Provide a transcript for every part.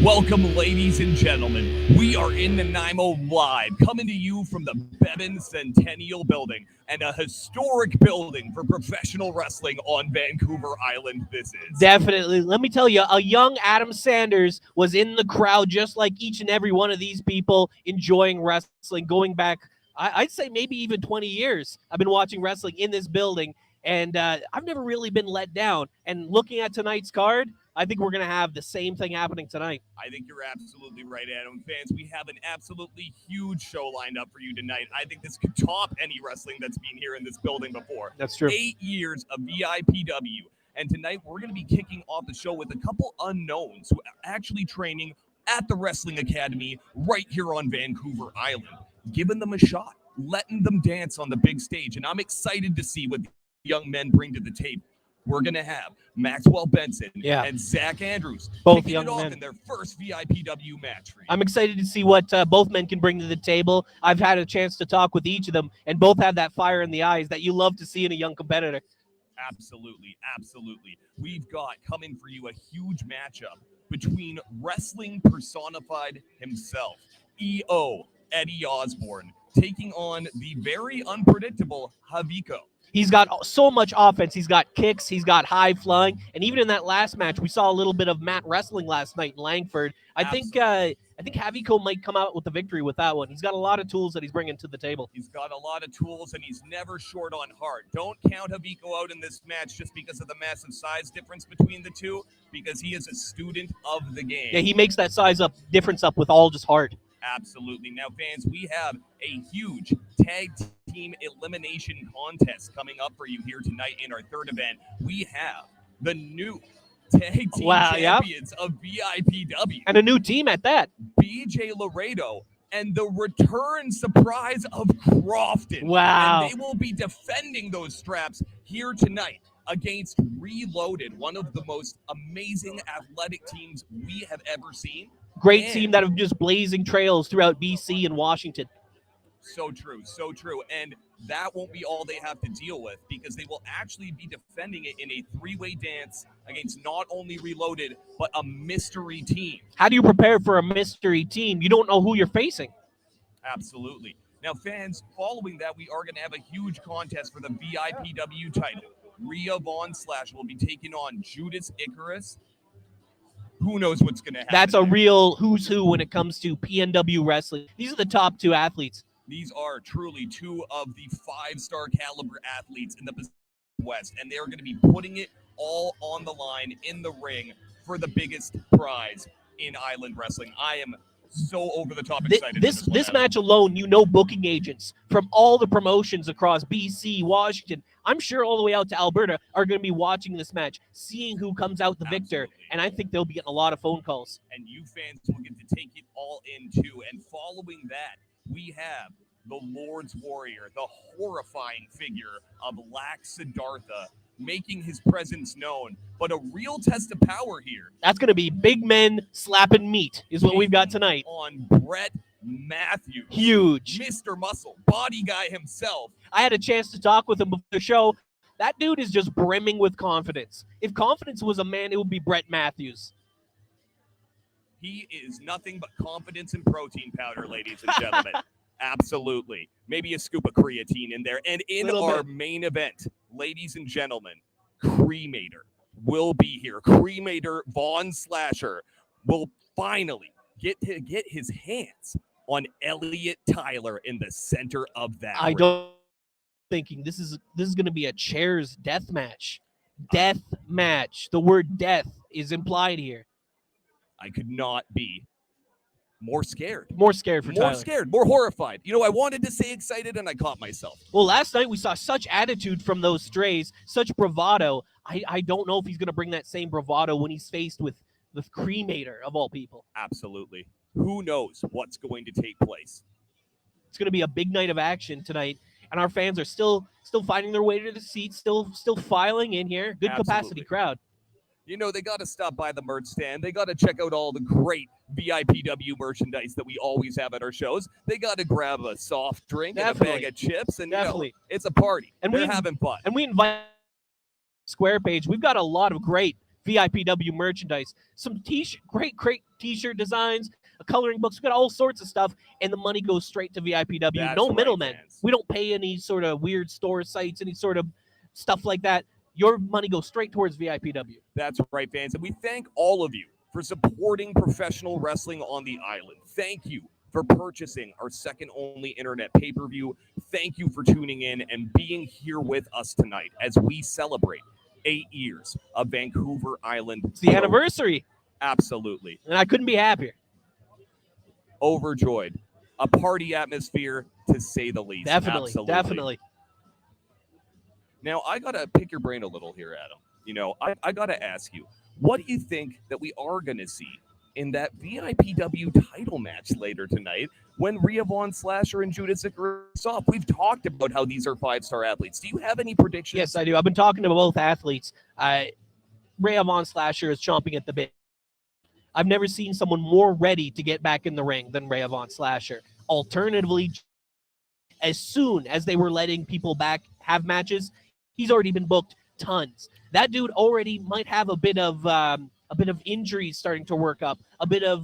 Welcome, ladies and gentlemen. We are in Nanaimo live, coming to you from the Benson Centennial Building, and a historic building for professional wrestling on Vancouver Island this is. Definitely. Let me tell you, a young Adam Sanders was in the crowd just like each and every one of these people enjoying wrestling, going back, I'd say maybe even 20 years. I've been watching wrestling in this building, and I've never really been let down. And looking at tonight's card, I think we're going to have the same thing happening tonight. I think you're absolutely right, Adam. Fans, we have an absolutely huge show lined up for you tonight. I think this could top any wrestling that's been here in this building before. That's true. 8 years of VIPW. And tonight we're going to be kicking off the show with a couple unknowns who are actually training at the Wrestling Academy right here on Vancouver Island. Giving them a shot, letting them dance on the big stage. And I'm excited to see what young men bring to the table. We're going to have Maxwell Benson and Zach Andrews both kicking young it off men in their first VIPW match for you. I'm excited to see what both men can bring to the table. I've had a chance to talk with each of them, and both have that fire in the eyes that you love to see in a young competitor. Absolutely, absolutely. We've got coming for you a huge matchup between wrestling personified himself, EO, Eddie Osborne, taking on the very unpredictable Habiko. He's got so much offense. He's got kicks. He's got high flying. And even in that last match, we saw a little bit of mat wrestling last night in Langford. I think Habiko might come out with the victory with that one. He's got a lot of tools that he's bringing to the table. He's got a lot of tools, and he's never short on heart. Don't count Habiko out in this match just because of the massive size difference between the two, because he is a student of the game. Yeah, he makes that difference up with all just heart. Absolutely. Now, fans, we have a huge tag team elimination contest coming up for you here tonight in our third event. We have the new tag team champions of VIPW. And a new team at that. BJ Laredo and the return surprise of Crofton. Wow. And they will be defending those straps here tonight against Reloaded, one of the most amazing athletic teams we have ever seen. Great team that have just blazing trails throughout BC and Washington. So true, so true. And that won't be all they have to deal with, because they will actually be defending it in a three-way dance against not only Reloaded, but a mystery team. How do you prepare for a mystery team? You don't know who you're facing. Absolutely. Now, fans, following that, we are going to have a huge contest for the VIPW title. Rhea Von Slash will be taking on Judas Icarus. Who knows what's going to happen? That's a real who's who when it comes to PNW wrestling. These are the top two athletes. These are truly two of the five-star caliber athletes in the Pacific West, and they're going to be putting it all on the line in the ring for the biggest prize in Island wrestling. I am so over the top excited. This match alone, booking agents from all the promotions across BC, Washington, I'm sure all the way out to Alberta, are going to be watching this match, seeing who comes out the victor, and I think they'll be getting a lot of phone calls. And you fans will get to take it all in too. And following that, we have the Lord's Warrior, the horrifying figure of Siddhartha, making his presence known, but a real test of power here. That's going to be big men slapping meat is what we've got tonight. On Brett Matthews. Huge. Mr. Muscle, body guy himself. I had a chance to talk with him before the show. That dude is just brimming with confidence. If confidence was a man, it would be Brett Matthews. He is nothing but confidence and protein powder, ladies and gentlemen. Absolutely. Maybe a scoop of creatine in there. And in our main event, ladies and gentlemen, Cremator will be here. Cremator Von Slasher will finally get his hands on Elliot Tyler in the center of that ring. Thinking this is going to be a chairs death match. Death match. The word death is implied here. I could not be more scared. More scared for Tyler. More scared, more horrified. I wanted to say excited, and I caught myself. Well, last night we saw such attitude from those strays, such bravado. I don't know if he's going to bring that same bravado when he's faced with the Cremator, of all people. Absolutely. Who knows what's going to take place? It's going to be a big night of action tonight, and our fans are still finding their way to the seats, still filing in here. Good capacity crowd. They got to stop by the merch stand. They got to check out all the great VIPW merchandise that we always have at our shows. They got to grab a soft drink and a bag of chips, and it's a party. And we're having fun. And we invite Square page. We've got a lot of great VIPW merchandise. Some great T-shirt designs, coloring books. We got all sorts of stuff, and the money goes straight to VIPW. That's no right, middlemen. fans. We don't pay any sort of weird store sites, any sort of stuff like that. Your money goes straight towards VIPW. That's right, fans. And we thank all of you for supporting professional wrestling on the island. Thank you for purchasing our second only internet pay-per-view. Thank you for tuning in and being here with us tonight as we celebrate 8 years of Vancouver Island. It's the anniversary. Absolutely. And I couldn't be happier. Overjoyed. A party atmosphere, to say the least. Definitely. Absolutely. Definitely. Now, I got to pick your brain a little here, Adam. You know, I got to ask you, what do you think that we are going to see in that VIPW title match later tonight when Rhea Von Slasher and Judas Icarus off? We've talked about how these are 5-star athletes. Do you have any predictions? Yes, I do. I've been talking to both athletes. Rhea Von Slasher is chomping at the bit. I've never seen someone more ready to get back in the ring than Rhea Von Slasher. Alternatively, as soon as they were letting people back have matches, he's already been booked tons. That dude already might have a bit of injuries starting to work up, a bit of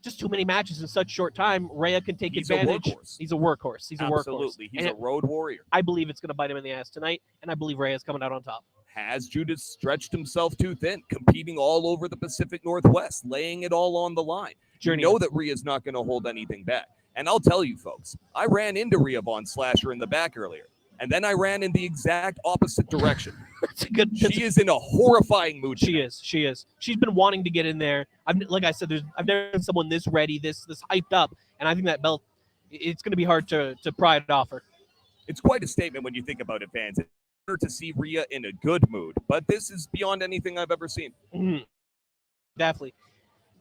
just too many matches in such short time. Rhea can take advantage. He's a workhorse. He's a workhorse. Absolutely. He's a road warrior. I believe it's going to bite him in the ass tonight, and I believe Rhea's coming out on top. Has Judas stretched himself too thin, competing all over the Pacific Northwest, laying it all on the line? You know that Rhea's not going to hold anything back. And I'll tell you, folks, I ran into Rhea Von Slasher in the back earlier, and then I ran in the exact opposite direction. She is in a horrifying mood. She is. She's been wanting to get in there. Like I said, I've never seen someone this ready, this hyped up, and I think that belt, it's going to be hard to pry it off her. It's quite a statement when you think about it, fans. It's rare to see Rhea in a good mood, but this is beyond anything I've ever seen. Mm-hmm. Definitely.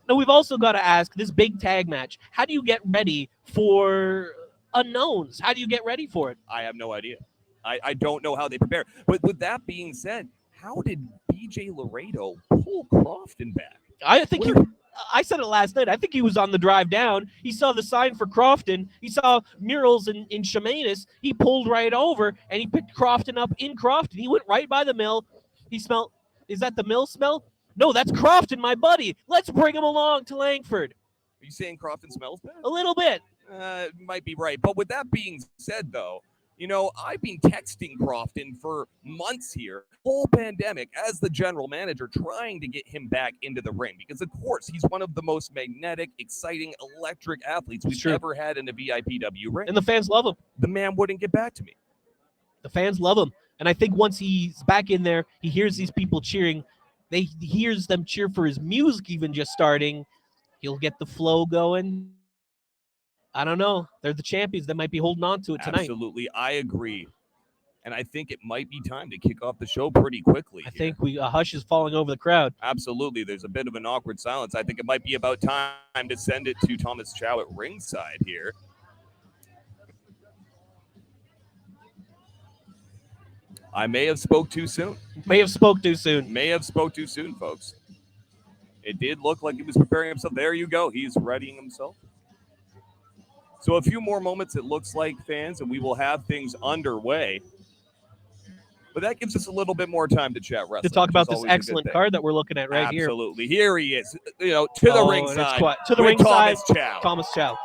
Now, we've also got to ask, this big tag match, how do you get ready for unknowns? How do you get ready for it? I have no idea. I don't know how they prepare. But with that being said, how did BJ Laredo pull Crofton back? I think I said it last night. I think he was on the drive down. He saw the sign for Crofton. He saw murals in Chemainus. He pulled right over, and he picked Crofton up in Crofton. He went right by the mill. He smelled, is that the mill smell? No, that's Crofton, my buddy. Let's bring him along to Langford. Are you saying Crofton smells bad? A little bit. Might be right. But with that being said, though, you know, I've been texting Crofton for months here, whole pandemic, as the general manager, trying to get him back into the ring. Because, of course, he's one of the most magnetic, exciting, electric athletes we've ever had in a VIPW ring. And the fans love him. The man wouldn't get back to me. The fans love him. And I think once he's back in there, he hears these people cheering. He hears them cheer for his music even just starting. He'll get the flow going. I don't know. They're the champions. They might be holding on to it tonight. Absolutely. I agree. And I think it might be time to kick off the show pretty quickly. I think a hush is falling over the crowd. Absolutely. There's a bit of an awkward silence. I think it might be about time to send it to Thomas Chow at ringside here. I may have spoke too soon. May have spoke too soon. May have spoke too soon, folks. It did look like he was preparing himself. There you go. He's readying himself. So a few more moments, it looks like, fans, and we will have things underway. But that gives us a little bit more time to chat wrestling. To talk about this excellent card that we're looking at right here. Absolutely. Here he is, you know, to the ringside. To the ringside, Thomas Chow. Thomas Chow.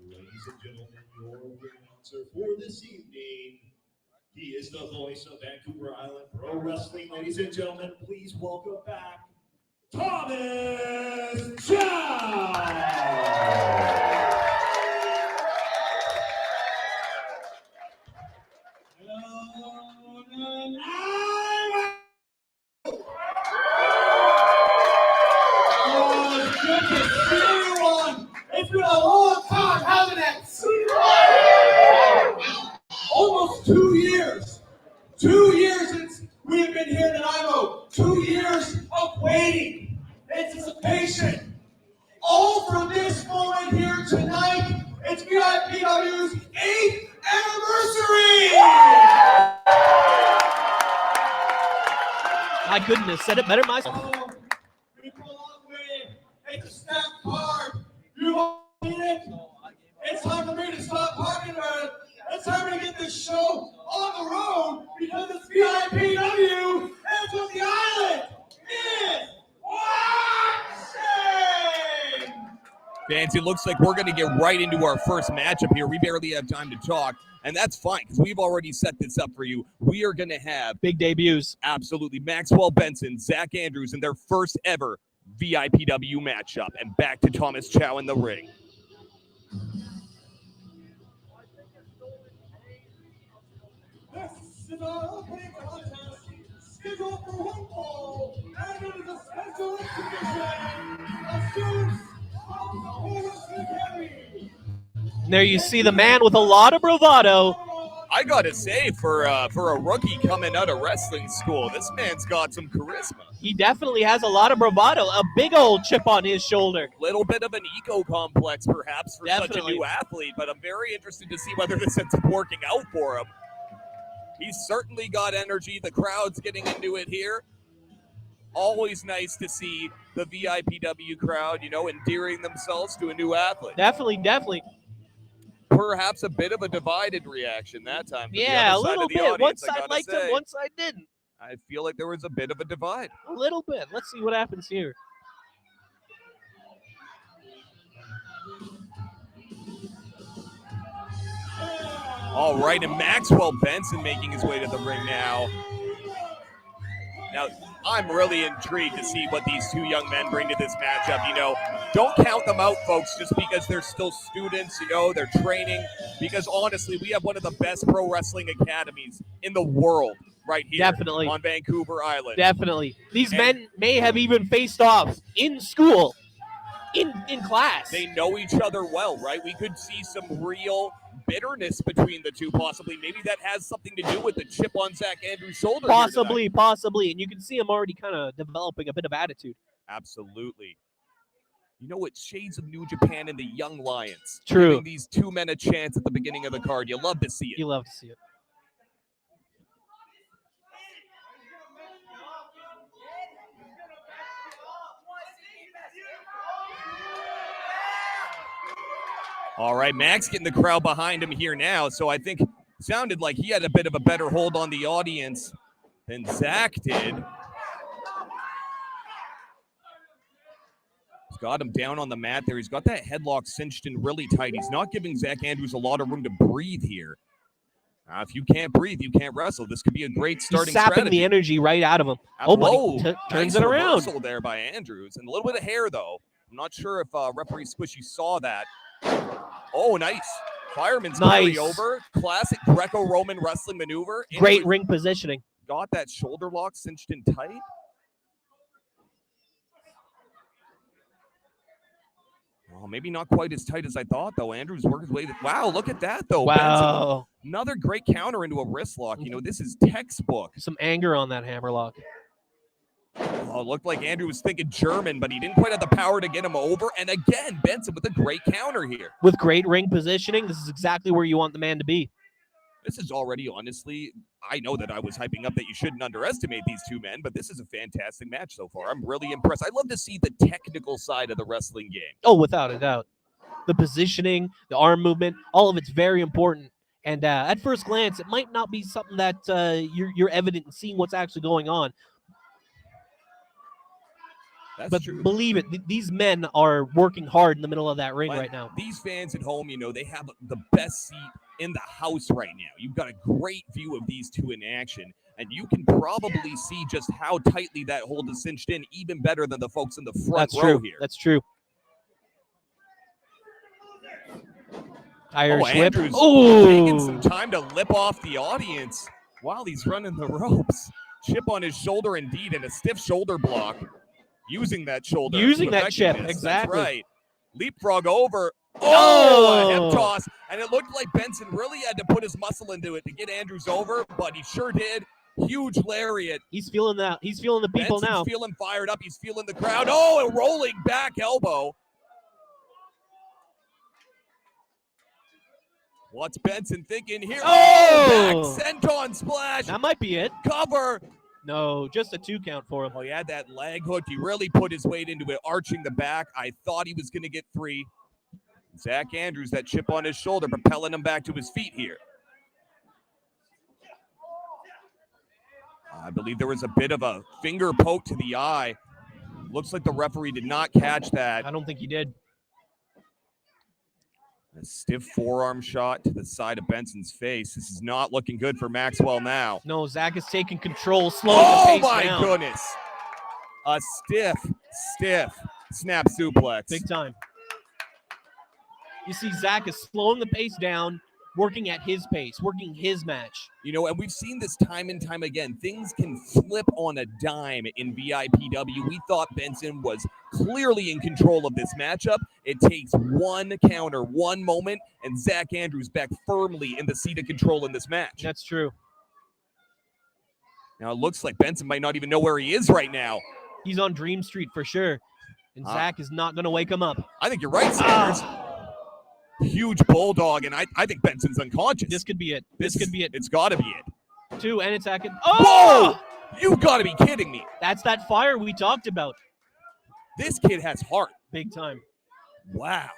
Ladies and gentlemen, your ring announcer for this evening. He is the voice of Vancouver Island Pro Wrestling. Ladies and gentlemen, please welcome back Thomas Chow. It's been a long time, hasn't it? Almost 2 years. 2 years since we've been here in Nanaimo. 2 years of waiting, anticipation. All for this moment here tonight. It's VIPW's 8th anniversary! I couldn't have said it better myself. We've come a long way. It's a snap card. You all need it. It's time for me to stop talking about it. It's time to get this show on the road because it's VIPW and it's what the island is Fancy, it looks like we're going to get right into our first matchup here. We barely have time to talk, and that's fine because we've already set this up for you. We are going to have big debuts. Absolutely. Maxwell Benson, Zach Andrews in their first ever VIPW matchup. And back to Thomas Chow in the ring. This is our opening contest, scheduled for one fall, and it is a special exhibition of students from the whole Western County. There you see the man with a lot of bravado. I gotta say, for a rookie coming out of wrestling school, this man's got some charisma. He definitely has a lot of bravado, a big old chip on his shoulder. Little bit of an ego complex, perhaps, for such a Definitely. new athlete, but I'm very interested to see whether this ends up working out for him. He's certainly got energy. The crowd's getting into it here. Always nice to see the VIPW crowd, endearing themselves to a new athlete. Definitely. Perhaps a bit of a divided reaction that time. Yeah, a little bit. One side liked him, one side didn't. I feel like there was a bit of a divide. A little bit. Let's see what happens here. All right, and Maxwell Benson making his way to the ring now. Now, I'm really intrigued to see what these two young men bring to this matchup. Don't count them out, folks, just because they're still students, they're training. Because honestly, we have one of the best pro wrestling academies in the world right here. Definitely. On Vancouver Island. Definitely. These men may have even faced off in school, in class. They know each other well, right? We could see some real bitterness between the two, possibly. Maybe that has something to do with the chip on Zach Andrews' shoulder. Possibly. And you can see him already kind of developing a bit of attitude. Absolutely. It's shades of New Japan and the Young Lions. True. Giving these two men a chance at the beginning of the card. You love to see it. You love to see it. All right, Max getting the crowd behind him here now. So I think sounded like he had a bit of a better hold on the audience than Zach did. He's got him down on the mat there. He's got that headlock cinched in really tight. He's not giving Zach Andrews a lot of room to breathe here. If you can't breathe, you can't wrestle. This could be a great starting He's sapping strategy. the energy right out of him. Oh, but he turns it around. Reversal there by Andrews. And a little bit of hair, though. I'm not sure if referee Squishy saw that. Oh, nice. Fireman's carry over. Classic Greco-Roman wrestling maneuver. Great ring positioning. Got that shoulder lock cinched in tight. Oh, maybe not quite as tight as I thought, though. Andrews worked his way. Wow, look at that, though. Wow. Benson, another great counter into a wrist lock. This is textbook. Some anger on that hammerlock. Oh, it looked like Andrew was thinking German, but he didn't quite have the power to get him over. And again, Benson with a great counter here. With great ring positioning, this is exactly where you want the man to be. This is already, honestly, I know that I was hyping up that you shouldn't underestimate these two men, but this is a fantastic match so far. I'm really impressed. I love to see the technical side of the wrestling game. Oh, without a doubt. The positioning, the arm movement, all of it's very important. And at first glance, it might not be something that you're evident in seeing what's actually going on. But true. Believe it, these men are working hard in the middle of that ring right now. These fans at home, they have the best seat in the house right now. You've got a great view of these two in action, and you can probably see just how tightly that hold is cinched in, even better than the folks in the front row here. That's true. Irish whip. Andrews taking some time to lip off the audience while he's running the ropes. Chip on his shoulder indeed, and a stiff shoulder block. Using that shoulder. Using that chip, exactly. That's right. Leapfrog over. Oh, a hip toss. And it looked like Benson really had to put his muscle into it to get Andrews over, but he sure did. Huge lariat. He's feeling that. He's feeling the people Benson's now. Feeling fired up. He's feeling the crowd. Oh, a rolling back elbow. What's Benson thinking here? Oh! Back senton splash. That might be it. Cover. No, just a 2 count for him. Oh, he had that leg hook. He really put his weight into it, arching the back. I thought he was going to get 3. Zach Andrews, that chip on his shoulder, propelling him back to his feet here. I believe there was a bit of a finger poke to the eye. Looks like the referee did not catch that. I don't think he did. A stiff forearm shot to the side of Benson's face. This is not looking good for Maxwell now. No, Zach is taking control, slowing the pace my down. goodness. A stiff snap suplex. Big time. You see Zach is slowing the pace down, working at his pace, working his match. You know, and we've seen this time and time again. Things can flip on a dime in VIPW. We thought Benson was clearly in control of this matchup. It takes one counter, one moment, and Zach Andrews back firmly in the seat of control in this match. That's true. Now it looks like Benson might not even know where he is right now. He's on Dream Street for sure, and Zach is not going to wake him up. I think you're right, Sanders. Huge bulldog, and I think Benson's unconscious. This could be it. This could be it. It's got to be it. 2, and it's second. Oh! Whoa! You've got to be kidding me. That's that fire we talked about. This kid has heart. Big time. Wow.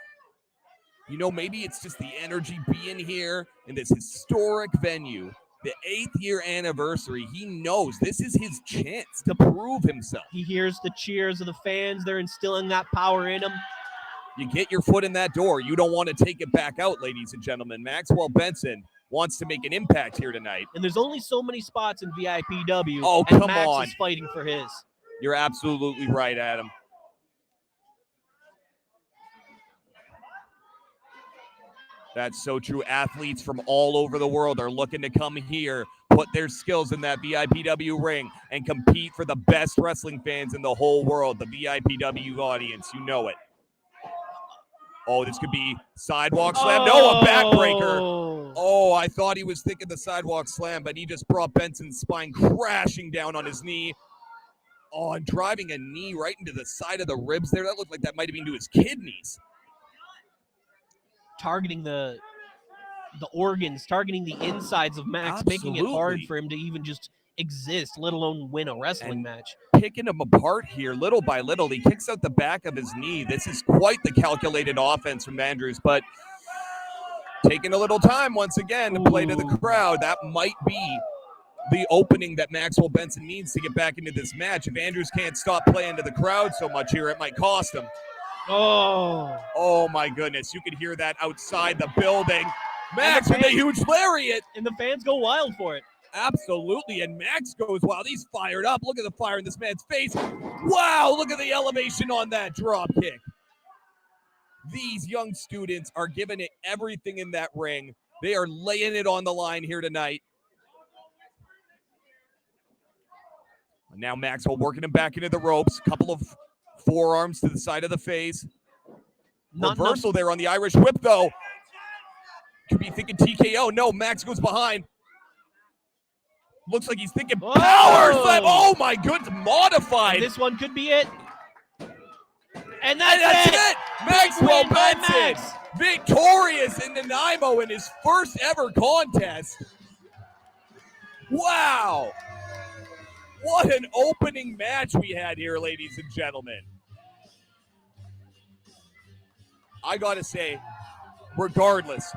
You know, maybe it's just the energy being here in this historic venue. The 8th year anniversary. He knows this is his chance to prove himself. He hears the cheers of the fans. They're instilling that power in him. You get your foot in that door. You don't want to take it back out, ladies and gentlemen. Maxwell Benson wants to make an impact here tonight. And there's only so many spots in VIPW. Oh, and come Max on. is fighting for his. You're absolutely right, Adam. That's so true. Athletes from all over the world are looking to come here, put their skills in that VIPW ring, and compete for the best wrestling fans in the whole world, the VIPW audience. You know it. Oh, this could be sidewalk slam. No, a backbreaker. Oh, I thought he was thinking the sidewalk slam, but he just brought Benson's spine crashing down on his knee. Oh, and driving a knee right into the side of the ribs there. That looked like that might have been to his kidneys. Targeting the organs, targeting the insides of Max, making it hard for him to even just exist, let alone win a wrestling match. Picking him apart here little by little. He kicks out the back of his knee. This is quite the calculated offense from Andrews, but taking a little time once again to play to the crowd. That might be the opening that Maxwell Benson needs to get back into this match. If Andrews can't stop playing to the crowd so much here, it might cost him. Oh my goodness. You could hear that outside the building. Max with a huge lariat. And the fans go wild for it. Absolutely. And Max goes wild. He's fired up. Look at the fire in this man's face. Wow. Look at the elevation on that drop kick. These young students are giving it everything in that ring. They are laying it on the line here tonight. Now Maxwell working him back into the ropes. Couple of forearms to the side of the face. Reversal there on the Irish whip, though. Could be thinking TKO. No, Max goes behind. Looks like he's thinking power slam. Oh, my goodness. Modified. And this one could be it. And that's it. Maxwell Benson, victorious in Nanaimo in his first ever contest. Wow. What an opening match we had here, ladies and gentlemen. I got to say, regardless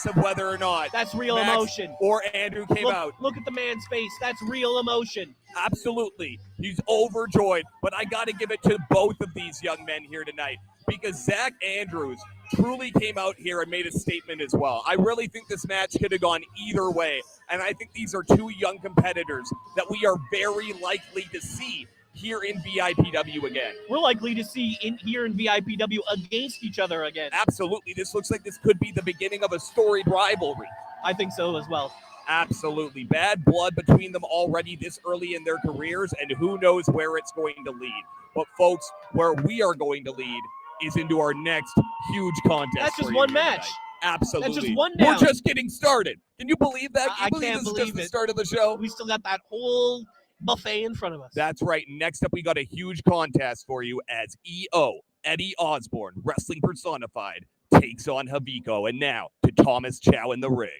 of whether or not that's real Max emotion or Andrew came out. Look at the man's face. That's real emotion. Absolutely. He's overjoyed, but I got to give it to both of these young men here tonight because Zach Andrews truly came out here and made a statement as well. I really think this match could have gone either way, and I think these are two young competitors that we are very likely to see here in VIPW again. We're likely to see here in VIPW against each other again. Absolutely. This looks like this could be the beginning of a storied rivalry. I think so as well. Absolutely. Bad blood between them already this early in their careers, and who knows where it's going to lead. But, folks, where we are going to lead is into our next huge contest. That's just one match. Tonight. Absolutely. That's just one down. We're just getting started. Can you believe that? I can't believe this is just the start of the show? We still got that whole buffet in front of us. That's right. Next up, we got a huge contest for you as EO, Eddie Osborne, wrestling personified, takes on Habiko. And now to Thomas Chow in the ring.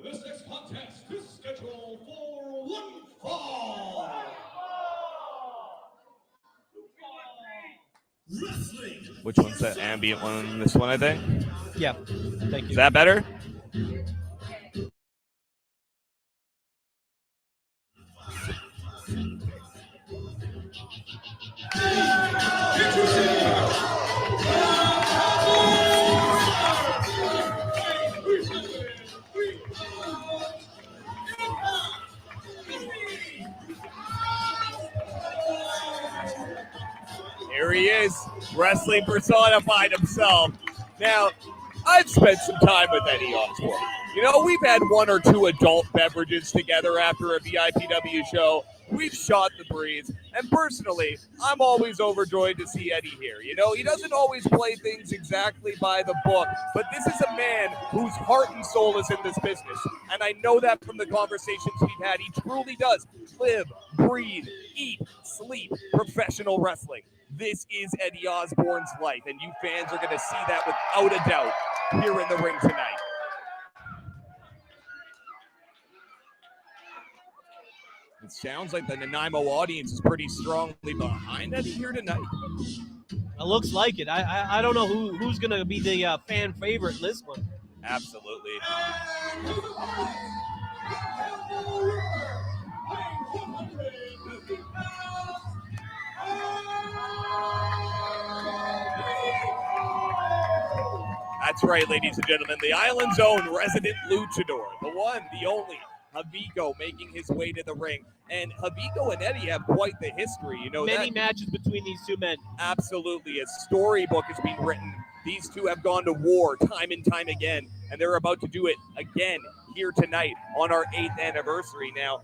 This next contest is scheduled for one fall. Which one's the ambient one? This one, I think? Yeah. Thank you. Is that better? Introducing Wrestling personified himself. Now, I've spent some time with Eddie Osborne. You know, we've had 1 or 2 adult beverages together after a VIPW show. We've shot the breeze. And personally, I'm always overjoyed to see Eddie here. You know, he doesn't always play things exactly by the book, but this is a man whose heart and soul is in this business. And I know that from the conversations we've had. He truly does live, breathe, eat, sleep professional wrestling. This is Eddie Osborne's life, and you fans are going to see that without a doubt here in the ring tonight. It sounds like the Nanaimo audience is pretty strongly behind Eddie here tonight. It looks like it. I don't know who's going to be the fan favorite in this one. Absolutely. That's right, ladies and gentlemen. The island's own resident luchador, the one, the only, Habiko, making his way to the ring. And Habiko and Eddie have quite the history. You know, many matches between these two men. Absolutely. A storybook has been written. These two have gone to war time and time again, and they're about to do it again here tonight on our 8th anniversary. Now,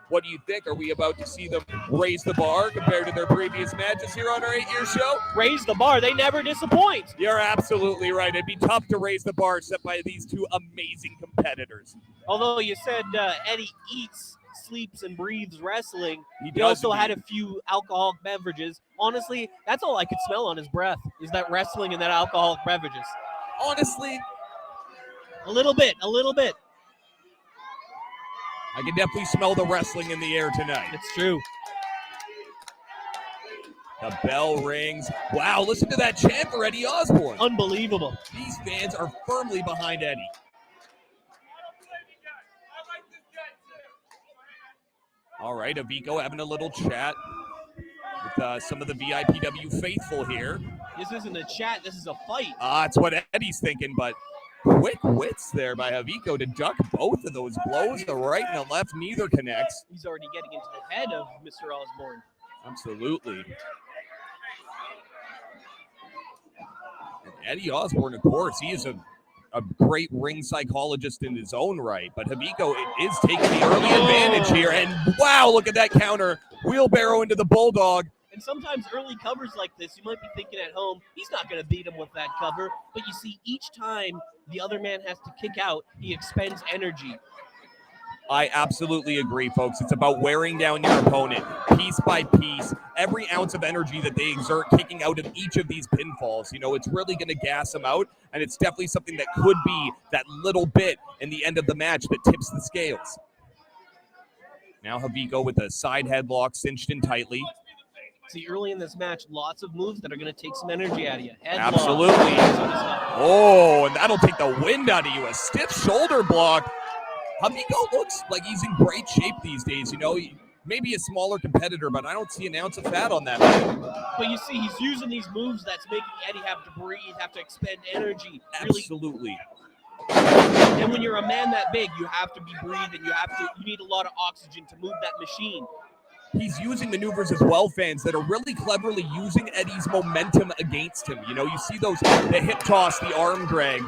what do you think? Are we about to see them raise the bar compared to their previous matches here on our 8-year show? Raise the bar. They never disappoint. You're absolutely right. It'd be tough to raise the bar set by these two amazing competitors. Although you said Eddie eats, sleeps, and breathes wrestling, He also had a few alcoholic beverages. Honestly, that's all I could smell on his breath, is that wrestling and that alcoholic beverages. Honestly, a little bit. I can definitely smell the wrestling in the air tonight. It's true. The bell rings. Wow, listen to that chant for Eddie Osborne. Unbelievable. These fans are firmly behind Eddie. All right, Habiko having a little chat with some of the VIPW faithful here. This isn't a chat, this is a fight. That's what Eddie's thinking, but quick wits there by Habiko to duck both of those blows. The right and the left, neither connects. He's already getting into the head of Mr. Osborne. Absolutely. And Eddie Osborne, of course, he is a great ring psychologist in his own right, but Habiko is taking the early advantage here, and wow, look at that counter. Wheelbarrow into the Bulldog. And sometimes early covers like this, you might be thinking at home, he's not going to beat him with that cover, but you see each time the other man has to kick out, he expends energy. I absolutely agree, folks. It's about wearing down your opponent piece by piece. Every ounce of energy that they exert kicking out of each of these pinfalls, you know, it's really going to gas them out, and it's definitely something that could be that little bit in the end of the match that tips the scales. Now Habiko with a side headlock cinched in tightly. See, early in this match, lots of moves that are going to take some energy out of you. Headlock, absolutely. Oh, and that'll take the wind out of you. A stiff shoulder block. Habiko looks like he's in great shape these days. You know, maybe a smaller competitor, but I don't see an ounce of fat on that man. But you see, he's using these moves that's making Eddie have to breathe, have to expend energy. Absolutely. And when you're a man that big, you have to be breathing. You need a lot of oxygen to move that machine. He's using maneuvers as well, fans, that are really cleverly using Eddie's momentum against him. You know, you see those, the hip toss, the arm drag,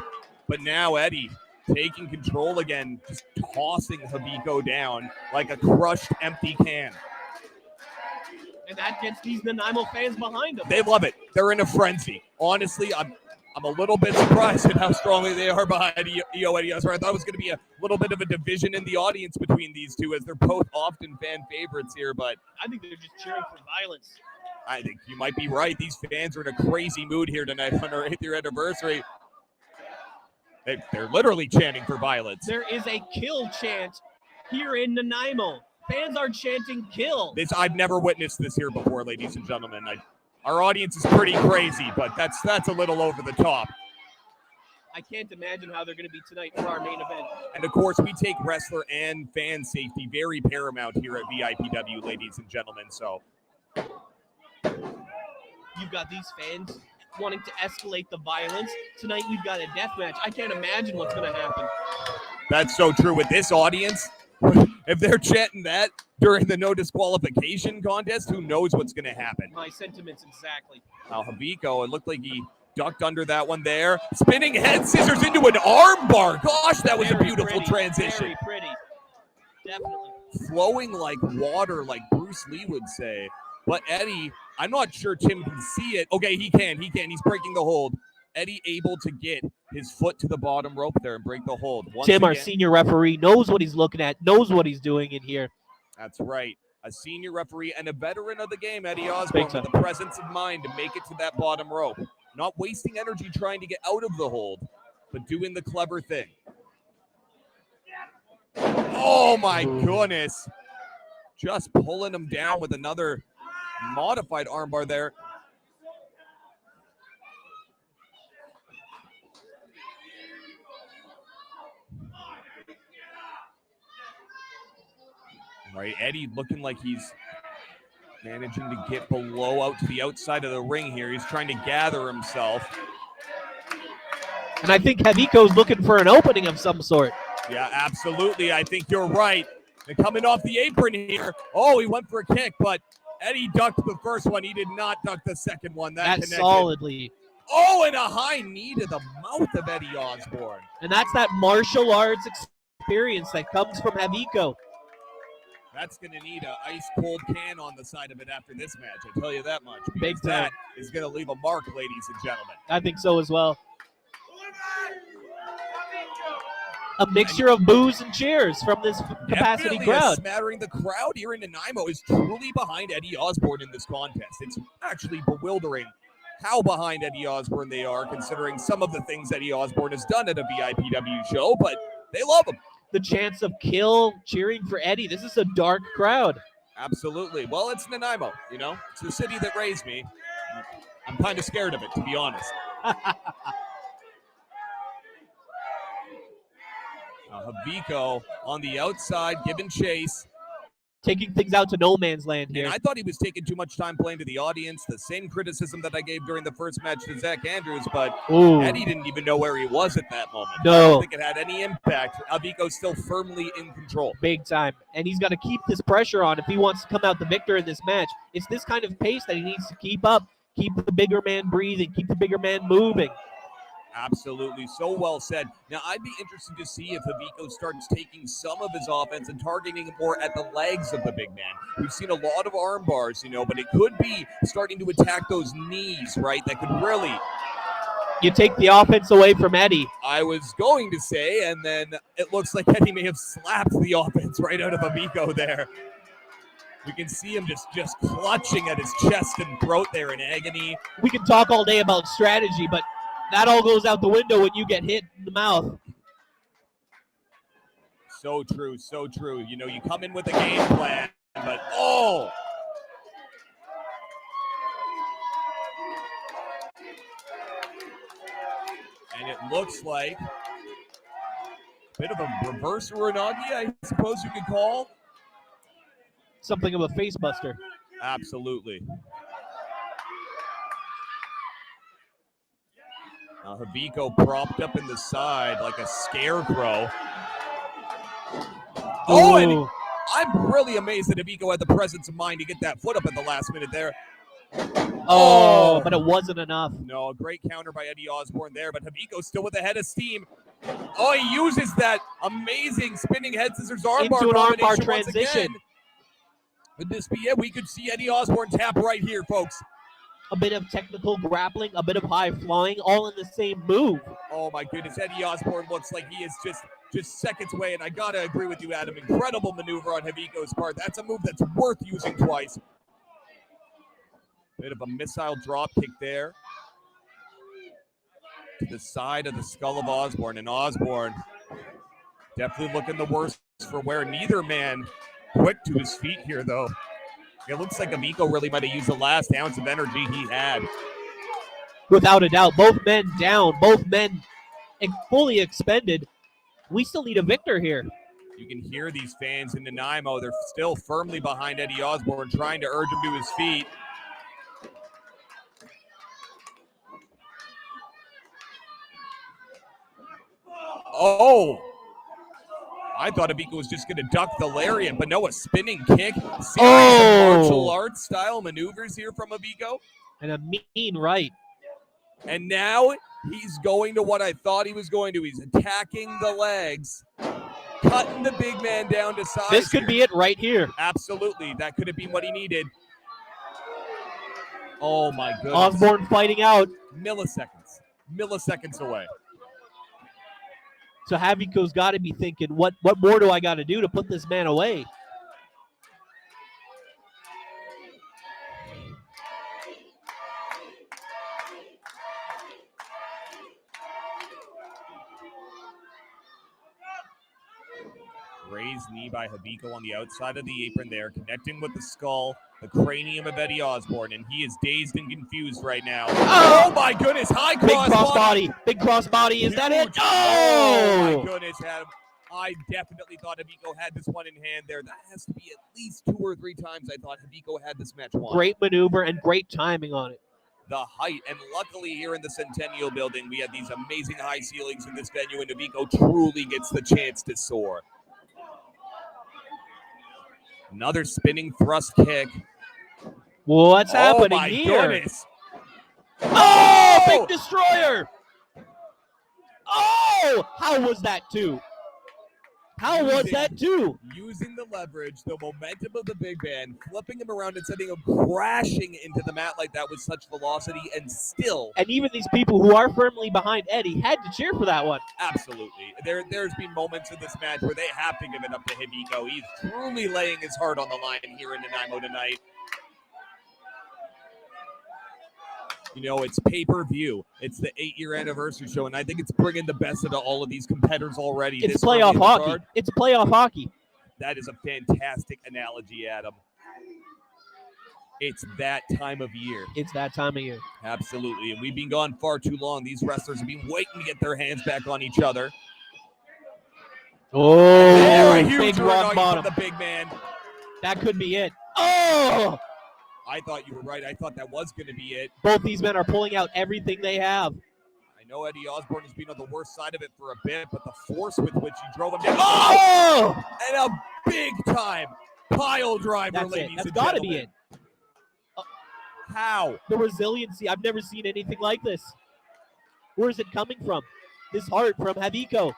but now Eddie taking control again, just tossing Habiko down like a crushed empty can. And that gets these Nanaimo fans behind him. They love it. They're in a frenzy. Honestly, I'm a little bit surprised at how strongly they are behind Eddie Osborne. I thought it was going to be a little bit of a division in the audience between these two, as they're both often fan favorites here, but I think they're just cheering for violence. I think you might be right. These fans are in a crazy mood here tonight on our 8th-year anniversary. They're literally chanting for violence. There is a kill chant here in Nanaimo. Fans are chanting kill. I've never witnessed this here before, ladies and gentlemen. Our audience is pretty crazy, but that's a little over the top. I can't imagine how they're going to be tonight for our main event. And of course, we take wrestler and fan safety very paramount here at VIPW, ladies and gentlemen. So you've got these fans wanting to escalate the violence. Tonight we've got a death match. I can't imagine what's going to happen. That's so true with this audience. if they're chanting that during the no disqualification contest, who knows what's going to happen. My sentiments exactly. Now, Habiko, it looked like he ducked under that one there. Spinning head scissors into an arm bar. Gosh, that was a beautiful transition. Very pretty. Definitely. Flowing like water, like Bruce Lee would say. But Eddie, I'm not sure Tim can see it. Okay, he can. He's breaking the hold. Eddie able to get his foot to the bottom rope there and break the hold. Tim, our senior referee, knows what he's looking at, knows what he's doing in here. That's right. A senior referee and a veteran of the game, Eddie Osborne, with the presence of mind to make it to that bottom rope. Not wasting energy trying to get out of the hold, but doing the clever thing. Oh, my goodness. Just pulling him down with another modified armbar there. Right, Eddie looking like he's managing to get below out to the outside of the ring here. He's trying to gather himself. And I think Habiko's looking for an opening of some sort. Yeah, absolutely. I think you're right. They're coming off the apron here. Oh, he went for a kick, but Eddie ducked the first one. He did not duck the second one. That connected solidly. Oh, and a high knee to the mouth of Eddie Osborne. And that's that martial arts experience that comes from Habiko. That's going to need an ice-cold can on the side of it after this match, I tell you that much. Big time. That is going to leave a mark, ladies and gentlemen. I think so as well. A mixture of boos and cheers from this capacity crowd. Smattering. The crowd here in Nanaimo is truly behind Eddie Osborne in this contest. It's actually bewildering how behind Eddie Osborne they are, considering some of the things Eddie Osborne has done at a VIPW show, but they love him. The chance of kill cheering for Eddie. This is a dark crowd. Absolutely. Well, it's Nanaimo, you know. It's the city that raised me. I'm kind of scared of it, to be honest. Habiko on the outside, giving chase. Taking things out to no man's land here. And I thought he was taking too much time playing to the audience. The same criticism that I gave during the first match to Zach Andrews, but Eddie didn't even know where he was at that moment. No. I don't think it had any impact. Habiko's still firmly in control. Big time. And he's got to keep this pressure on if he wants to come out the victor in this match. It's this kind of pace that he needs to keep up. Keep the bigger man breathing. Keep the bigger man moving. Absolutely. So well said. Now, I'd be interested to see if Habiko starts taking some of his offense and targeting more at the legs of the big man. We've seen a lot of arm bars, you know, but it could be starting to attack those knees, right? That could really... You take the offense away from Eddie. I was going to say, and then it looks like Eddie may have slapped the offense right out of Habiko there. We can see him just clutching at his chest and throat there in agony. We can talk all day about strategy, but that all goes out the window when you get hit in the mouth. So true, so true. You know, you come in with a game plan, but oh! And it looks like a bit of a reverse Uranagi, I suppose you could call. Something of a face buster. Absolutely. Habiko propped up in the side like a scarecrow. Oh, and I'm really amazed that Habiko had the presence of mind to get that foot up at the last minute there. Oh, but it wasn't enough. No, a great counter by Eddie Osborne there, but Habiko still with a head of steam. Oh, he uses that amazing spinning head scissors armbar into an armbar transition. transition. Would this be it? We could see Eddie Osborne tap right here, folks. A bit of technical grappling, a bit of high flying, all in the same move. Oh my goodness, Eddie Osborne looks like he is just seconds away, and I gotta agree with you, Adam. Incredible maneuver on Habiko's part. That's a move that's worth using twice. Bit of a missile drop kick there to the side of the skull of Osborne, and Osborne definitely looking the worst for wear. Neither man quick to his feet here, though. It looks like Habiko really might have used the last ounce of energy he had. Without a doubt, both men down, both men fully expended. We still need a victor here. You can hear these fans in Nanaimo. They're still firmly behind Eddie Osborne, trying to urge him to his feet. Oh! I thought Habiko was just going to duck the lariat, but no, a spinning kick. Series of martial arts style maneuvers here from Habiko. And a mean right. And now he's going to what I thought he was going to. He's attacking the legs, cutting the big man down to size. This could be it right here. Absolutely. That could have been what he needed. Oh, my goodness. Osborne fighting out. Milliseconds away. So Habiko's got to be thinking, what more do I got to do to put this man away? Raised knee by Habiko on the outside of the apron there, connecting with the skull, the cranium of Eddie Osborne, and he is dazed and confused right now. Oh my goodness, high crossbody. Big crossbody, is that it? Oh my goodness, Adam. I definitely thought Habiko had this one in hand there. That has to be at least 2 or 3 times I thought Habiko had this match won. Great maneuver and great timing on it. The height, and luckily here in the Centennial Building, we have these amazing high ceilings in this venue, and Habiko truly gets the chance to soar. Another spinning thrust kick. What's happening here? Oh, my goodness. Oh, big destroyer. Oh, how was that too? Using the leverage, the momentum of the big man, flipping him around and sending him crashing into the mat like that with such velocity, and still. And even these people who are firmly behind Eddie had to cheer for that one. Absolutely. There's been moments in this match where they have to give it up to Habiko. He's truly laying his heart on the line here in Nanaimo tonight. You know, it's pay-per-view. It's the 8-year anniversary show, and I think it's bringing the best out of all of these competitors already. It's playoff hockey. It's playoff hockey. That is a fantastic analogy, Adam. It's that time of year. It's that time of year. Absolutely, and we've been gone far too long. These wrestlers have been waiting to get their hands back on each other. Oh, a huge big rock bottom. From the big man. That could be it. Oh! I thought you were right. I thought that was going to be it. Both these men are pulling out everything they have. I know Eddie Osborne has been on the worst side of it for a bit, but the force with which he drove him down. Oh! And a big-time pile driver, That's ladies it. That's and got to gentlemen. be it. How? The resiliency. I've never seen anything like this. Where is it coming from? This heart from Habiko.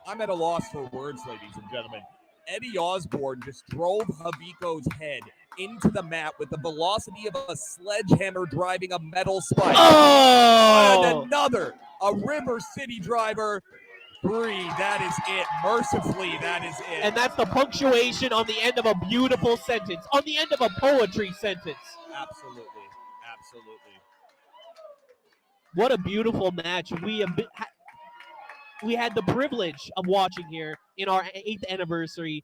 I'm at a loss for words, ladies and gentlemen. Eddie Osborne just drove Habiko's head into the mat with the velocity of a sledgehammer driving a metal spike. Oh! And another, a River City driver. 3, that is it. Mercifully, that is it. And that's the punctuation on the end of a beautiful sentence, on the end of a poetry sentence. Absolutely. What a beautiful match. We had the privilege of watching here in our 8th anniversary.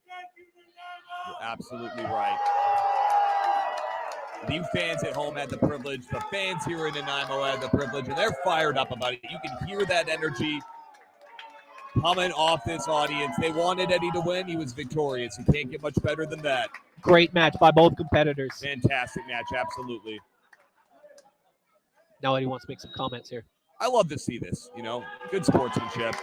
You're absolutely right. The fans at home had the privilege. The fans here in Nanaimo had the privilege, and they're fired up about it. You can hear that energy coming off this audience. They wanted Eddie to win. He was victorious. You can't get much better than that. Great match by both competitors. Fantastic match, absolutely. Now Eddie wants to make some comments here. I love to see this, you know, good sportsmanship.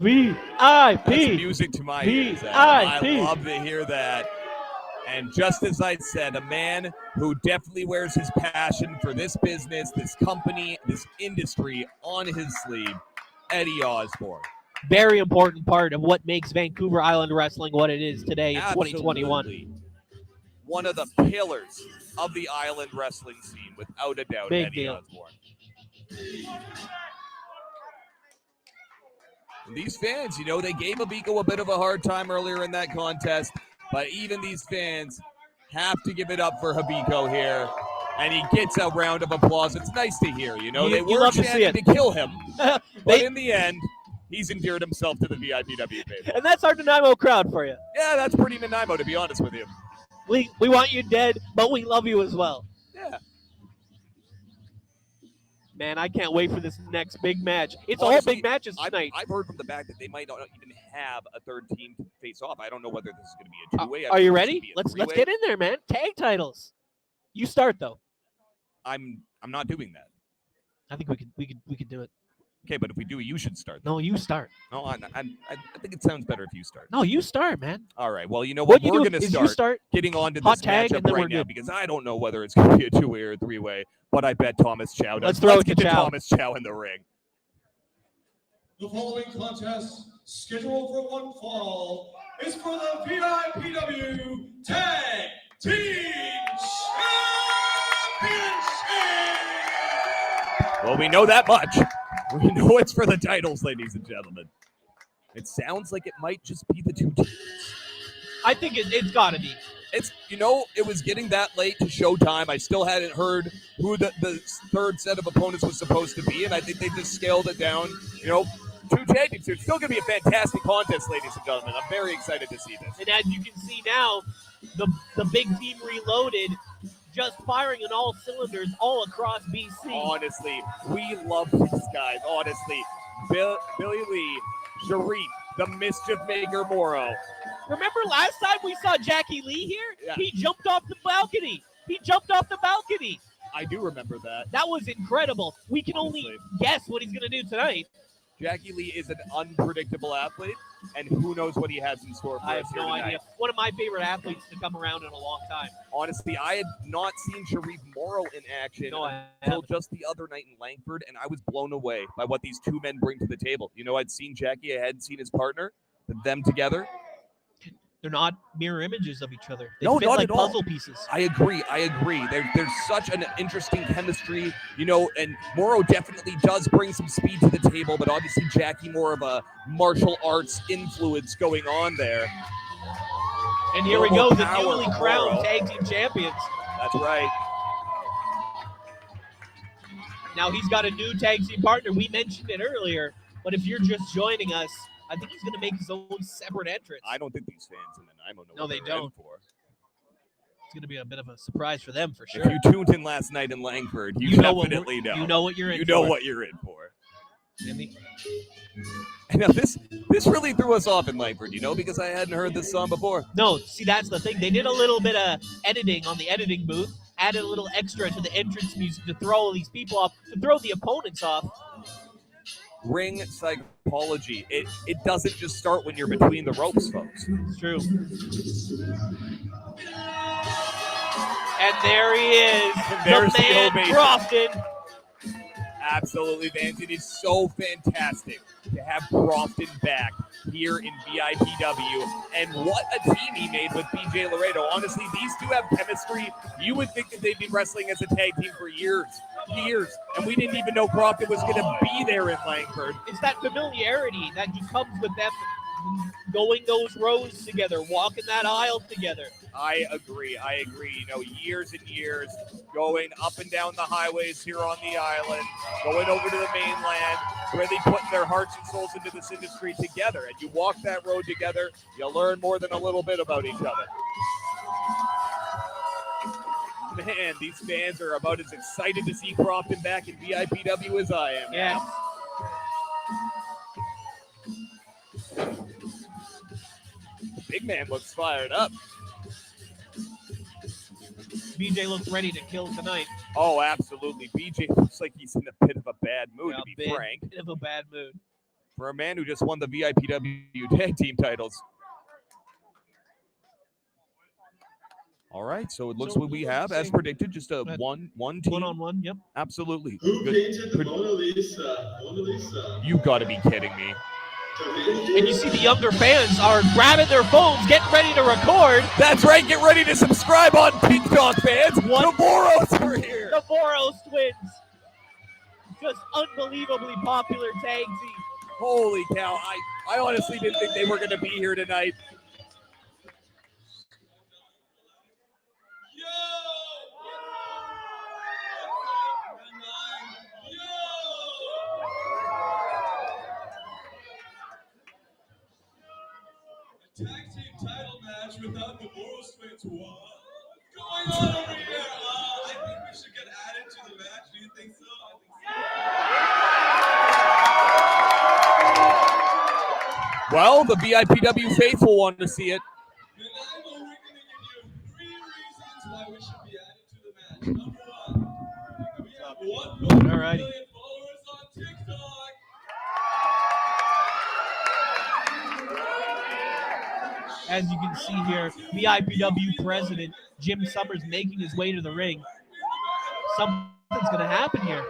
VIP. That's music to my ears. I love to hear that. And just as I said, a man who definitely wears his passion for this business, this company, this industry on his sleeve, Eddie Osborne. Very important part of what makes Vancouver Island Wrestling what it is today in Absolutely. 2021. One of the pillars of the island wrestling scene, without a doubt, Big Eddie deal. Osborne. And these fans, you know, they gave Habiko a bit of a hard time earlier in that contest, but even these fans have to give it up for Habiko here, and he gets a round of applause. It's nice to hear, you know. They were love to see chanting it. to kill him, but in the end, he's endeared himself to the VIPW table. And that's our Nanaimo crowd for you. Yeah, that's pretty Nanaimo, to be honest with you. We want you dead, but we love you as well. Yeah. Man, I can't wait for this next big match. It's Honestly, all big matches tonight. I've heard from the back that they might not even have a third team to face off. I don't know whether this is going to be a two-way. Are you ready? Let's get in there, man. Tag titles. You start though. I'm not doing that. I think we could do it. Okay, but if we do, you should start. No, you start. No, I think it sounds better if you start. No, you start, man. All right. Well, you know what? We're going to you start getting on to hot this tag, and matchup then we're right now good. because I don't know whether it's going to be a two-way or a three-way, but I bet Thomas Chow does. Let's throw it get to Chow. Thomas Chow in the ring. The following contest, scheduled for one fall, is for the VIPW Tag Team Championship! Well, we know that much. We know it's for the titles, ladies and gentlemen. It sounds like it might just be the two teams. I think it's got to be. It's, it was getting that late to showtime. I still hadn't heard who the third set of opponents was supposed to be, and I think they just scaled it down, two tag teams. It's still going to be a fantastic contest, ladies and gentlemen. I'm very excited to see this. And as you can see now, the big team Reloaded just firing on all cylinders all across BC. Honestly, we love these guys. Honestly, Billy Lee, Sharif, the Mischief Maker Morrow. Remember last time we saw Jackie Lee here? Yeah. He jumped off the balcony. I do remember that. That was incredible. We can only guess what he's going to do tonight. Jackie Lee is an unpredictable athlete, and who knows what he has in store for I us have here no tonight. idea. One of my favorite athletes to come around in a long time. Honestly, I had not seen Sharif Morrow in action until haven't. just the other night in Langford, and I was blown away by what these two men bring to the table. I'd seen Jackie, I hadn't seen his partner, but them together. They're not mirror images of each other. They No, fit not like at all. puzzle pieces. I agree. There's such an interesting chemistry, and Morrow definitely does bring some speed to the table, but obviously Jackie more of a martial arts influence going on there. And here we go, the Power newly of crowned Morrow. tag team champions. That's right. Now he's got a new tag team partner. We mentioned it earlier, but if you're just joining us, I think he's going to make his own separate entrance. I don't think these fans in Nanaimo know No, what they they're in don't. for. It's going to be a bit of a surprise for them, for sure. If you tuned in last night in Langford, you definitely know. You know what you're in You know for. what you're in for. And Now this really threw us off in Langford, because I hadn't heard this song before. No, see, that's the thing. They did a little bit of editing on the editing booth, added a little extra to the entrance music to throw these people off, to throw the opponents off. Ring psychology. It doesn't just start when you're between the ropes, folks. It's true. And there he is, There's the the man ovation. Crofton. Absolutely, Vance. It is so fantastic to have Crofton back here in VIPW. And what a team he made with BJ Laredo. Honestly, these two have chemistry. You would think that they'd been wrestling as a tag team for years. And we didn't even know Crofton was going to be there in Langford. It's that familiarity that comes with them going those rows together, walking that aisle together. I agree. Years and years going up and down the highways here on the island, going over to the mainland, really putting their hearts and souls into this industry together. And you walk that road together, you learn more than a little bit about each other. Man, these fans are about as excited to see Crofton back in VIPW as I am. Yes. The big man looks fired up. BJ looks ready to kill tonight. Oh, absolutely. BJ looks like he's in a bit of a bad mood, to be frank. Bit of a bad mood. For a man who just won the VIPW tag team titles. All right, so it looks what we have, as predicted, just a one team. One-on-one, yep. Absolutely. Who painted the Mona Lisa? Mona Lisa. You got to be kidding me. And you see the younger fans are grabbing their phones, getting ready to record. That's right. Get ready to subscribe on TikTok, fans. The Boros are here. The Boros twins. Just unbelievably popular tag team. Holy cow. I honestly didn't think they were going to be here tonight. Tag team title match without the Boros twins. What's going on over here? I think we should get added to the match. Do you think so? I think so. Well, the VIPW faithful want to see it. Nanaimo, we're going to give you 3 reasons why we should be added to the match. Number 1, we have 1 Alrighty. million followers on TikTok. As you can see here, VIPW president Jim Summers making his way to the ring. Something's going to happen here.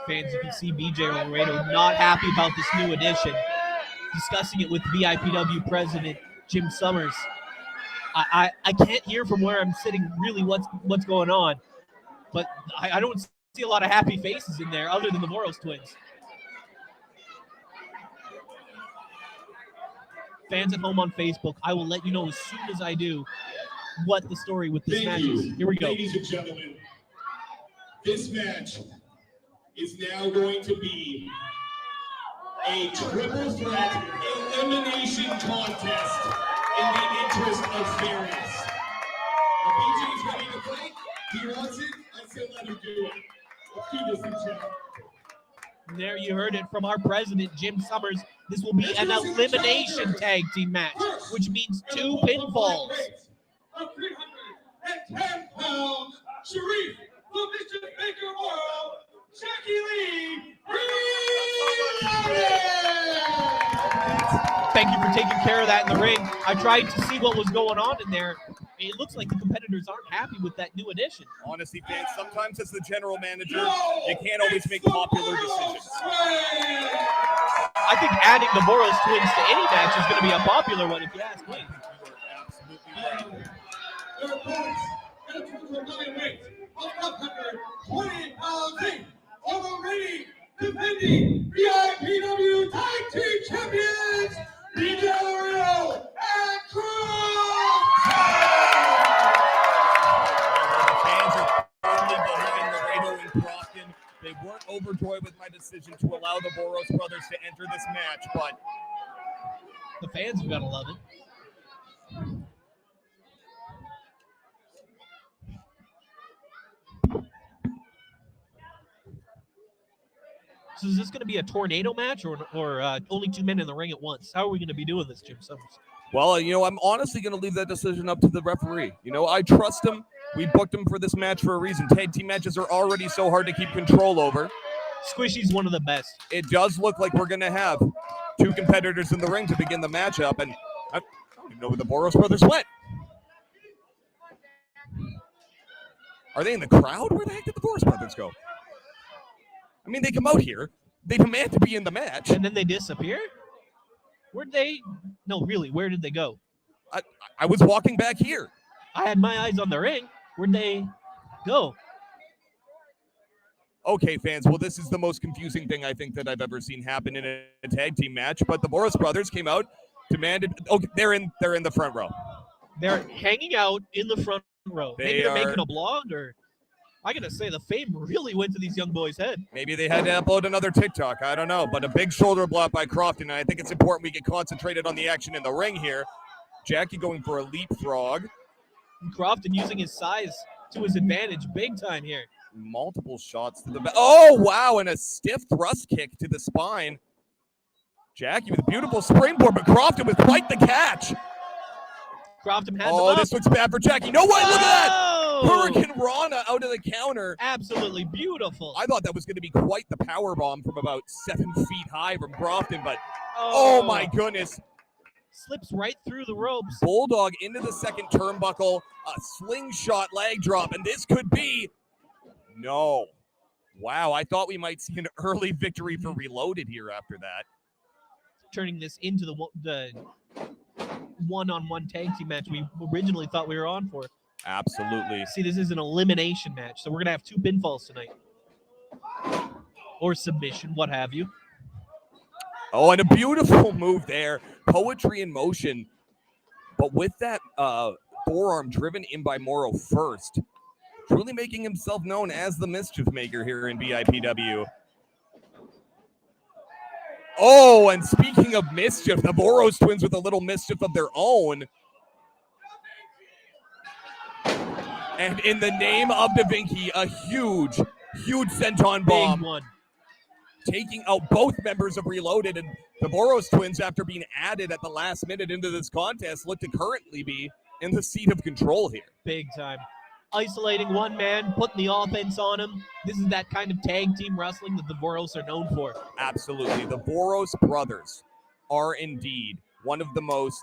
Fans, you can see BJ Laredo not happy about this new addition. Discussing it with VIPW president Jim Summers. I can't hear from where I'm sitting really what's going on, but I don't see a lot of happy faces in there other than the Boros twins. Fans at home on Facebook, I will let you know as soon as I do what the story with this match is. Here we go. Ladies and gentlemen, this match is now going to be a triple threat elimination contest in the interest of fairness. If BJ is ready to fight, he wants it, I say let him do it. Let's do this, gentlemen. There you heard it from our president, Jim Summers. This will be an elimination tag team match, which means 2 pinfalls. A 310-pound Sharif from Mr. Baker World, Jackie Lee. Thank you for taking care of that in the ring. I tried to see what was going on in there. It looks like the competitors aren't happy with that new addition. Honestly, fans, sometimes as the general manager, you can't always make popular decisions. I think adding the Boros twins to any match is going to be a popular one, if you ask me. Their opponents in a total weight of 120 pounds each, already defending VIPW Tag Team Champions, BJ Laredo and The fans are firmly behind Laredo and Crofton. They weren't overjoyed with my decision to allow the Boros brothers to enter this match, but The fans have got to love it. So is this going to be a tornado match or only 2 men in the ring at once? How are we going to be doing this, Jim Summers? well, I'm honestly going to leave that decision up to the referee. I trust him. We booked him for this match for a reason. Tag team matches are already so hard to keep control over. Squishy's one of the best. It does look like we're going to have 2 competitors in the ring to begin the matchup, and I don't even know where the Boros brothers went. Are they in the crowd? Where the heck did the Boros brothers go? I mean, they come out here. They demand to be in the match. And then they disappear? Where'd they? No, really, where did they go? I was walking back here. I had my eyes on the ring. Where'd they go? Okay, fans. Well, this is the most confusing thing I think that I've ever seen happen in a tag team match. But the Boros brothers came out, demanded. Okay, they're in the front row. They're hanging out in the front row. Maybe they're making a blog, or I gotta say, the fame really went to these young boys' head. Maybe they had to upload another TikTok. I don't know. But a big shoulder block by Crofton. And I think it's important we get concentrated on the action in the ring here. Jackie going for a leapfrog. And Crofton using his size to his advantage big time here. Multiple shots to the back. Oh, wow. And a stiff thrust kick to the spine. Jackie with a beautiful springboard, but Crofton with quite the catch. Crofton has him Oh, up. this looks bad for Jackie. No way. Look at that. Oh! Hurricane Rana out of the counter. Absolutely beautiful. I thought that was going to be quite the power bomb from about 7 feet high from Crofton, but oh my goodness. Slips right through the ropes. Bulldog into the second turnbuckle, a slingshot leg drop, and this could be no. Wow, I thought we might see an early victory for Reloaded here after that. Turning this into the one-on-one tag team match we originally thought we were on for. Absolutely. See, this is an elimination match, so we're going to have 2 pinfalls tonight. Or submission, what have you. Oh, and a beautiful move there. Poetry in motion. But with that forearm driven in by Morrow first, truly making himself known as the mischief maker here in VIPW. Oh, and speaking of mischief, the Boros twins with a little mischief of their own. And in the name of Da Vinci, a huge senton bomb. Big one. Taking out both members of Reloaded, and the Boros twins, after being added at the last minute into this contest, look to currently be in the seat of control here. Big time. Isolating one man, putting the offense on him. This is that kind of tag team wrestling that the Boros are known for. Absolutely. The Boros brothers are indeed one of the most,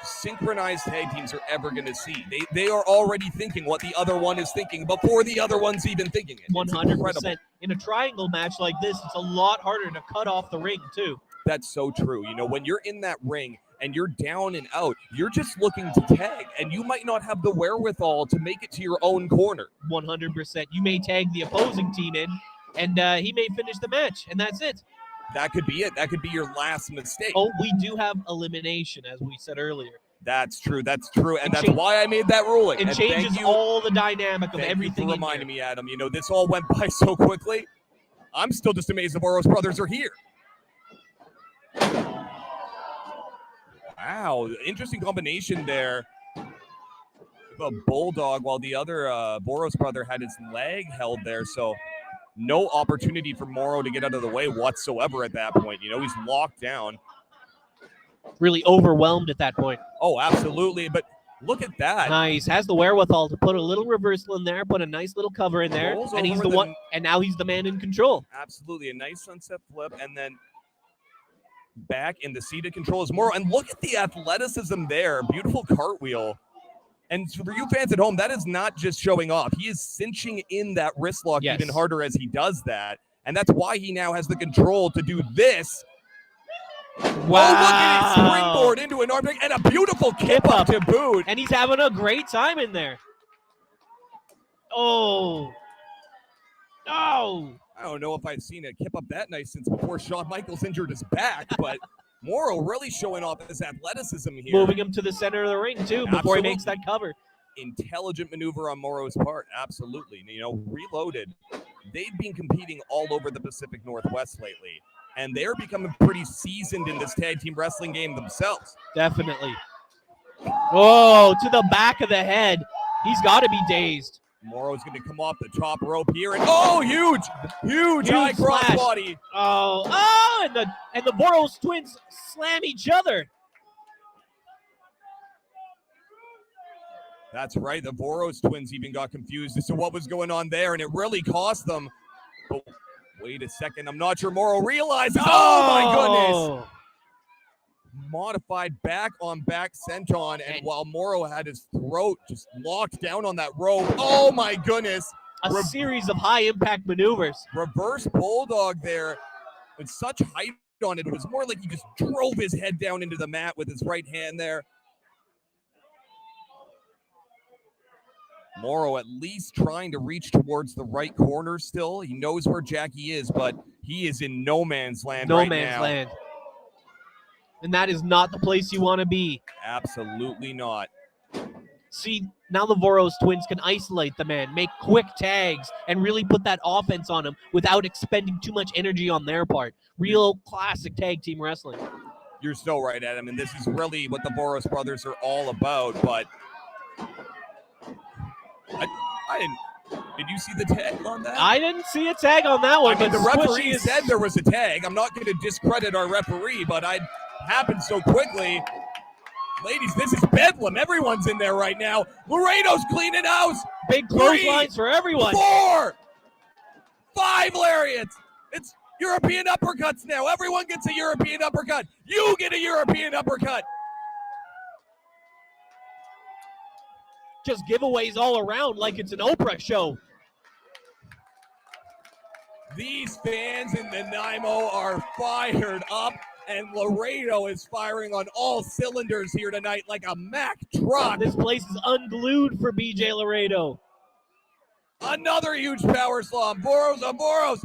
synchronized tag teams you're ever going to see. They are already thinking what the other one is thinking before the other one's even thinking it. 100%. In a triangle match like this, it's a lot harder to cut off the ring, too. That's so true. When you're in that ring and you're down and out, you're just looking to tag, and you might not have the wherewithal to make it to your own corner. 100%. You may tag the opposing team in, and he may finish the match, and that's it. That could be it. That could be your last mistake. Oh, we do have elimination, as we said earlier. That's true. And that's why I made that ruling. It changes all the dynamic of everything. Thank you for reminding me, Adam. This all went by so quickly. I'm still just amazed the Boros brothers are here. Wow, interesting combination there. A bulldog, while the other Boros brother had his leg held there, so no opportunity for Morrow to get out of the way whatsoever at that point. He's locked down. Really overwhelmed at that point. Oh, absolutely. But look at that. Nice. Has the wherewithal to put a little reversal in there, put a nice little cover in there, and he's the one. And now he's the man in control. Absolutely. A nice sunset flip, and then back in the seat of control is Morrow. And look at the athleticism there. Beautiful cartwheel. And for you fans at home, that is not just showing off. He is cinching in that wrist lock even harder as he does that. And that's why he now has the control to do this. Wow. Oh, look at it. Springboard into an arm and a beautiful kip up to boot. And he's having a great time in there. Oh. Oh. I don't know if I've seen a kip up that nice since before Shawn Michaels injured his back, but Morrow really showing off his athleticism here. Moving him to the center of the ring, too, before he makes that cover. Intelligent maneuver on Morrow's part, absolutely. Reloaded, they've been competing all over the Pacific Northwest lately, and they're becoming pretty seasoned in this tag team wrestling game themselves. Definitely. Oh, to the back of the head. He's got to be dazed. Morrow's going to come off the top rope here, and huge high crossbody. And the Boros twins slam each other. That's right. The Boros twins even got confused as to what was going on there, and it really cost them. But wait a second. I'm not sure Morrow realizes. Oh my goodness. Modified back on back senton, and while Morrow had his throat just locked down on that rope. Oh my goodness. A series of high impact maneuvers. Reverse bulldog there with such height on it. It was more like he just drove his head down into the mat with his right hand there. Morrow at least trying to reach towards the right corner still. He knows where Jackie is, but he is in no man's land right now. No man's land. And that is not the place you want to be. Absolutely not. See, now the Boros twins can isolate the man, make quick tags, and really put that offense on him without expending too much energy on their part. Real classic tag team wrestling. You're so right, Adam, and this is really what the Boros brothers are all about, but I didn't. Did you see the tag on that? I didn't see a tag on that one. I mean, the referee said there was a tag. I'm not going to discredit our referee, but it happened so quickly. Ladies, this is bedlam. Everyone's in there right now. Laredo's cleaning house. Big clotheslines for everyone. 4, 5 lariats. It's European uppercuts now. Everyone gets a European uppercut. You get a European uppercut. Just giveaways all around like it's an Oprah show. These fans in Nanaimo are fired up, and Laredo is firing on all cylinders here tonight like a Mack truck. This place is unglued for BJ Laredo. Another huge power slam. Boros on Boros.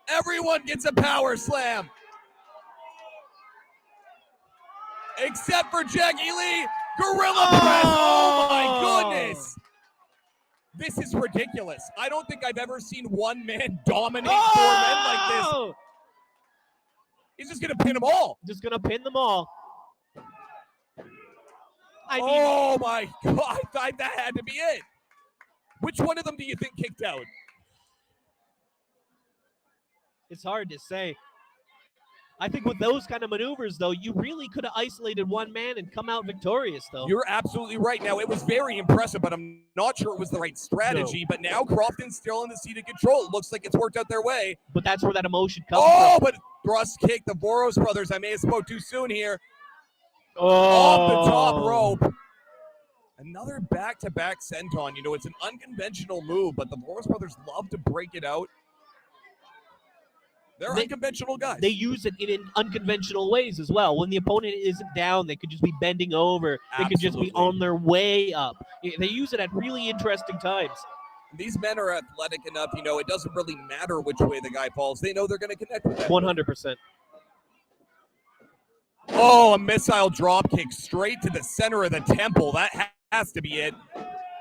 Everyone gets a power slam. Except for Jackie Lee. Gorilla press. Oh my goodness. This is ridiculous. I don't think I've ever seen one man dominate 4 men like this. He's just going to pin them all. Just going to pin them all. I mean, oh, my God. I thought that had to be it. Which one of them do you think kicked out? it's hard to say. I think with those kind of maneuvers, though, you really could have isolated one man and come out victorious, though. You're absolutely right. Now, it was very impressive, but I'm not sure it was the right strategy. No. But now Crofton's still in the seat of control. It looks like it's worked out their way. But that's where that emotion comes from. from. But thrust kick, the Voros brothers. I may have spoke too soon here. Oh. Off the top rope. Another back-to-back senton. You know, it's an unconventional move, but the Voros brothers love to break it out. They're unconventional guys. They use it in unconventional ways as well. When the opponent isn't down, they could just be bending over. They could just be on their way up. They use it at really interesting times. These men are athletic enough, you know, it doesn't really matter which way the guy falls. They know they're going to connect with that. 100%. Oh, a missile drop kick straight to the center of the temple. That has to be it.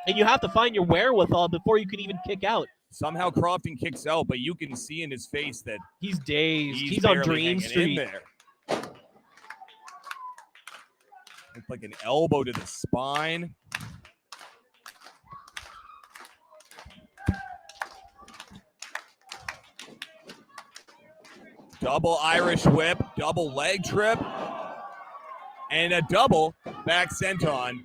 And you have to find your wherewithal before you can even kick out. Somehow Crofton kicks out, but you can see in his face that he's dazed. He's on Dream Street. There. Looks like an elbow to the spine. Double Irish whip, double leg trip, and a double back senton.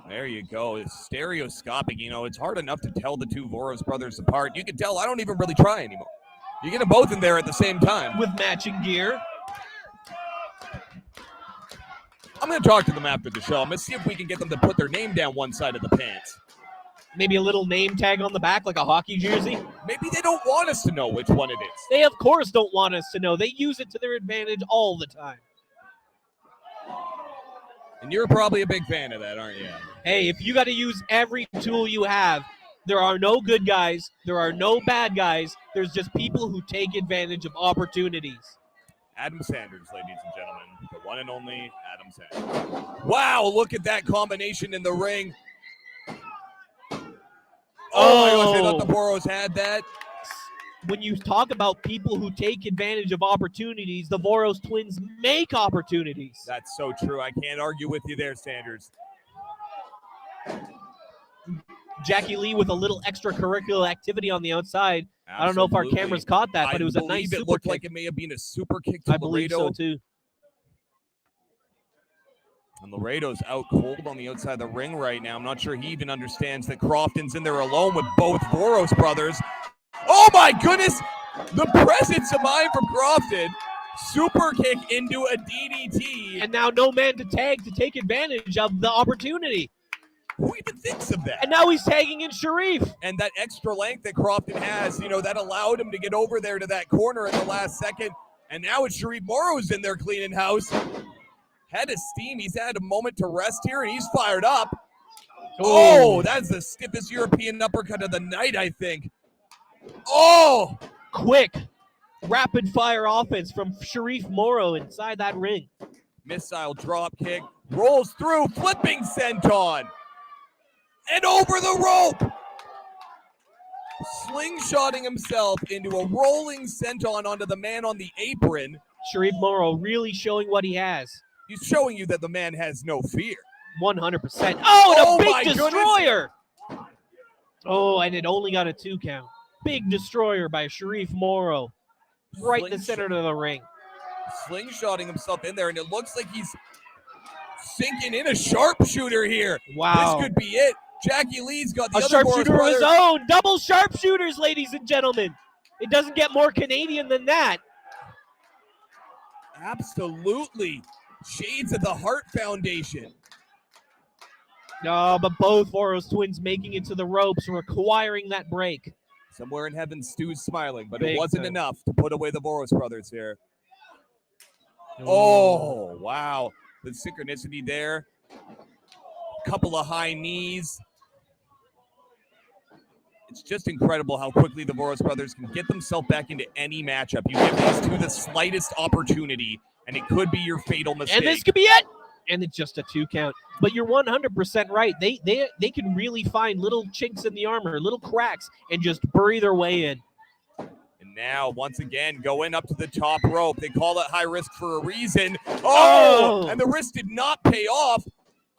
There you go. It's stereoscopic. You know, it's hard enough to tell the two Voros brothers apart. You can tell I don't even really try anymore. You get them both in there at the same time. With matching gear. I'm going to talk to them after the show. I'm going to see if we can get them to put their name down one side of the pants. Maybe a little name tag on the back like a hockey jersey. Maybe they don't want us to know which one it is. They, of course, don't want us to know. They use it to their advantage all the time. And you're probably a big fan of that, aren't you? Hey, if you got to use every tool you have, there are no good guys. There are no bad guys. There's just people who take advantage of opportunities. Adam Sanders, ladies and gentlemen. The one and only Adam Sanders. Wow, look at that combination in the ring. Oh my gosh, I thought the Voros had that. When you talk about people who take advantage of opportunities, the Voros twins make opportunities. That's so true. I can't argue with you there, Sanders. Jackie Lee with a little extracurricular activity on the outside. Absolutely. I don't know if our cameras caught that, but it was a nice super kick. It looked like it may have been a super kick to I believe so, too. And Laredo's out cold on the outside of the ring right now. I'm not sure he even understands that Crofton's in there alone with both Voros brothers. Oh, my goodness. The presence of mind from Crofton. Super kick into a DDT. And now no man to tag to take advantage of the opportunity. Who even thinks of that? And now he's tagging in Sharif. And that extra length that Crofton has, you know, that allowed him to get over there to that corner in the last second. And now it's Sharif Morrow's in there cleaning house. Head of steam. He's had a moment to rest here, and he's fired up. Oh, that's the stiffest European uppercut of the night, I think. Oh! Quick, rapid-fire offense from Sharif Morrow inside that ring. Missile drop kick. Rolls through, flipping senton. And over the rope. Slingshotting himself into a rolling senton onto the man on the apron. Sharif Morrow really showing what he has. He's showing you that the man has no fear. 100%. Oh, and a big destroyer. Goodness. Oh, and it only got a 2 count. Big destroyer by Sharif Morrow. Right in the center of the ring. Slingshotting himself in there, and it looks like he's sinking in a sharpshooter here. Wow. This could be it. Jackie Lee's got the a other sharpshooter of his own. Double sharpshooters, ladies and gentlemen. It doesn't get more Canadian than that. Absolutely. Shades of the Hart Foundation. No, but both Voros twins making it to the ropes, requiring that break. Somewhere in heaven, Stu's smiling, but Big it wasn't time. enough to put away the Voros brothers here. Oh, wow. The synchronicity there. Couple of high knees. It's just incredible how quickly the Voros brothers can get themselves back into any matchup. You give these two the slightest opportunity, and it could be your fatal mistake. And this could be it. And it's just a 2 count. But you're 100% right. They can really find little chinks in the armor, little cracks, and just bury their way in. And now, once again, going up to the top rope. They call it high risk for a reason. Oh! And the risk did not pay off.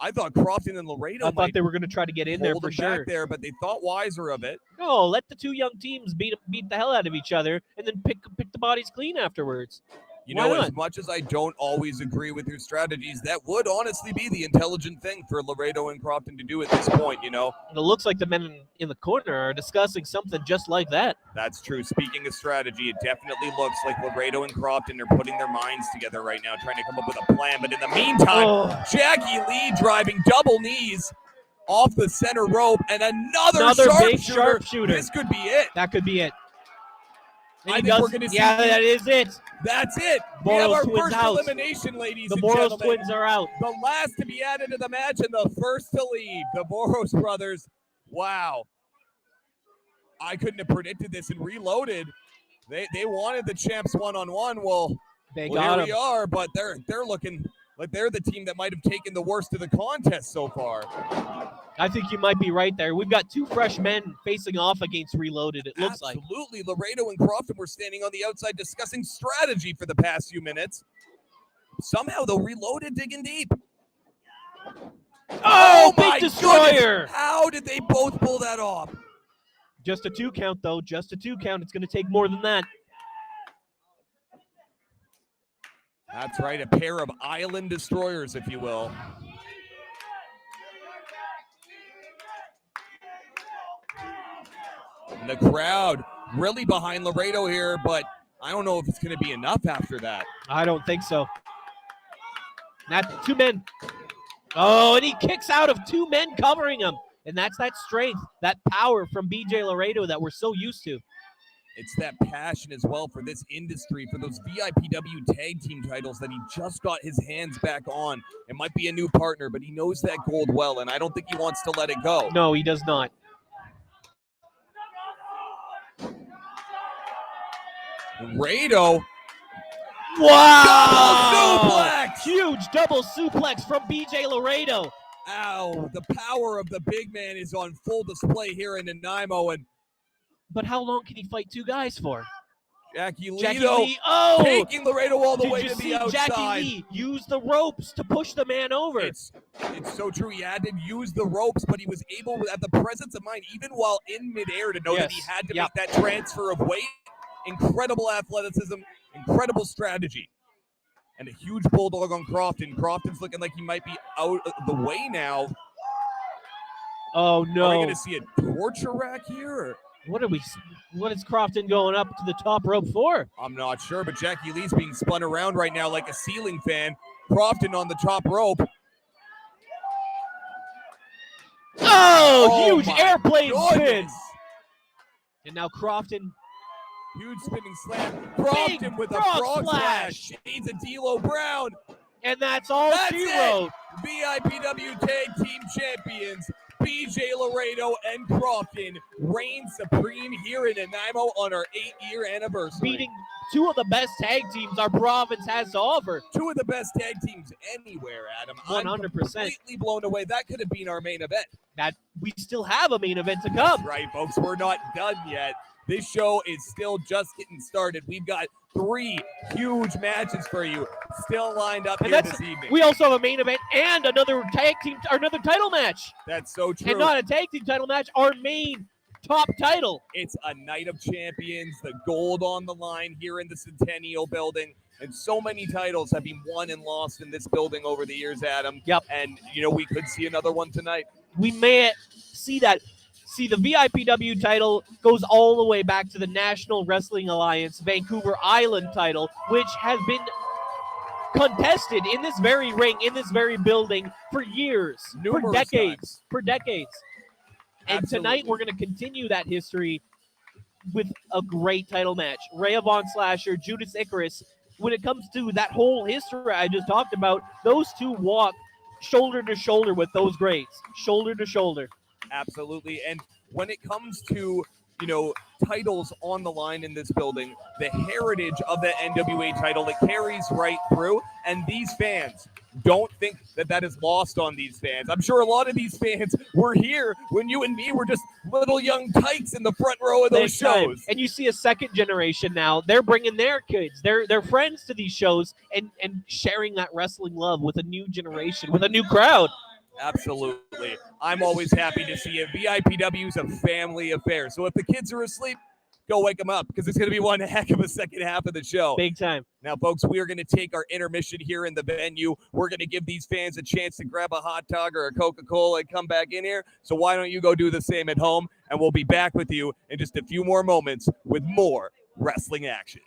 I thought Crofton and Laredo thought they were going to try to get in there for sure. Back there, but they thought wiser of it. No, let the two young teams beat the hell out of each other and then pick the bodies clean afterwards. You know, as much as I don't always agree with your strategies, that would honestly be the intelligent thing for Laredo and Crofton to do at this point, you know? It looks like the men in the corner are discussing something just like that. That's true. Speaking of strategy, it definitely looks like Laredo and Crofton are putting their minds together right now, trying to come up with a plan. But in the meantime, Jackie Lee driving double knees off the center rope, and another big sharpshooter. This could be it. That could be it. I think we're going to see. Yeah, that is it. That's it. We have our first elimination, ladies and gentlemen. The Boros twins are out. The last to be added to the match and the first to leave. The Boros brothers. Wow. I couldn't have predicted this and reloaded. They wanted the champs one-on-one. Well, they got here we are, but they're looking like they're the team that might have taken the worst of the contest so far. I think you might be right there. We've got two fresh men facing off against Reloaded, it looks like. Absolutely. Laredo and Crofton were standing on the outside discussing strategy for the past few minutes. Somehow, though, Reloaded digging deep. Oh big destroyer! Goodness. How did they both pull that off? Just a 2 count, though. Just a 2 count. It's going to take more than that. That's right. A pair of island destroyers, if you will. And the crowd really behind Laredo here, but I don't know if it's going to be enough after that. I don't think so. Not 2 men. Oh, and he kicks out of 2 men covering him. And that's that strength, that power from BJ Laredo that we're so used to. It's that passion as well for this industry, for those VIPW tag team titles that he just got his hands back on. It might be a new partner, but he knows that gold well, and I don't think he wants to let it go. No, he does not. Laredo. Wow! Double suplex! Huge double suplex from BJ Laredo. Ow, the power of the big man is on full display here in Nanaimo. But how long can he fight 2 guys for? Jackie Lee, taking Laredo all the way to the outside. Jackie Lee use the ropes to push the man over. It's so true. He had to use the ropes, but he was able, at the presence of mind, even while in midair, to know that he had to make that transfer of weight. Incredible athleticism, incredible strategy. And a huge bulldog on Crofton. Crofton's looking like he might be out of the way now. Oh, no. Are we going to see a torture rack here? Or? What is Crofton going up to the top rope for? I'm not sure, but Jackie Lee's being spun around right now like a ceiling fan. Crofton on the top rope. Oh, huge airplane spin. And now Crofton. Huge spinning slam. Crofton with a frog splash. Shades of D'Lo Brown. And that's all she wrote. VIPW Tag Team Champions, BJ Laredo and Crofton reign supreme here in Nanaimo on our 8-year anniversary. Beating 2 of the best tag teams our province has to offer. 2 of the best tag teams anywhere, Adam. 100%. I'm completely blown away. That could have been our main event. That we still have a main event to come. That's right, folks. We're not done yet. This show is still just getting started. We've got 3 huge matches for you still lined up here this evening. We also have a main event and another title match. That's so true. And not a tag team title match, our main top title. It's a night of champions, the gold on the line here in the Centennial building. And so many titles have been won and lost in this building over the years, Adam. Yep. And, we could see another one tonight. We may see that. See, the VIPW title goes all the way back to the National Wrestling Alliance Vancouver Island title, which has been contested in this very ring, in this very building for years, for decades. And tonight we're going to continue that history with a great title match. Rhea Von Slasher, Judas Icarus. When it comes to that whole history I just talked about, those 2 walk shoulder to shoulder with those greats, shoulder to shoulder. Absolutely. And when it comes to titles on the line in this building, the heritage of the NWA title that carries right through, and these fans don't think that is lost on these fans. I'm sure a lot of these fans were here when you and me were just little young tykes in the front row of those shows. And you see a second generation now. They're bringing their kids, their friends to these shows and sharing that wrestling love with a new generation, with a new crowd. Absolutely. I'm always happy to see it. VIPW is a family affair. So if the kids are asleep, go wake them up because it's going to be one heck of a second half of the show. Big time. Now, folks, we are going to take our intermission here in the venue. We're going to give these fans a chance to grab a hot dog or a Coca-Cola and come back in here. So why don't you go do the same at home? And we'll be back with you in just a few more moments with more wrestling action.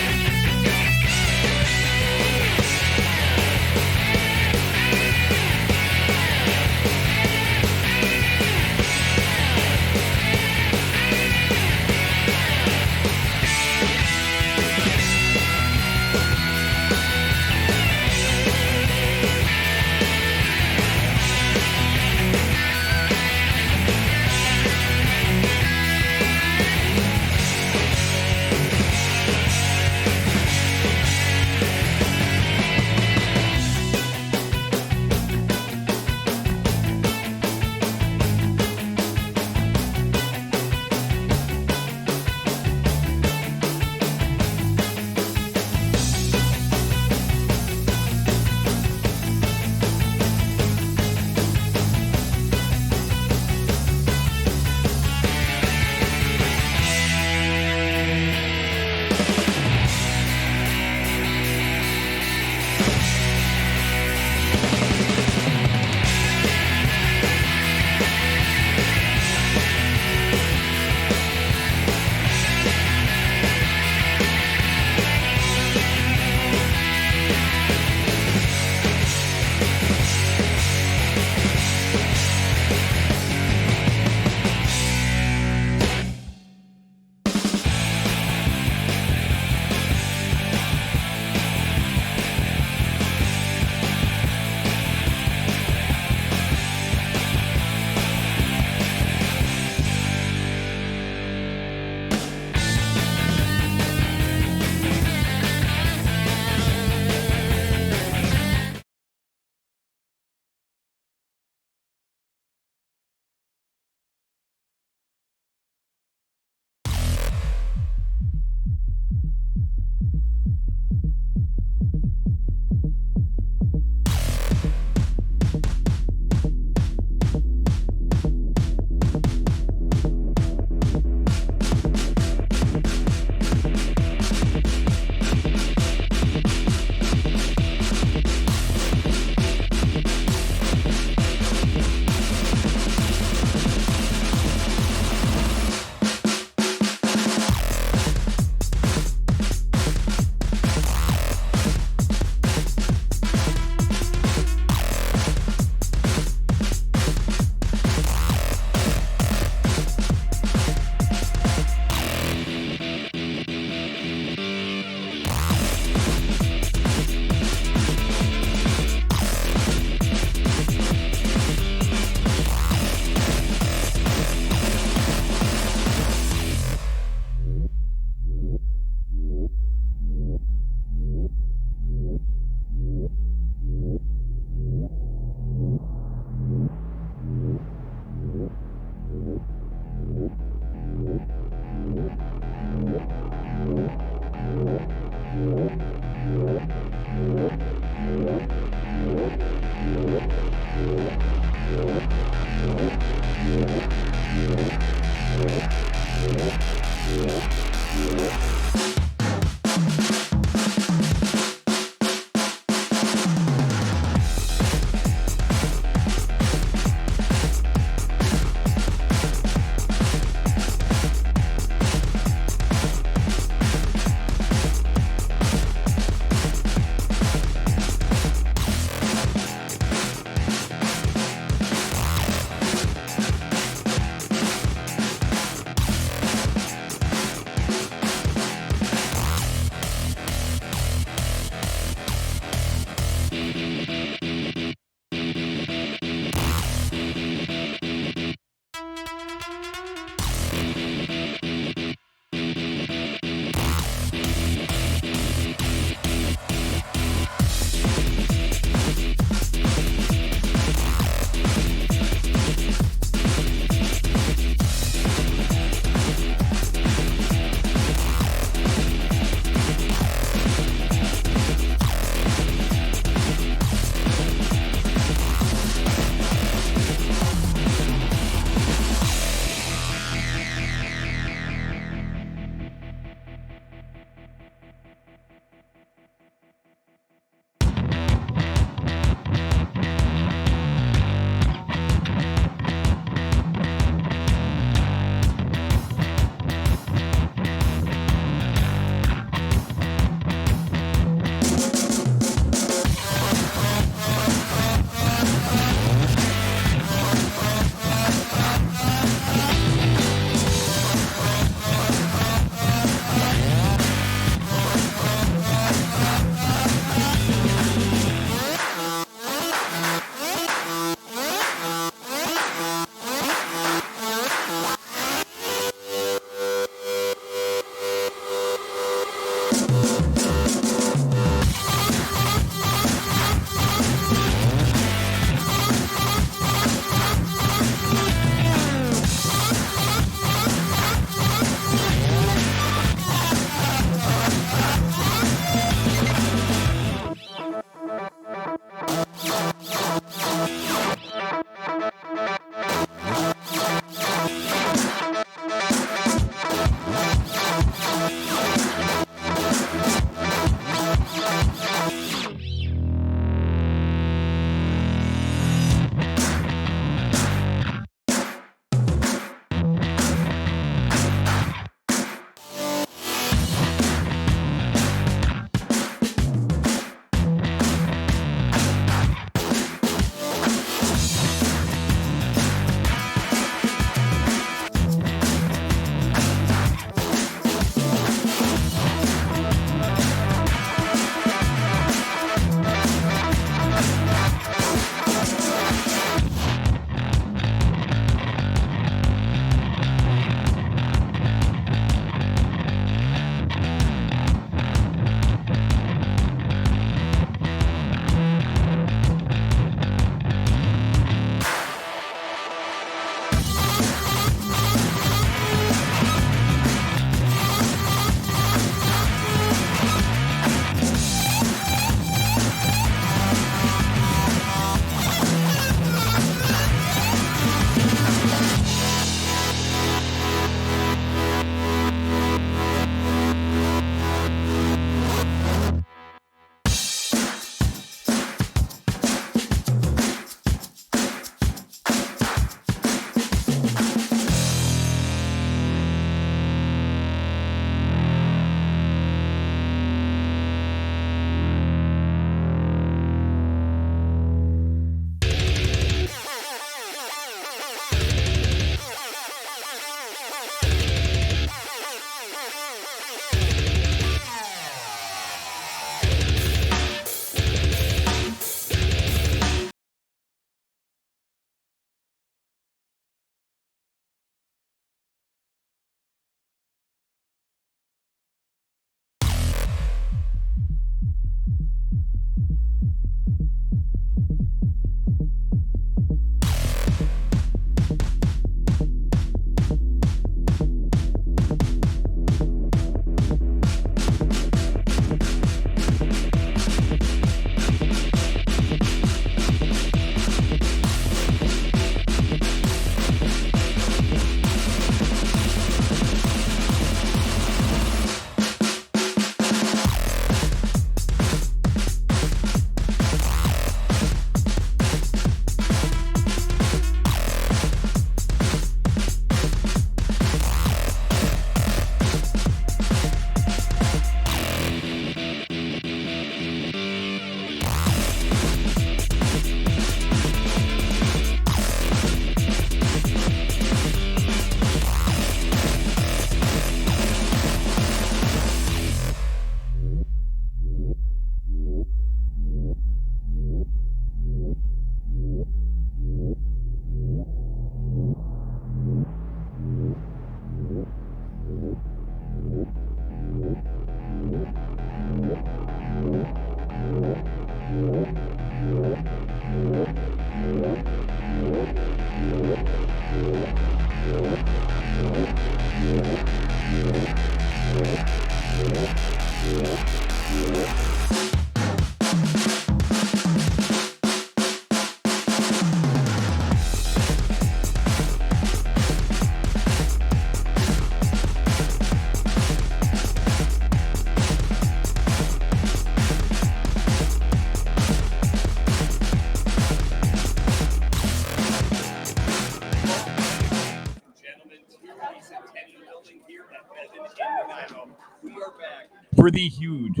for the huge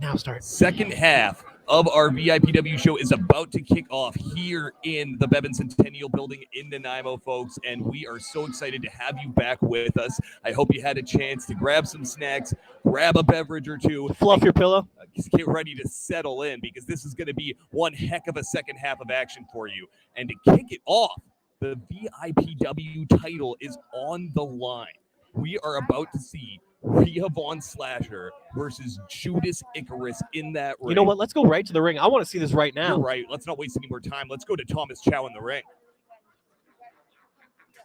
Now start. second half of our VIPW show is about to kick off here in the Bevan Centennial Building in Nanaimo, folks, and we are so excited to have you back with us. I hope you had a chance to grab some snacks, grab a beverage or two, Fluff your pillow. get ready to settle in because this is going to be one heck of a second half of action for you. And to kick it off, the VIPW title is on the line. We are about to see Rhea Von Slasher versus Judas Icarus in that ring. You know what? Let's go right to the ring. I want to see this right now. You're right. Let's not waste any more time. Let's go to Thomas Chow in the ring.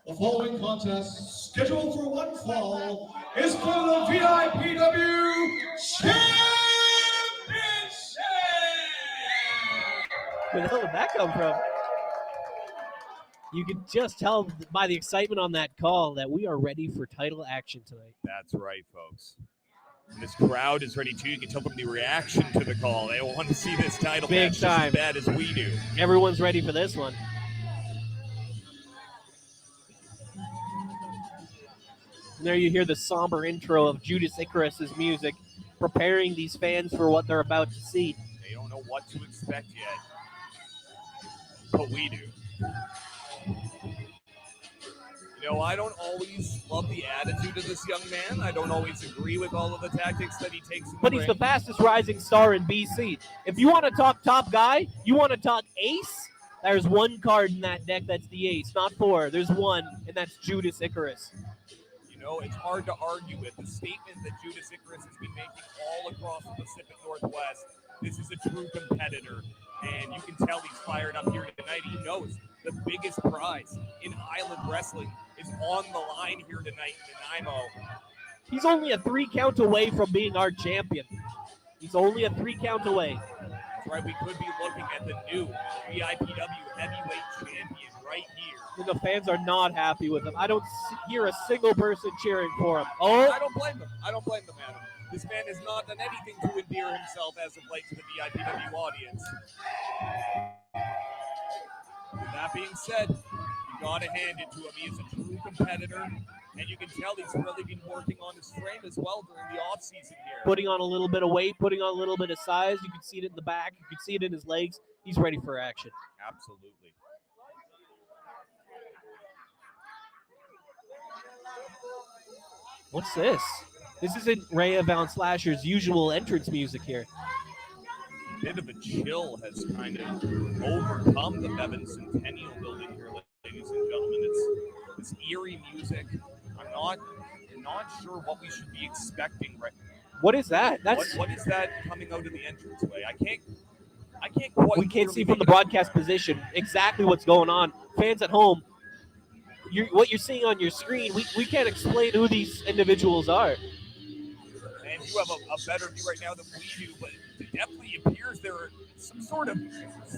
The following contest, scheduled for one fall, is for the VIPW Championship! Where the hell did that come from? You can just tell by the excitement on that call that we are ready for title action tonight. That's right, folks. And this crowd is ready too. You can tell from the reaction to the call. They want to see this title Big match time. just as bad as we do. Everyone's ready for this one. And there you hear the somber intro of Judas Icarus's music, preparing these fans for what they're about to see. They don't know what to expect yet, but we do. You know, I don't always love the attitude of this young man. I don't always agree with all of the tactics that he takes in But the he's ring. the fastest rising star in BC. If you want to talk top guy, you want to talk ace, there's one card in that deck that's the ace, not four. There's one, and that's Judas Icarus. You know, it's hard to argue with the statement that Judas Icarus has been making all across the Pacific Northwest. This is a true competitor, and you can tell he's fired up here tonight. He knows the biggest prize in Island Wrestling is on the line here tonight in Nanaimo. He's only a 3 count away from being our champion. He's only a 3 count away. That's right, we could be looking at the new VIPW heavyweight champion right here. And the fans are not happy with him. I don't hear a single person cheering for him. Oh, I don't blame them. I don't blame them, Adam. This man has not done anything to endear himself as of late to the VIPW audience. With that being said, you got to hand it to him. He is a true competitor, and you can tell he's really been working on his frame as well during the offseason here. putting on a little bit of weight, putting on a little bit of size. You can see it in the back. You can see it in his legs. He's ready for action. Absolutely. What's this? This isn't Rhea Von Slasher's usual entrance music here. A bit of a chill has kind of overcome the Bevan Centennial Building here, ladies and gentlemen. It's this eerie music. I'm not sure what we should be expecting right now. What is that? That's What is that coming out of the entranceway? I can't quite. we can't see clearly from the make it out. broadcast position exactly what's going on. Fans at home, what you're seeing on your screen, we can't explain who these individuals are. And you have a better view right now than we do, but it definitely appears there are some sort of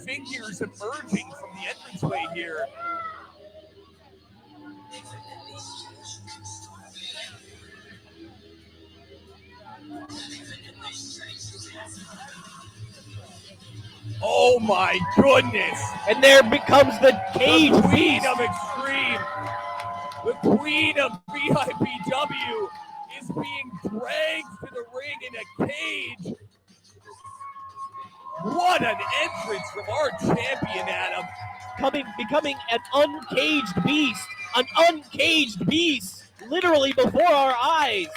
figures emerging from the entranceway here. Oh my goodness! And there becomes the cage The queen beast. of extreme, the queen of VIPW is being dragged to the ring in a cage. What an entrance from our champion, Adam. Becoming an uncaged beast, literally before our eyes.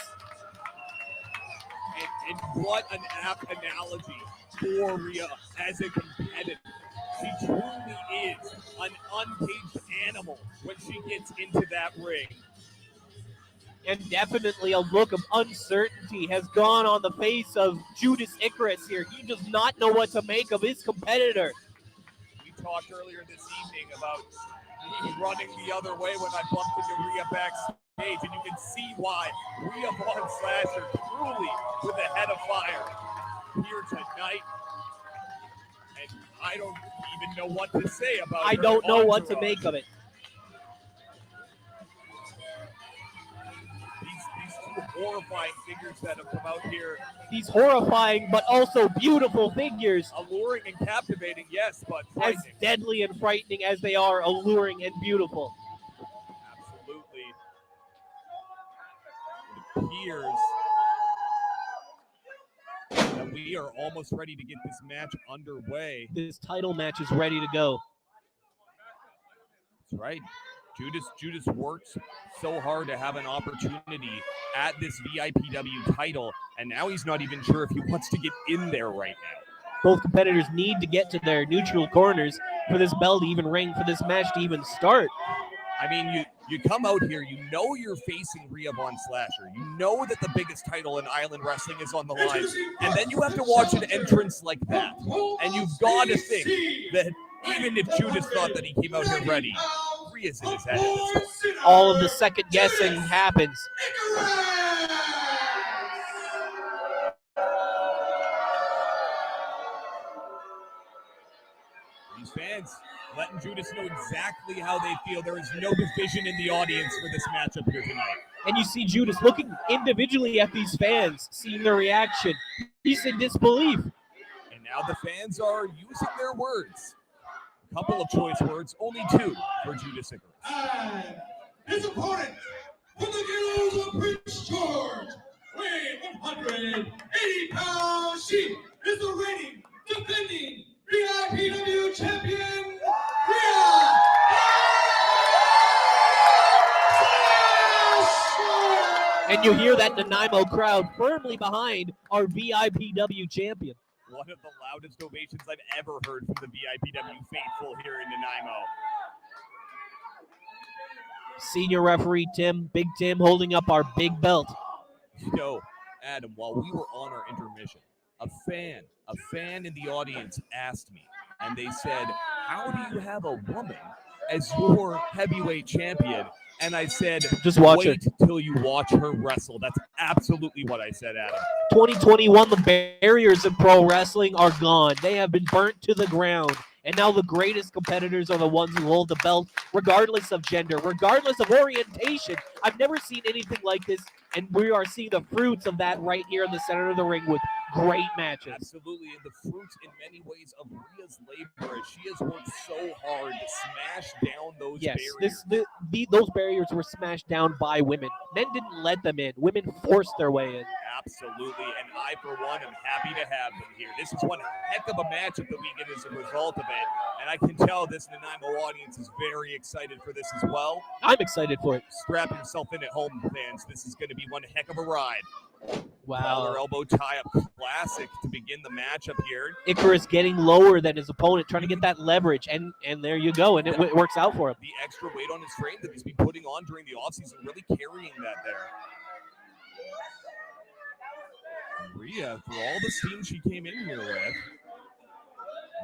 And what an apt analogy for Rhea as a competitor. She truly is an uncaged animal when she gets into that ring. And definitely a look of uncertainty has gone on the face of Judas Icarus here. He does not know what to make of his competitor. We talked earlier this evening about me running the other way when I bumped into Rhea backstage, and you can see why Rhea Von Slasher truly with a head of fire here tonight. And I don't even know what to say about I her don't know what to entourage. make of it. These two horrifying figures that have come out here, These horrifying but also beautiful figures, alluring and captivating, yes, but as frightening. deadly and frightening as they are alluring and beautiful. Absolutely. It appears we are almost ready to get this match underway. This title match is ready to go. That's right. Judas worked so hard to have an opportunity at this VIPW title, and now he's not even sure if he wants to get in there right now. Both competitors need to get to their neutral corners for this bell to even ring, for this match to even start. I mean, you come out here, you know you're facing Rhea Von Slasher. You know that the biggest title in Island Wrestling is on the line, and then you have to watch an entrance like that, and you've got to think that even if Judas thought that he came out here ready, Rhea's in his head. All of the second guessing happens. These fans letting Judas know exactly how they feel. There is no division in the audience for this matchup here tonight. And you see Judas looking individually at these fans, seeing their reaction. He's in disbelief. And now the fans are using their words. A couple of choice words, only two for Judas Icarus. And his opponent, from the Ghettos of Prince George, weighing 180 pounds, she is the reigning, defending VIPW champion, Rhea. And you hear that Nanaimo crowd firmly behind our VIPW champion. One of the loudest ovations I've ever heard from the VIPW faithful here in Nanaimo. Senior referee Big Tim holding up our big belt. You know, Adam, while we were on our intermission, a fan in the audience asked me, and they said, how do you have a woman as your heavyweight champion? And I said, just watch wait till you watch her wrestle. That's absolutely what I said, Adam. 2021, the barriers in pro wrestling are gone. They have been burnt to the ground. And now the greatest competitors are the ones who hold the belt, regardless of gender, regardless of orientation. I've never seen anything like this, and we are seeing the fruits of that right here in the center of the ring with great matches. Absolutely, and the fruits in many ways of Rhea's labor as she has worked so hard to smash down those barriers. Those barriers were smashed down by women. Men didn't let them in. Women forced their way in. Absolutely, and I, for one, am happy to have them here. This is one heck of a matchup that we get as a result of it, and I can tell this Nanaimo audience is very excited for this as well. I'm excited for it. Strap yourself in at home, fans. This is going to be one heck of a ride. Wow. Collar elbow tie-up classic to begin the matchup here. Icarus getting lower than his opponent, trying to get that leverage, and there you go, and it works out for him. The extra weight on his frame that he's been putting on during the offseason, really carrying that there. Rhea, for all the steam she came in here with,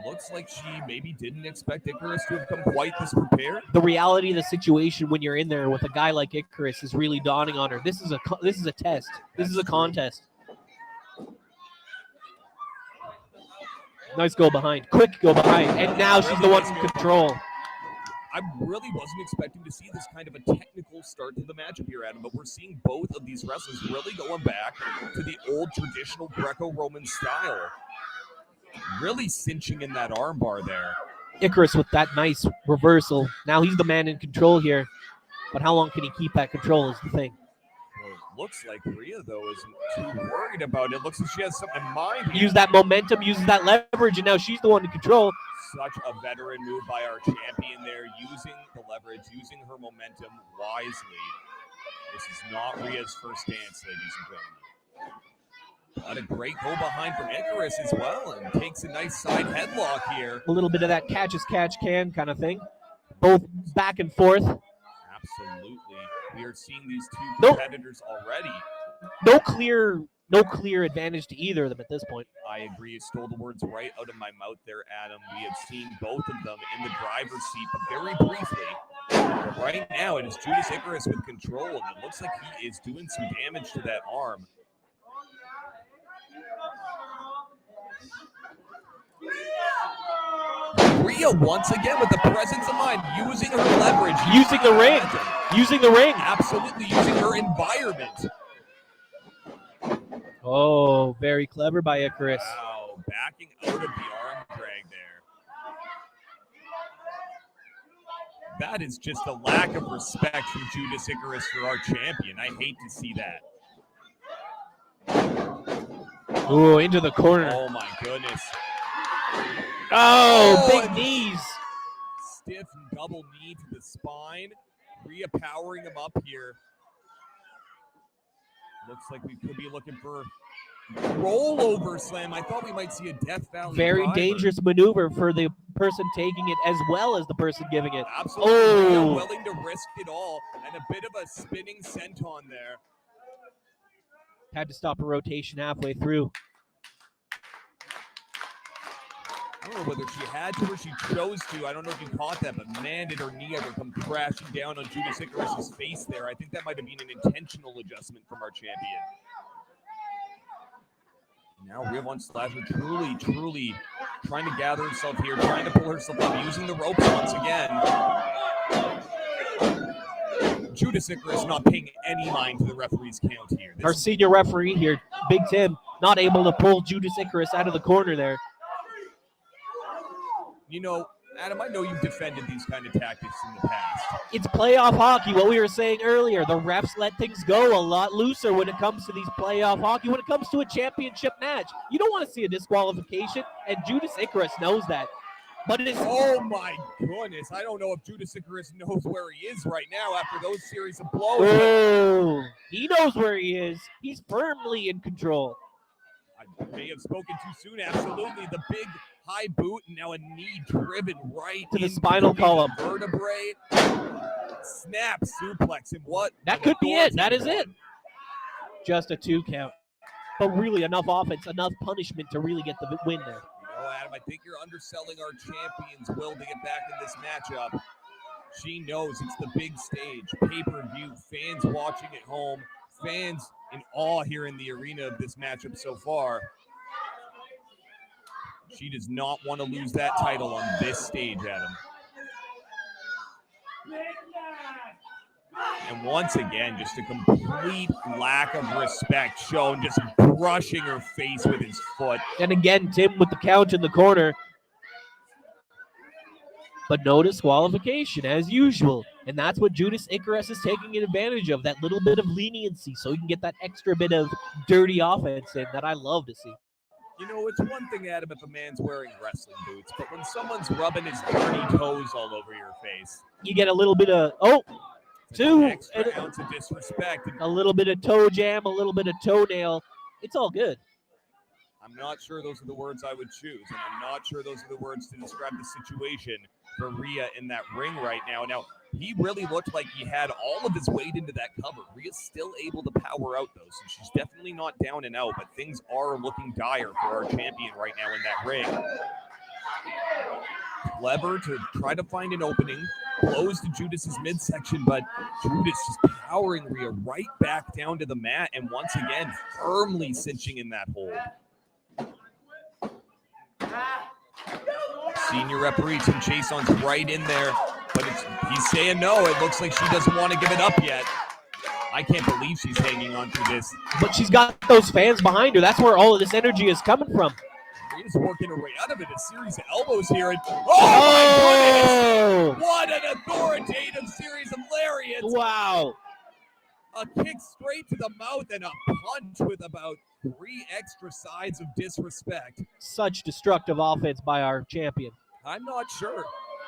looks like she maybe didn't expect Icarus to have come quite this prepared. The reality of the situation when you're in there with a guy like Icarus is really dawning on her. This is a test. This is a contest. Nice go behind. Quick go behind. And now she's the one in control. I really wasn't expecting to see this kind of a technical start to the matchup here, Adam, but we're seeing both of these wrestlers really going back to the old traditional Greco-Roman style. Really cinching in that armbar there. Icarus with that nice reversal. Now he's the man in control here. But how long can he keep that control is the thing. Well, it looks like Rhea, though, isn't too worried about it. Looks like she has something in mind. Use that momentum, uses that leverage, and now she's the one in control. Such a veteran move by our champion there, using the leverage, using her momentum wisely. This is not Rhea's first dance, ladies and gentlemen. Got a great go behind from Icarus as well, and takes a nice side headlock here. A little bit of that catch as catch can kind of thing. Both back and forth. Absolutely. We are seeing these two competitors already. No clear advantage to either of them at this point. I agree. You stole the words right out of my mouth there, Adam. We have seen both of them in the driver's seat, but very briefly. But right now, it is Judas Icarus with control, and it looks like he is doing some damage to that arm. Rhea once again with the presence of mind, using her leverage. Using the ring. Using the ring. Absolutely using her environment. Oh, very clever by Icarus. Wow, backing out of the arm drag there. That is just a lack of respect from Judas Icarus for our champion. I hate to see that. Ooh, into the corner. Oh my goodness. Oh, big and knees. Stiff double knee to the spine. Rhea powering him up here. Looks like we could be looking for rollover slam. I thought we might see a Death Valley Very driver. dangerous maneuver for the person taking it as well as the person giving it. Absolutely. Rhea Oh. willing to risk it all, and a bit of a spinning senton there. Had to stop a rotation halfway through. I don't know whether she had to or she chose to. I don't know if you caught that, but man, did her knee ever come crashing down on Judas Icarus's face there. I think that might have been an intentional adjustment from our champion. Now Rhea Von Slasher truly trying to gather herself here, trying to pull herself up, using the ropes once again. Judas Icarus not paying any mind to the referee's count here. Our senior referee here, Big Tim, not able to pull Judas Icarus out of the corner there. You know, Adam, I know you've defended these kind of tactics in the past. It's playoff hockey, what we were saying earlier. The refs let things go a lot looser when it comes to these playoff hockey, when it comes to a championship match. You don't want to see a disqualification, and Judas Icarus knows that. But it's... Oh my goodness. I don't know if Judas Icarus knows where he is right now after those series of blows. Oh, he knows where he is. He's firmly in control. I may have spoken too soon. Absolutely. The big high boot and now a knee driven right to the into spinal column. Vertebrae. Snap suplex. And what? That could be it. That is it. Just a 2 count. But really enough offense, enough punishment to really get the win there. You know, Adam, I think you're underselling our champion's will to get back in this matchup. She knows it's the big stage, pay-per-view, fans watching at home, fans in awe here in the arena of this matchup so far. She does not want to lose that title on this stage, Adam. And once again, just a complete lack of respect shown, just brushing her face with his foot. And again, Tim with the count in the corner. But no disqualification, as usual. And that's what Judas Icarus is taking advantage of, that little bit of leniency, so he can get that extra bit of dirty offense in that I love to see. You know, it's one thing, Adam, if a man's wearing wrestling boots, but when someone's rubbing his dirty toes all over your face, you get a little bit of, an extra ounce of disrespect. A little bit of toe jam, a little bit of toenail. It's all good. I'm not sure those are the words I would choose, and I'm not sure those are the words to describe the situation for Rhea in that ring right now. Now, he really looked like he had all of his weight into that cover. Rhea's still able to power out, though, so she's definitely not down and out, but things are looking dire for our champion right now in that ring. Clever to try to find an opening, blows to Judas's midsection, but Judas just powering Rhea right back down to the mat, and once again, firmly cinching in that hold. Senior referee Tim Chason's right in there, but he's saying no. It looks like she doesn't want to give it up yet. I can't believe she's hanging on to this. But she's got those fans behind her. That's where all of this energy is coming from. Rhea's working her way out of it. A series of elbows here. And, oh my goodness! What an authoritative series of lariats. Wow. A kick straight to the mouth and a punch with about 3 extra sides of disrespect. Such destructive offense by our champion. I'm not sure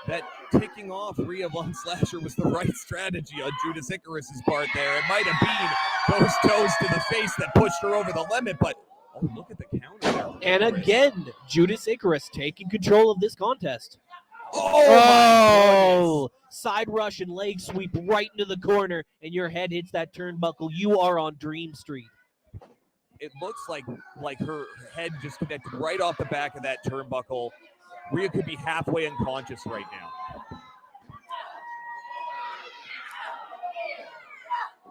that kicking off Rhea Von Slasher was the right strategy on Judas Icarus's part there. It might have been those toes to the face that pushed her over the limit, but oh, look at the counter there. And again, Judas Icarus taking control of this contest. Oh, side rush and leg sweep right into the corner, and your head hits that turnbuckle. You are on Dream Street. It looks like her head just connected right off the back of that turnbuckle. Rhea could be halfway unconscious right now.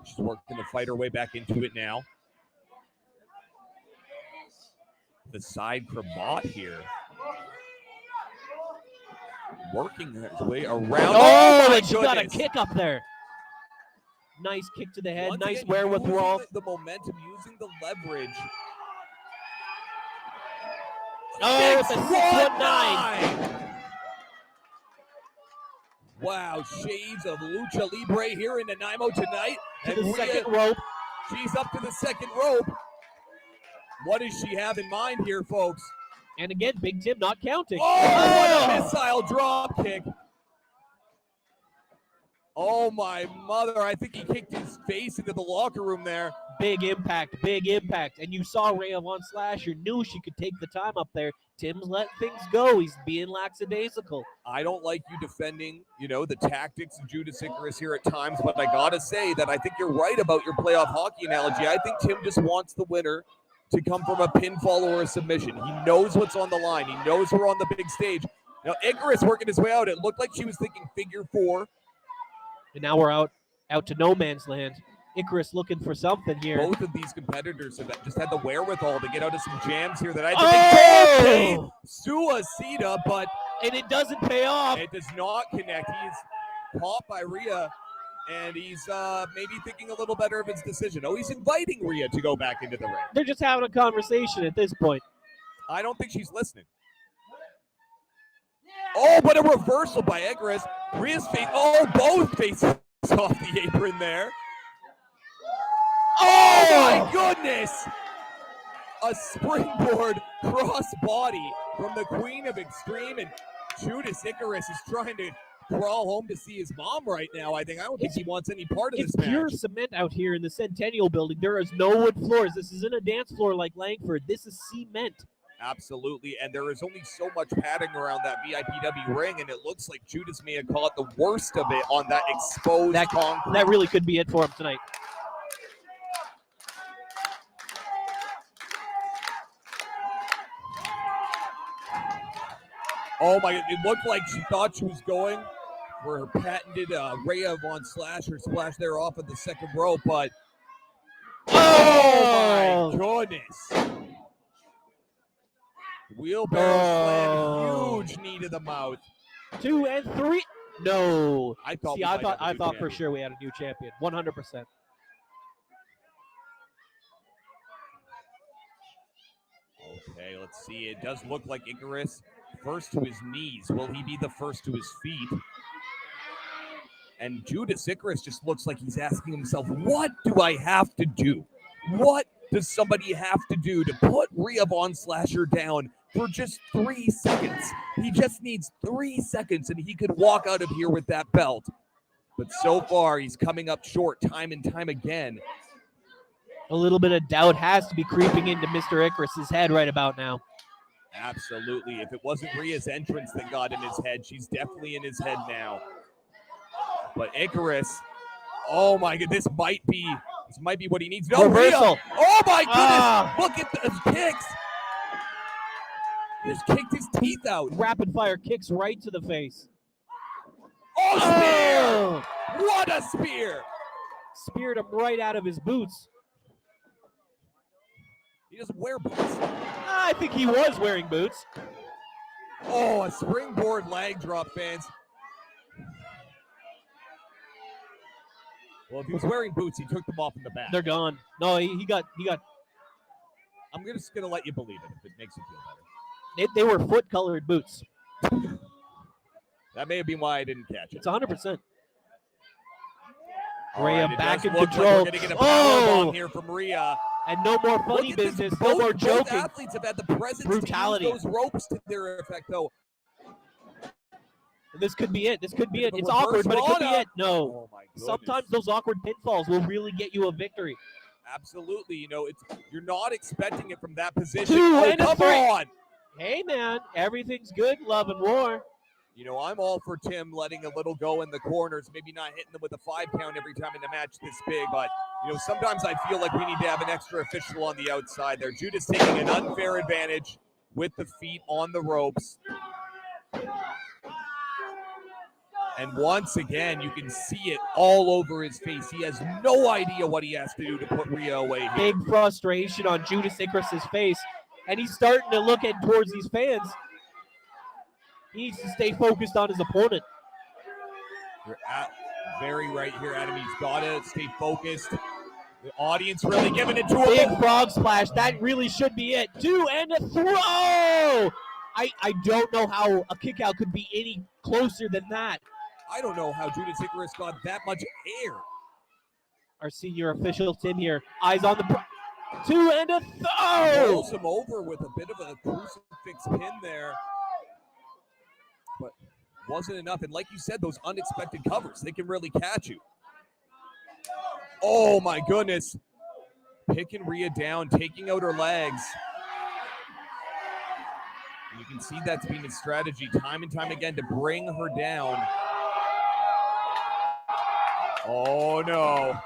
She's working to fight her way back into it now. The side cravat here. Working her way around. Oh, and she got a kick up there. Nice kick to the head. Once nice again, wherewithal. The momentum, using the leverage. Oh, it's a 619. Wow, shades of Lucha Libre here in Nanaimo tonight. To the second rope. She's up to the second rope. What does she have in mind here, folks? And again, Big Tim not counting. Oh, what a missile drop kick. Oh, my mother. I think he kicked his face into the locker room there. Big impact, big impact. And you saw Rhea Von Slasher knew she could take the time up there. Tim's let things go. He's being lackadaisical. I don't like you defending, the tactics of Judas Icarus here at times, but I got to say that I think you're right about your playoff hockey analogy. I think Tim just wants the winner to come from a pinfall or a submission. He knows what's on the line. He knows we're on the big stage. Now, Icarus working his way out. It looked like she was thinking figure 4. And now we're out to no man's land. Icarus looking for something here. Both of these competitors have just had the wherewithal to get out of some jams here that I think Suicida, but and it doesn't pay off. It does not connect. He's caught by Rhea, and he's maybe thinking a little better of his decision. Oh, he's inviting Rhea to go back into the ring. They're just having a conversation at this point. I don't think she's listening. Oh, but a reversal by Icarus. Rhea's face. Oh, both faces off the apron there. Oh, my goodness. A springboard cross body from the Queen of Extreme, and Judas Icarus is trying to crawl home to see his mom right now. I don't think he wants any part of this match. It's pure cement out here in the Centennial Building. There is no wood floors. This isn't a dance floor like Langford. This is cement. Absolutely, and there is only so much padding around that VIPW ring, and it looks like Judas may have caught the worst of it on that exposed concrete. That really could be it for him tonight. Oh my, it looked like she thought she was going for her patented Rhea Von Slasher splash there off of the second rope, but oh my goodness. Wheelbarrow slam, huge knee to the mouth. 2 and 3. No. I thought for sure we had a new champion. 100%. Okay, let's see. It does look like Icarus first to his knees. Will he be the first to his feet? And Judas Icarus just looks like he's asking himself, what do I have to do? What does somebody have to do to put Rhea Von Slasher down for just 3 seconds? He just needs 3 seconds and he could walk out of here with that belt. But so far, he's coming up short time and time again. A little bit of doubt has to be creeping into Mr. Icarus's head right about now. Absolutely. If it wasn't Rhea's entrance that got in his head, she's definitely in his head now. But Icarus, oh my God, this might be what he needs. No, reversal. Rhea. Oh my goodness. Look at the kicks. He just kicked his teeth out. Rapid fire kicks right to the face. Oh, spear. What a spear. Speared him right out of his boots. He doesn't wear boots. I think he was wearing boots. Oh, a springboard leg drop, fans. Well, if he was wearing boots, he took them off in the back. They're gone. No, he got. I'm just gonna let you believe it if it makes you feel better. They were foot-colored boots. That may have been why I didn't catch it. It's 100%. Rhea back in control. control. We're gonna get a power bomb here from Rhea. And no more funny business. No more joking. Both athletes have had the presence brutality. to use those ropes to their effect, though. This could be it. This could be it. It's awkward, but it could be it. No. Oh my goodness. Sometimes those awkward pinfalls will really get you a victory. Absolutely. You're not expecting it from that position. 2 oh, and come 3. on. Hey, man. Everything's good. Love and war. I'm all for Tim letting a little go in the corners, maybe not hitting them with a 5 count every time in a match this big, but, sometimes I feel like we need to have an extra official on the outside there. Judas taking an unfair advantage with the feet on the ropes. And once again, you can see it all over his face. He has no idea what he has to do to put Rhea away here. Big frustration on Judas Icarus's face, and he's starting to look towards these fans. He needs to stay focused on his opponent. You're very right here, Adam. He's got to stay focused. The audience really giving it to him. Big frog splash. That really should be it. 2 and a throw. I don't know how a kick out could be any closer than that. I don't know how Judas Icarus got that much air. Our senior official, Tim here. Eyes on the... 2 and a Rolls him over with a bit of a crucifix pin there. But wasn't enough. And like you said, those unexpected covers, they can really catch you. Oh my goodness. Picking Rhea down, taking out her legs. And you can see that's been his strategy time and time again to bring her down. Oh no.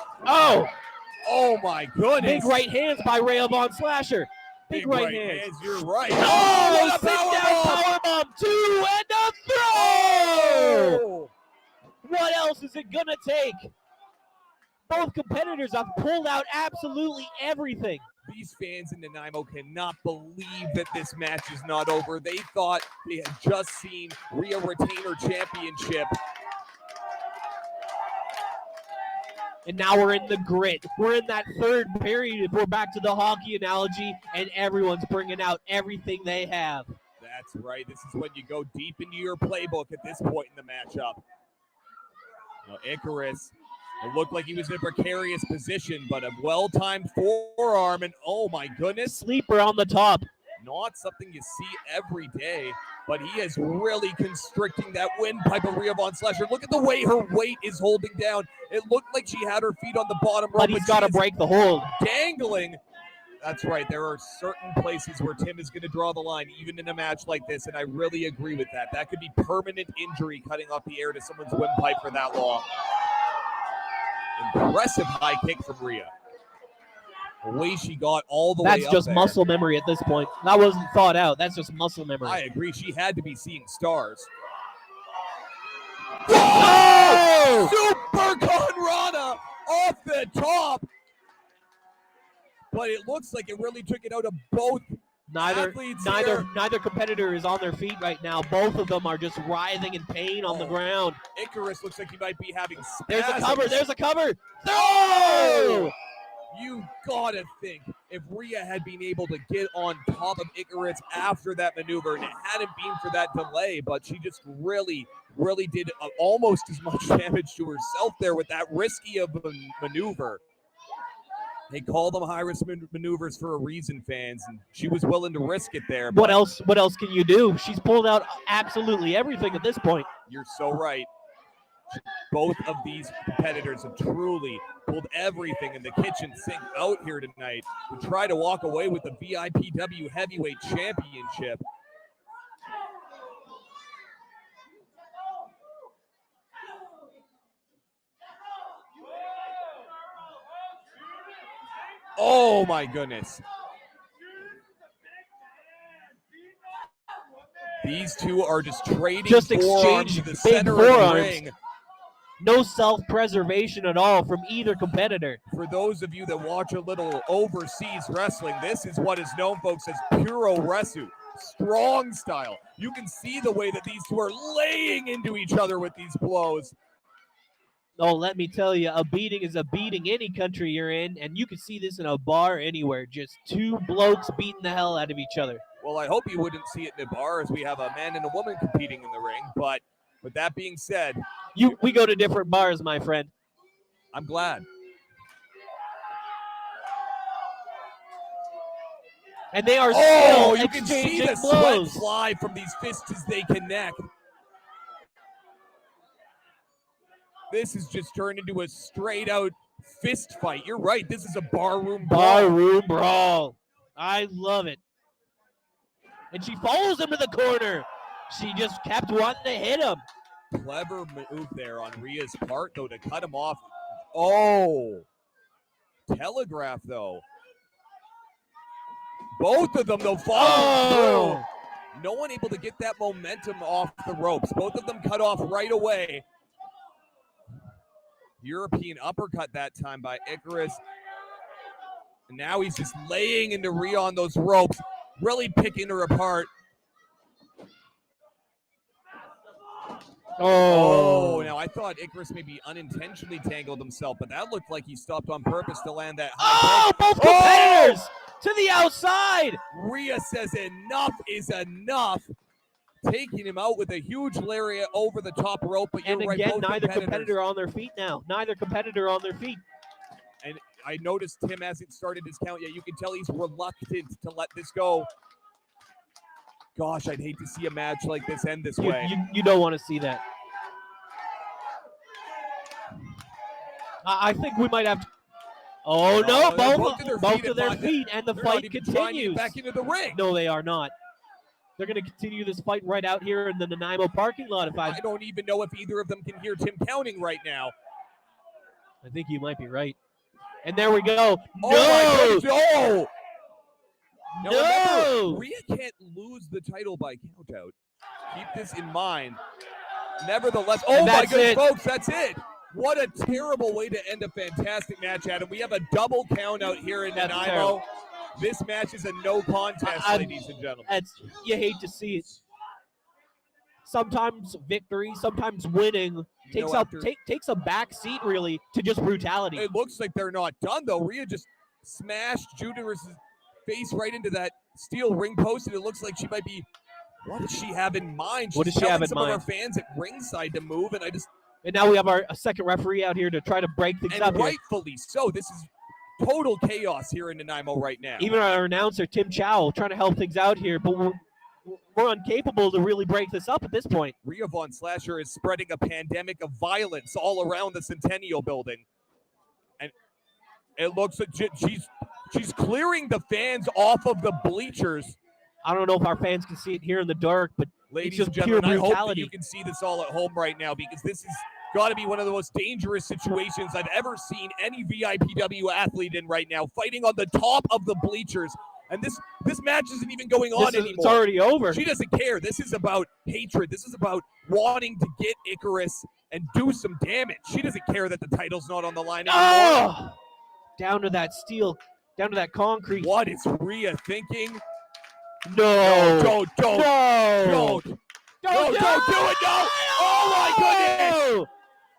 Oh my goodness. Big right hands by Rhea Von Slasher. Big right hands. You're right. Oh, what a sit down powerbomb. 2 and a throw. Oh. What else is it gonna take? Both competitors have pulled out absolutely everything. These fans in Nanaimo cannot believe that this match is not over. They thought they had just seen Rhea retain her championship. And now we're in the grit. We're in that third period if we're back to the hockey analogy, and everyone's bringing out everything they have. That's right. This is when you go deep into your playbook at this point in the matchup. Now, Icarus, it looked like he was in a precarious position, but a well-timed forearm, and oh my goodness. Sleeper on the top. Not something you see every day, but he is really constricting that windpipe of Rhea Von Slasher. Look at the way her weight is holding down. It looked like she had her feet on the bottom rope, but he's got to break the hold. Dangling. That's right. There are certain places where Tim is going to draw the line, even in a match like this, and I really agree with that. That could be permanent injury cutting off the air to someone's windpipe for that long. Impressive high kick from Rhea. The way she got all the way up That's just there. muscle memory at this point. That wasn't thought out. That's just muscle memory. I agree. She had to be seeing stars. Oh! Super Conrada off the top. But it looks like it really took it out of both athletes here. Neither competitor is on their feet right now. Both of them are just writhing in pain on the ground. Icarus looks like he might be having spasms. There's a cover. Oh! You gotta think if Rhea had been able to get on top of Icarus after that maneuver, and it hadn't been for that delay, but she just really did almost as much damage to herself there with that risky of a maneuver. They call them high-risk maneuvers for a reason, fans, and she was willing to risk it there. What else can you do? She's pulled out absolutely everything at this point. You're so right. Both of these competitors have truly pulled everything in the kitchen sink out here tonight to try to walk away with the VIPW Heavyweight Championship. Oh my goodness. These two are just trading forearms to the center of the ring. No self-preservation at all from either competitor. For those of you that watch a little overseas wrestling, this is what is known, folks, as puro resu, strong style. You can see the way that these two are laying into each other with these blows. Oh, let me tell you, a beating is a beating any country you're in, and you can see this in a bar anywhere. Just two blokes beating the hell out of each other. Well, I hope you wouldn't see it in a bar as we have a man and a woman competing in the ring, but with that being said, we go to different bars, my friend. I'm glad. And they are still you can see the blows. sweat fly from these fists as they connect. This has just turned into a straight-out fist fight. You're right. This is a barroom brawl. Barroom brawl. I love it. And she follows him to the corner. She just kept wanting to hit him. Clever move there on Rhea's part, though, to cut him off. Oh. Telegraph, though. Both of them, though, following through. No one able to get that momentum off the ropes. Both of them cut off right away. European uppercut that time by Icarus. And now he's just laying into Rhea on those ropes, really picking her apart. Oh, now I thought Icarus maybe unintentionally tangled himself, but that looked like he stopped on purpose to land that high kick. Both competitors to the outside. Rhea says enough is enough. Taking him out with a huge lariat over the top rope, but you're and right, again, both neither competitor on their feet now. Neither competitor on their feet. And I noticed Tim hasn't started his count yet. You can tell he's reluctant to let this go. Gosh, I'd hate to see a match like this end this way. You don't want to see that. I think we might have to. Oh no! Both of their feet, and the fight continues. Back into the ring. No, they are not. They're going to continue this fight right out here in the Nanaimo parking lot. I don't even know if either of them can hear Tim counting right now. I think you might be right. And there we go. Oh No! No! No! Remember, Rhea can't lose the title by countout. Keep this in mind. Nevertheless, oh my goodness, folks, that's it. What a terrible way to end a fantastic match, Adam. We have a double count out here in Nanaimo. This match is a no contest, ladies and gentlemen. You hate to see it. Sometimes victory, sometimes winning takes a back seat, really, to just brutality. It looks like they're not done, though. Rhea just smashed Judith's face right into that steel ring post, and it looks like she might be... What does she have in mind? What does she have in some mind? Of our fans at ringside to move, and And now we have a second referee out here to try to break things up. And rightfully so. This is total chaos here in Nanaimo right now. Even our announcer, Tim Chow, trying to help things out here, but we're incapable to really break this up at this point. Rhea Von Slasher is spreading a pandemic of violence all around the Centennial building. And it looks like she's clearing the fans off of the bleachers. I don't know if our fans can see it here in the dark, but ladies and gentlemen, I hope that you can see this all at home right now, because this has got to be one of the most dangerous situations I've ever seen any VIPW athlete in right now, fighting on the top of the bleachers. And this match isn't even going on anymore. It's already over. She doesn't care. This is about hatred. This is about wanting to get Icarus and do some damage. She doesn't care that the title's not on the line anymore. Oh! Down to that steel, down to that concrete. What is Rhea thinking? No. Don't do it, no. Oh my goodness.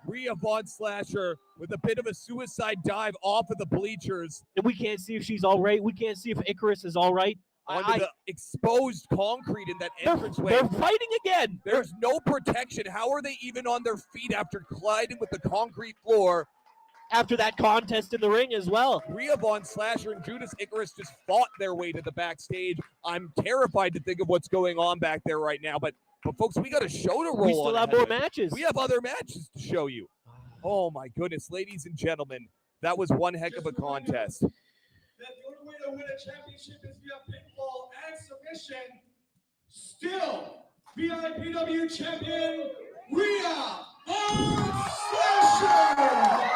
Rhea Von Slasher with a bit of a suicide dive off of the bleachers. And we can't see if she's all right. We can't see if Icarus is all right. Onto the exposed concrete in that entranceway. They're fighting again. There's no protection. How are they even on their feet after colliding with the concrete floor? After that contest in the ring as well. Rhea Von Slasher and Judas Icarus just fought their way to the backstage. I'm terrified to think of what's going on back there right now. But folks, we got a show to roll on. We still have more matches. We have other matches to show you. Oh, my goodness. Ladies and gentlemen, that was one heck of a contest. That the only way to win a championship is via pinfall and submission. Still, VIPW champion, Rhea Von Slasher!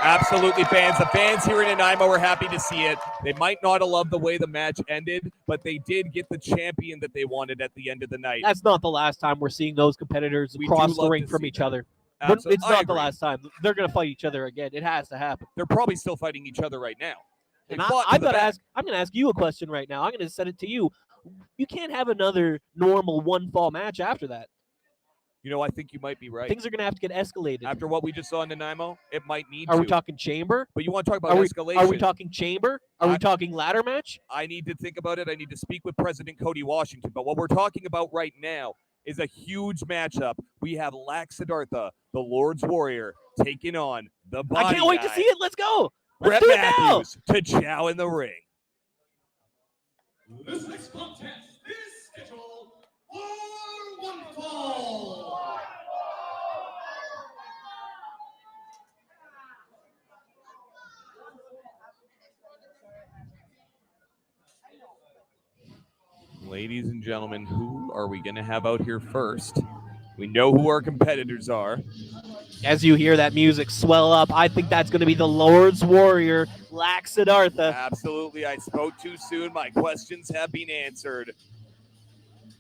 Absolutely, fans. The fans here in Nanaimo were happy to see it. They might not have loved the way the match ended, but they did get the champion that they wanted at the end of the night. That's not the last time we're seeing those competitors cross the ring from each other. Absolutely. It's not the last time. They're going to fight each other again. It has to happen. They're probably still fighting each other right now. And I'm going to ask you a question right now. I'm going to send it to you. You can't have another normal one-fall match after that. You know, I think you might be right. Things are going to have to get escalated. After what we just saw in Nanaimo, it might need to. Are we talking chamber? But you want to talk about escalation. Are we talking chamber? Are we talking ladder match? I need to think about it. I need to speak with President Cody Washington. But what we're talking about right now is a huge matchup. We have Siddhartha, the Lord's Warrior, taking on the body I can't wait guy, to see it. Let's go. Brett Let's do Matthews it now. to Chow in the ring. This next contest is scheduled for one fall. Ladies and gentlemen, who are we going to have out here first? We know who our competitors are. As you hear that music swell up, I think that's going to be the Lord's Warrior, Siddhartha. Absolutely. I spoke too soon. My questions have been answered.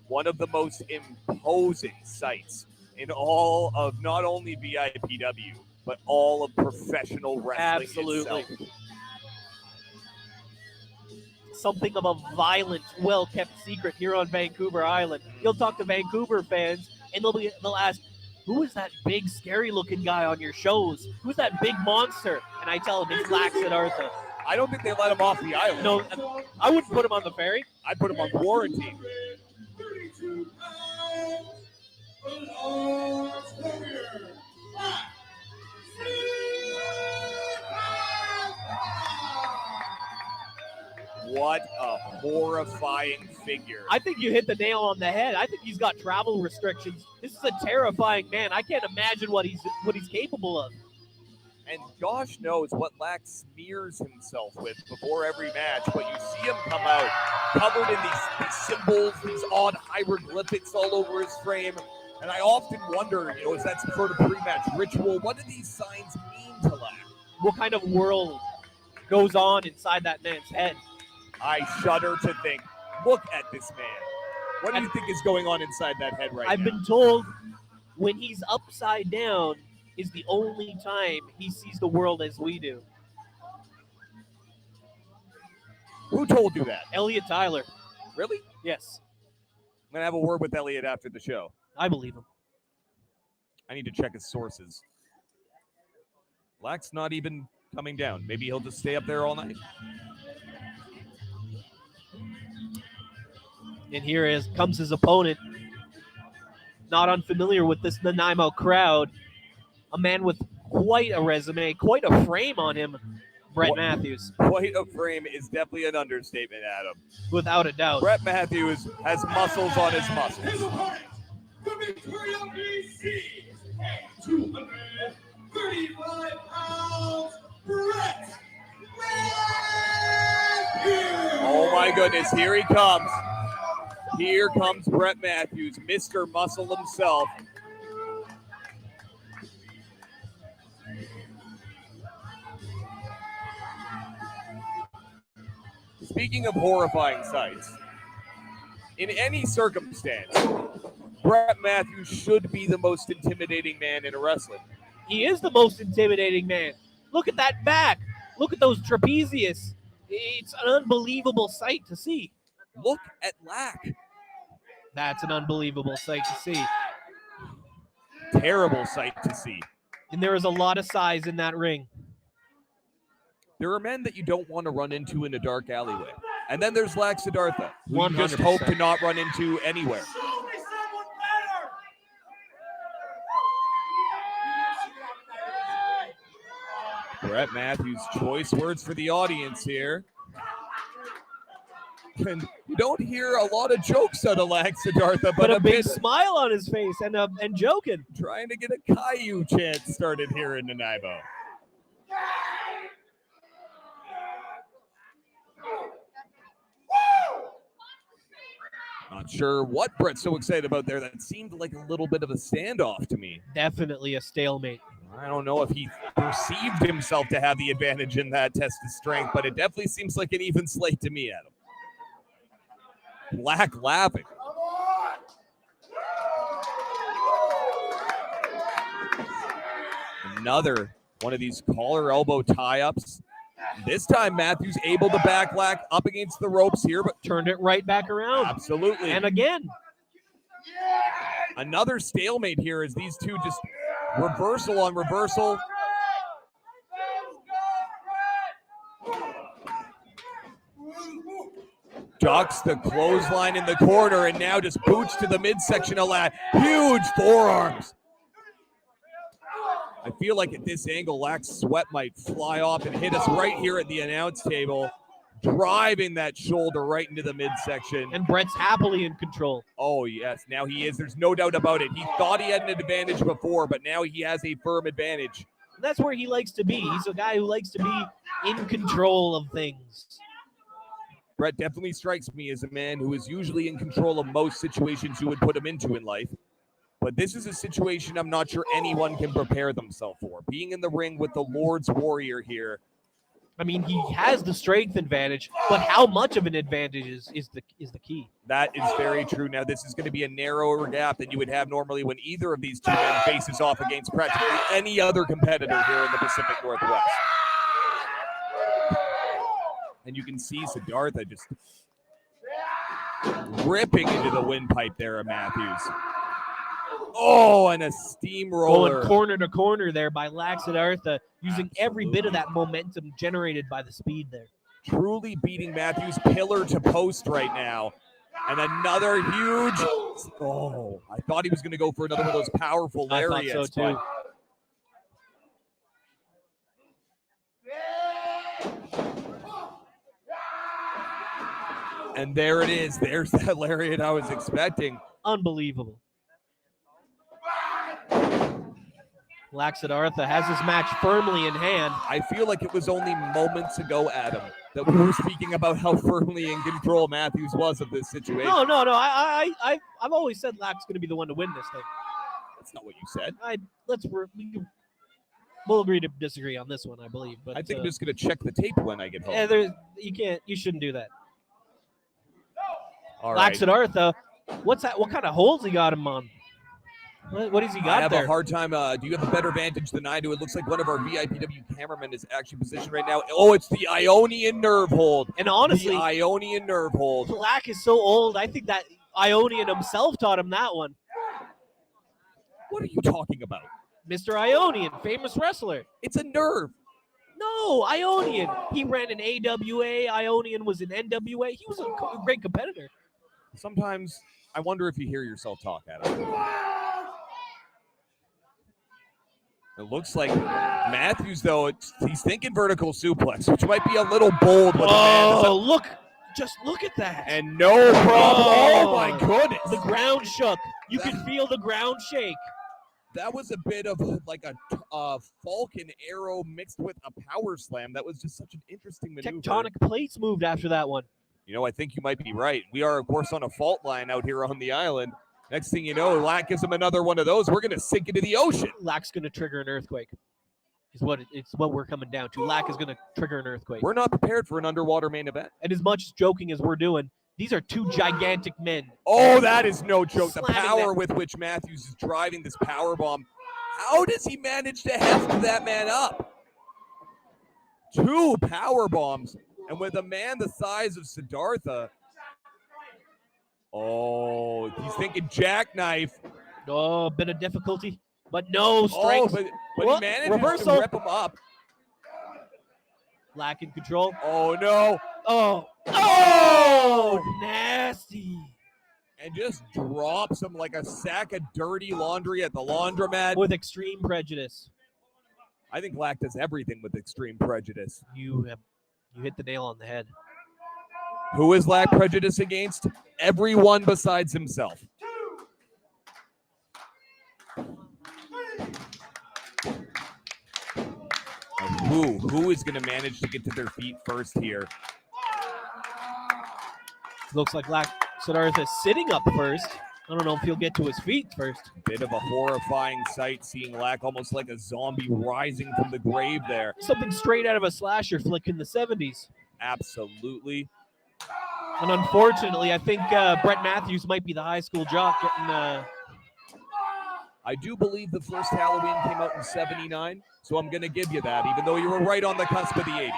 One of the most imposing sights in all of not only VIPW, but all of professional wrestling itself. Something of a violent, well-kept secret here on Vancouver Island. You'll talk to Vancouver fans, and they'll ask, who is that big, scary-looking guy on your shows? Who's that big monster? And I tell them it's Siddhartha. I don't think they let him off the island. No, I wouldn't put him on the ferry. I'd put him on quarantine. 32 pounds, the Lord's Warrior, Siddhartha! horrifying figure. I think you hit the nail on the head. I think he's got travel restrictions. This is a terrifying man. I can't imagine what he's capable of. And gosh knows what Lax smears himself with before every match, but you see him come out covered in these symbols, these odd hieroglyphics all over his frame. And I often wonder, is that some sort of pre-match ritual? What do these signs mean to Lax? What kind of world goes on inside that man's head? I shudder to think. Look at this man. What do you think is going on inside that head right now? I've been told when he's upside down is the only time he sees the world as we do. Who told you that? Elliot Tyler. Really? Yes, I'm going to have a word with Elliot after the show. I believe him. I need to check his sources. Lax not even coming down. Maybe he'll just stay up there all night. And here comes his opponent. Not unfamiliar with this Nanaimo crowd. A man with quite a resume, quite a frame on him, Brett Matthews. Quite a frame is definitely an understatement, Adam. Without a doubt. Brett Matthews has muscles on his muscles. His opponent, the Victoria BC, 235 pounds, Brett Matthews. Oh my goodness, here he comes. Here comes Brett Matthews, Mr. Muscle himself. Speaking of horrifying sights, in any circumstance, Brett Matthews should be the most intimidating man in wrestling. He is the most intimidating man. Look at that back. Look at those trapezius. It's an unbelievable sight to see. Look at Lack. That's an unbelievable sight to see. Terrible sight to see. And there is a lot of size in that ring. There are men that you don't want to run into in a dark alleyway. And then there's Lax Siddhartha, who you just 100%. hope to not run into anywhere. Show me someone better. Brett Matthews, choice words for the audience here. And you don't hear a lot of jokes out of Lax Siddhartha, But but a big bit smile on his face and joking. trying to get a Caillou chant started here in Nanaimo. Not sure what Brett's so excited about there. That seemed like a little bit of a standoff to me. Definitely a stalemate. I don't know if he perceived himself to have the advantage in that test of strength, but it definitely seems like an even slate to me, Adam. Black laughing. Another one of these collar elbow tie-ups. This time, Matthews able to back Lack up against the ropes here, but Turned it right back around. absolutely. And again. Another stalemate here as these two just reversal on reversal. Ducks the clothesline in the corner and now just boots to the midsection of Lack. Huge forearms. I feel like at this angle, Lack's sweat might fly off and hit us right here at the announce table, driving that shoulder right into the midsection. And Brett's happily in control. Oh, yes, now he is. There's no doubt about it. He thought he had an advantage before, but now he has a firm advantage. And that's where he likes to be. He's a guy who likes to be in control of things. Brett definitely strikes me as a man who is usually in control of most situations you would put him into in life. But this is a situation I'm not sure anyone can prepare themselves for. Being in the ring with the Lord's Warrior here. I mean, he has the strength advantage, but how much of an advantage is the key? That is very true. Now, this is going to be a narrower gap than you would have normally when either of these two men faces off against practically any other competitor here in the Pacific Northwest. And you can see Siddhartha just ripping into the windpipe there of Matthews. Oh, and a steamroller. Going corner to corner there by Siddhartha, using every bit of that momentum generated by the speed there. Truly beating Matthews pillar to post right now. And another huge. Oh, I thought he was going to go for another one of those powerful lariats. I thought so too. And there it is. There's that lariat I was expecting. Unbelievable. Siddhartha has his match firmly in hand. I feel like it was only moments ago, Adam, that we were speaking about how firmly in control Matthews was of this situation. No. I've always said Lack's going to be the one to win this thing. That's not what you said. We'll agree to disagree on this one, I believe. But I think I'm just going to check the tape when I get home. You shouldn't do that. All right. Siddhartha, what's that? What kind of holes he got him on? What has he got there? I have a hard time. Do you have a better vantage than I do? It looks like one of our VIPW cameramen is actually positioned right now. Oh, it's the Ionian nerve hold. And honestly, the Ionian nerve hold. Lack is so old. I think that Ionian himself taught him that one. What are you talking about? Mr. Ionian, famous wrestler. It's a nerve. No, Ionian. He ran an AWA. Ionian was an NWA. He was a great competitor. Sometimes I wonder if you hear yourself talk, Adam. It looks like Matthews, though, he's thinking vertical suplex, which might be a little bold. Look. Just look at that. And no problem. Oh, my goodness. The ground shook. You could feel the ground shake. That was a bit of like a Falcon arrow mixed with a power slam. That was just such an interesting maneuver. Tectonic plates moved after that one. You know, I think you might be right. We are, of course, on a fault line out here on the island. Next thing you know, Lack gives him another one of those. We're going to sink into the ocean. Lack's going to trigger an earthquake. It's what we're coming down to. Lack is going to trigger an earthquake. We're not prepared for an underwater main event. And as much joking as we're doing, these are two gigantic men. Oh, that is no joke. The Slamming power that. with which Matthews is driving this power bomb. How does he manage to heft that man up? 2 power bombs. And with a man the size of Siddhartha. Oh, he's thinking jackknife. Oh, a bit of difficulty, but no strength. Oh, but he manages to rip him up. Lack in control. Oh, no. Oh, nasty. And just drops him like a sack of dirty laundry at the laundromat. With extreme prejudice. I think Lack does everything with extreme prejudice. You hit the nail on the head. Who is Lack prejudice against? Everyone besides himself. Who is going to manage to get to their feet first here? Looks like Siddhartha is sitting up first. I don't know if he'll get to his feet first. Bit of a horrifying sight, seeing Lack almost like a zombie rising from the grave there. Something straight out of a slasher flick in the 70s. Absolutely. And unfortunately, I think Brett Matthews might be the high school jock getting... I do believe the first Halloween came out in '79, so I'm going to give you that, even though you were right on the cusp of the '80s.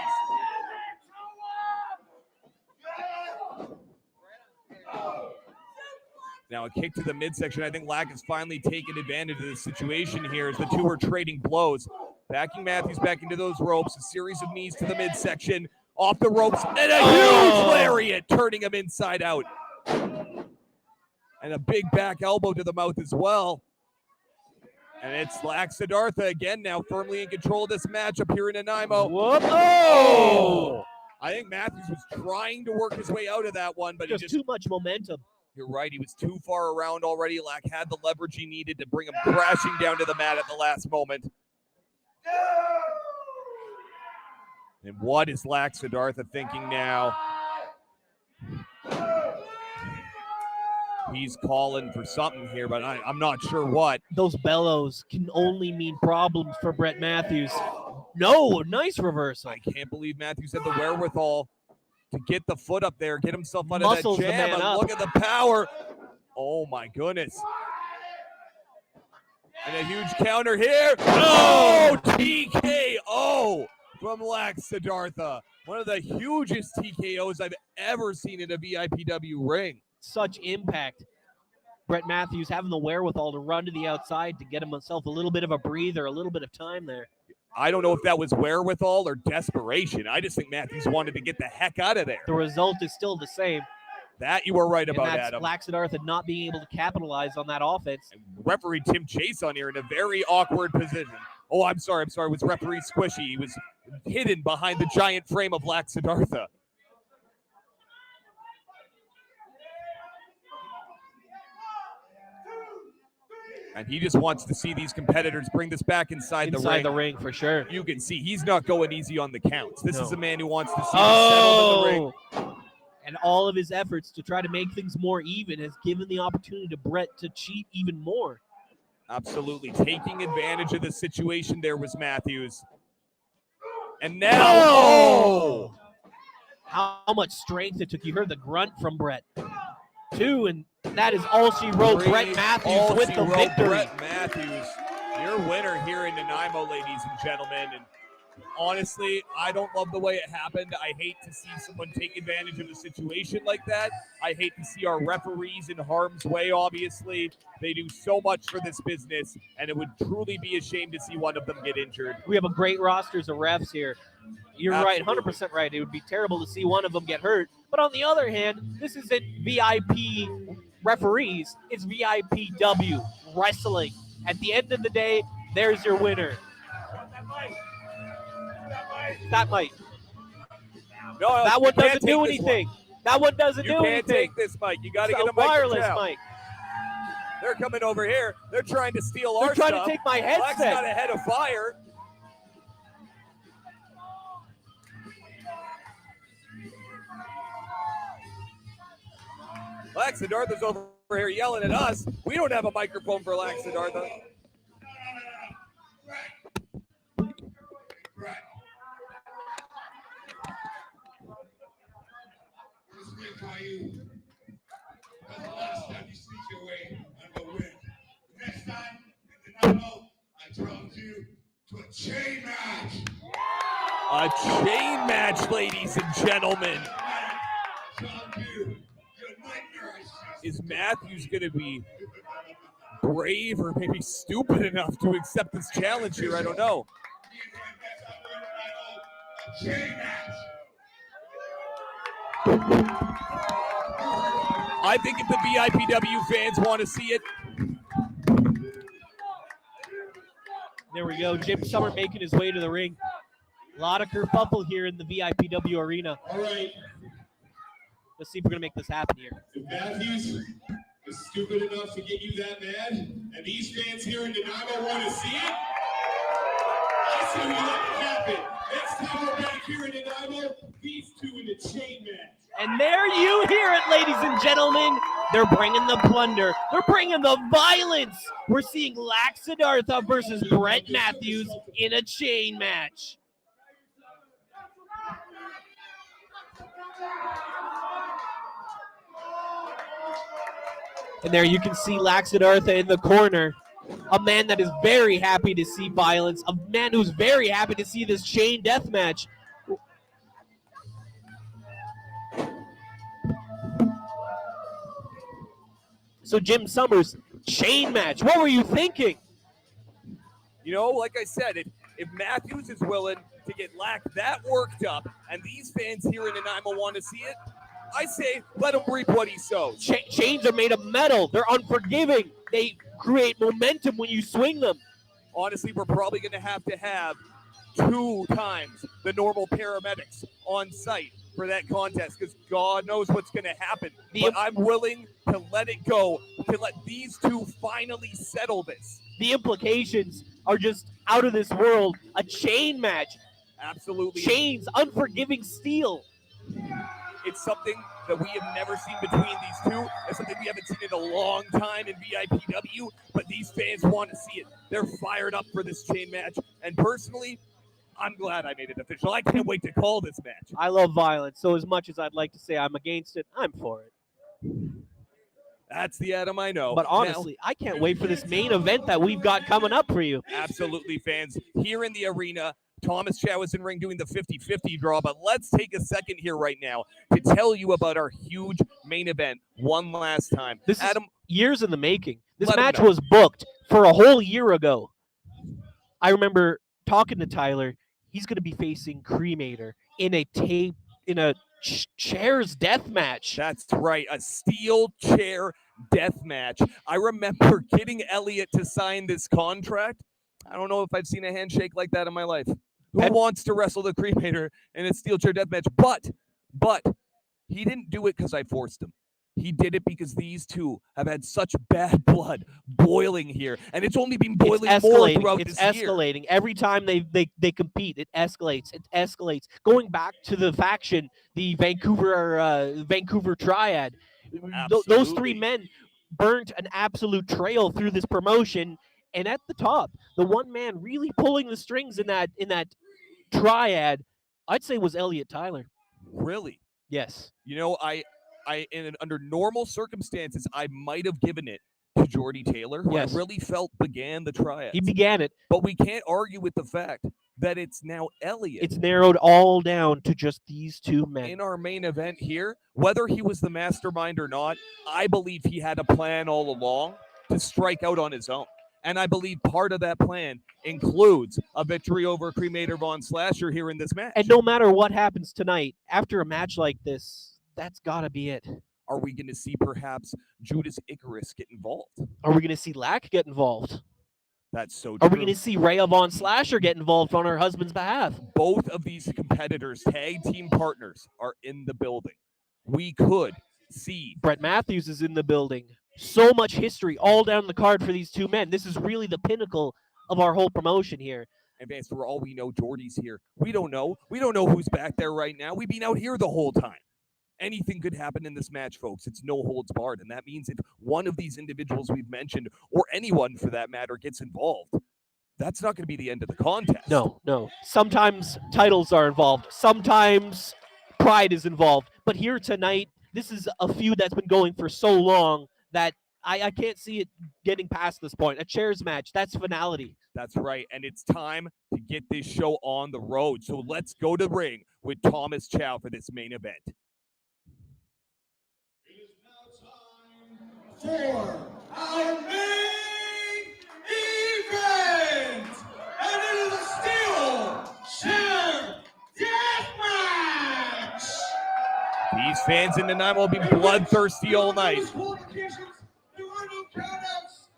Now a kick to the midsection. I think Lack has finally taken advantage of this situation here as the two are trading blows. Backing Matthews back into those ropes. A series of knees to the midsection. Off the ropes. And a huge lariat turning him inside out. And a big back elbow to the mouth as well. And it's Siddhartha again now firmly in control of this match up here in Nanaimo. Oh! I think Matthews was trying to work his way out of that one, but just too much momentum. You're right. He was too far around already. Lack had the leverage he needed to bring him crashing down to the mat at the last moment. And what is Siddhartha thinking now? He's calling for something here, but I'm not sure what. Those bellows can only mean problems for Brett Matthews. No, nice reversal. I can't believe Matthews had the wherewithal to get the foot up there, get himself out Muscles of that jam. the man up. Look at the power. Oh, my goodness. And a huge counter here. Oh, TKO from Siddhartha. One of the hugest TKOs I've ever seen in a VIPW ring. Such impact. Brett Matthews having the wherewithal to run to the outside to get himself a little bit of a breather, a little bit of time there. I don't know if that was wherewithal or desperation. I just think Matthews wanted to get the heck out of there. The result is still the same. That you were right about, and that's Adam. Siddhartha not being able to capitalize on that offense. And referee Tim Chase on here in a very awkward position. Oh, I'm sorry. It was referee Squishy. He was hidden behind the giant frame of Siddhartha. And he just wants to see these competitors bring this back inside the ring. the ring for sure. You can see he's not going easy on the counts. This is a man who wants to see Oh! this settled in the ring. And all of his efforts to try to make things more even has given the opportunity to Brett to cheat even more. Absolutely. Taking advantage of the situation there was Matthews. And now, How much strength it took. You heard the grunt from Brett. 2, and that is all she wrote. Brett Matthews with the victory. Brett Matthews, your winner here in Nanaimo, ladies and gentlemen. And honestly, I don't love the way it happened. I hate to see someone take advantage of a situation like that. I hate to see our referees in harm's way, obviously. They do so much for this business, and it would truly be a shame to see one of them get injured. We have a great rosters of refs here. You're right, 100% right. It would be terrible to see one of them get hurt. But on the other hand, this isn't VIP referees. It's VIPW wrestling. At the end of the day, there's your winner. That mic. No, That one you can't doesn't do take this anything. That one doesn't You do can't anything. take this mic. You got to It's get a a mic wireless down. mic. They're coming over here. They're trying to steal our They're trying stuff. to take my Black's headset. got a head of fire. Black Siddhartha's over here yelling at us. We don't have a microphone for Black Siddhartha. That's the last time you sneak your way on the win. Next time in the Nanaimo, I challenge you to a chain match. A chain match, ladies and gentlemen. Is Matthews going to be brave or maybe stupid enough to accept this challenge here? I don't know. I think if the VIPW fans want to see it. There we go. Jim Summer making his way to the ring. A lot of kerfuffle here in the VIPW arena. All right, Let's see if we're going to make this happen here. if Matthews is stupid enough to get you that mad, and these fans here in Nanaimo want to see it, I say we let it happen. Next time we're back here in Nanaimo, these two in the chain match. And there you hear it, ladies and gentlemen. They're bringing the plunder. They're bringing the violence. We're seeing Lax Siddhartha versus Brett Matthews in a chain match. And there you can see Lax Siddhartha in the corner. A man that is very happy to see violence. A man who's very happy to see this chain death match. So Jim Summers, chain match. What were you thinking? You know, like I said, if Matthews is willing to get Lack that worked up and these fans here in Nanaimo want to see it, I say let him reap what he sows. Chains are made of metal. They're unforgiving. They create momentum when you swing them. Honestly, we're probably going to have 2 times the normal paramedics on site for that contest because God knows what's going to happen. But I'm willing to let it go, to let these two finally settle this. The implications are just out of this world. A chain match. Absolutely. Chains, unforgiving steel. It's something that we have never seen between these two. It's something we haven't seen in a long time in VIPW, but these fans want to see it. They're fired up for this chain match. And personally, I'm glad I made it official. I can't wait to call this match. I love violence, so as much as I'd like to say I'm against it, I'm for it. That's the Adam I know. But honestly, I can't wait for this main event that we've got coming up for you. Absolutely, fans. Here in the arena, Thomas Chow is in ring doing the 50-50 draw, but let's take a second here right now to tell you about our huge main event one last time. This Adam, is years in the making. This let him match know. was booked for a whole year ago. I remember talking to Tyler. He's going to be facing Cremator in a chairs death match. That's right, a steel chair death match. I remember getting Elliot to sign this contract. I don't know if I've seen a handshake like that in my life. Who wants to wrestle the Cremator in a steel chair death match? But he didn't do it because I forced him. He did it because these two have had such bad blood boiling here, and it's only been boiling more throughout It's this year. escalating. Every time they compete, it escalates. It escalates. Going back to the faction, the Vancouver Triad, those three Absolutely. men burnt an absolute trail through this promotion. And at the top, the one man really pulling the strings in that triad, I'd say was Elliot Tyler. Really? Yes. You know, under normal circumstances, I might have given it to Jordy Taylor, who Yes. I really felt began the triads. He began it. But we can't argue with the fact that it's now Elliot. It's narrowed all down to just these two men. In our main event here, whether he was the mastermind or not, I believe he had a plan all along to strike out on his own. And I believe part of that plan includes a victory over Cremator Von Slasher here in this match. And no matter what happens tonight, after a match like this, that's got to be it. Are we going to see perhaps Judas Icarus get involved? Are we going to see Lack get involved? That's so true. Are we going to see Rhea Von Slasher get involved on her husband's behalf? Both of these competitors, tag team partners, are in the building. We could see. Brett Matthews is in the building. So much history all down the card for these two men. This is really the pinnacle of our whole promotion here. And Vance, for all we know, Jordy's here. We don't know. We don't know who's back there right now. We've been out here the whole time. Anything could happen in this match, folks. It's no holds barred. And that means if one of these individuals we've mentioned, or anyone for that matter, gets involved, that's not going to be the end of the contest. No. Sometimes titles are involved. Sometimes pride is involved. But here tonight, this is a feud that's been going for so long that I can't see it getting past this point. A chairs match, that's finality. That's right. And it's time to get this show on the road. So let's go to the ring with Thomas Chow for this main event. It is now time for our main event, and it is a steel chair death match. These fans in Nanaimo will be bloodthirsty all night. There are no countouts.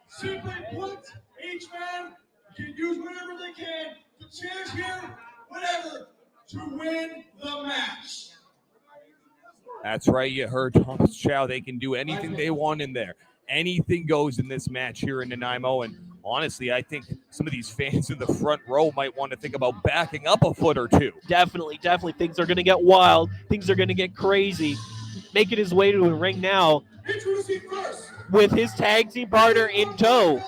Simply put, each man can use whatever they can. The chairs here, whatever, to win the match. That's right. You heard Thomas Chow. They can do anything they want in there. Anything goes in this match here in Nanaimo. And honestly, I think some of these fans in the front row might want to think about backing up a foot or two. Definitely. Things are going to get wild. Things are going to get crazy. Making his way to the ring now Introducing first, with his tag team partner in tow.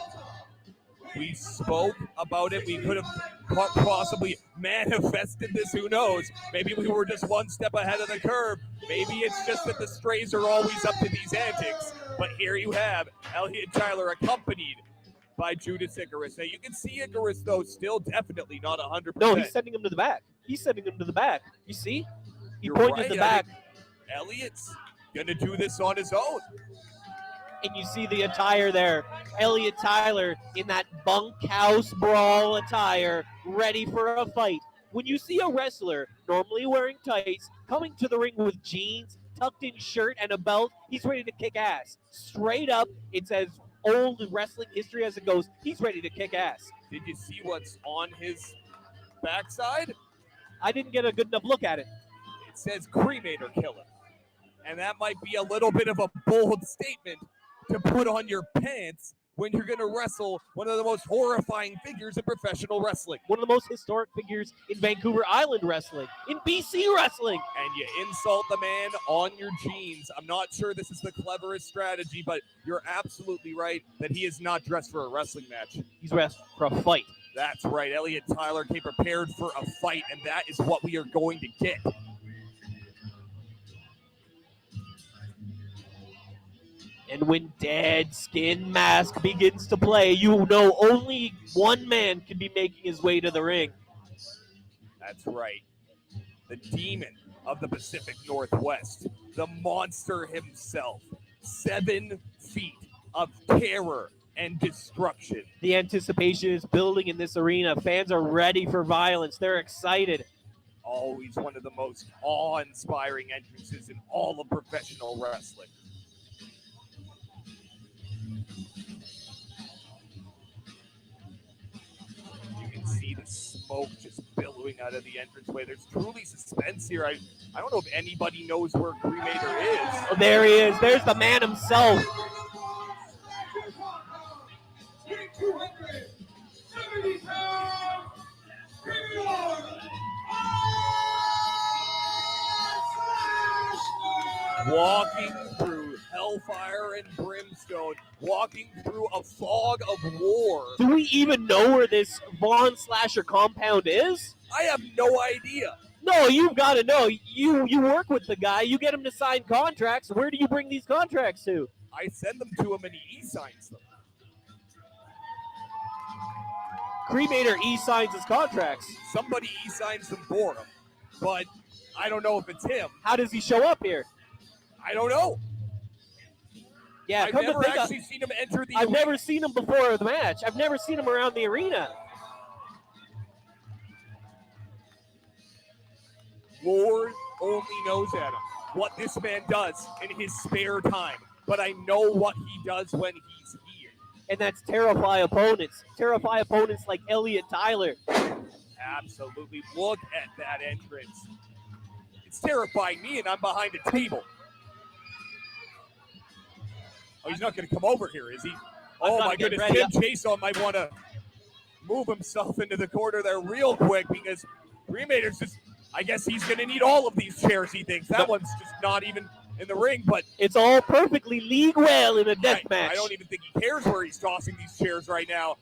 We spoke about it. We could have possibly manifested this. Who knows? Maybe we were just one step ahead of the curve. Maybe it's just that the strays are always up to these antics. But here you have Elliot Tyler accompanied by Judas Icarus. Now you can see Icarus, though, still definitely not 100%. No, he's sending him to the back. You see? He You're pointed right. the back. Elliot's going to do this on his own. And you see the attire there. Elliot Tyler in that bunkhouse brawl attire, ready for a fight. When you see a wrestler normally wearing tights, coming to the ring with jeans, tucked in shirt, and a belt, he's ready to kick ass. Straight up, it's as old wrestling history as it goes. He's ready to kick ass. Did you see what's on his backside? I didn't get a good enough look at it. It says Cremator Killer. And that might be a little bit of a bold statement to put on your pants when you're going to wrestle one of the most horrifying figures in professional wrestling. One of the most historic figures in Vancouver Island wrestling, in BC wrestling. And you insult the man on your jeans. I'm not sure this is the cleverest strategy, but you're absolutely right that he is not dressed for a wrestling match. He's dressed for a fight. That's right. Elliot Tyler came prepared for a fight, and that is what we are going to get. And when Dead Skin Mask begins to play, you know only one man can be making his way to the ring. That's right. The demon of the Pacific Northwest. The monster himself. 7 feet of terror and destruction. The anticipation is building in this arena. Fans are ready for violence. They're excited. Always one of the most awe-inspiring entrances in all of professional wrestling. You can see see the smoke just billowing out of the entranceway. There's truly suspense here. I don't know if anybody knows where Cremator is. Oh, there he is. There's the man himself. 270 pounds, Walking through hellfire and brimstone, walking through a fog of war. Do we even know where this Vaughn Slasher compound is? I have no idea. No, you've got to know. You work with the guy. You get him to sign contracts. Where do you bring these contracts to? I send them to him and he e-signs them. Cremator e-signs his contracts. Somebody e-signs them for him, but I don't know if it's him. How does he show up here? I don't know. Yeah, I've never actually seen him enter the I've arena. never seen him before the match. I've never seen him around the arena. Lord only knows, Adam, what this man does in his spare time. But I know what he does when he's here. And that's terrify opponents. Terrify opponents like Elliot Tyler. Absolutely. Look at that entrance. It's terrifying me, and I'm behind a table. Oh, he's not going to come over here, is he? Oh, my goodness. Tim Chason might want to move himself into the corner there real quick because Cremator's just, I guess he's going to need all of these chairs, he thinks. That one's just not even in the ring, but it's all perfectly league well in a death match. I don't even think he cares where he's tossing these chairs right now.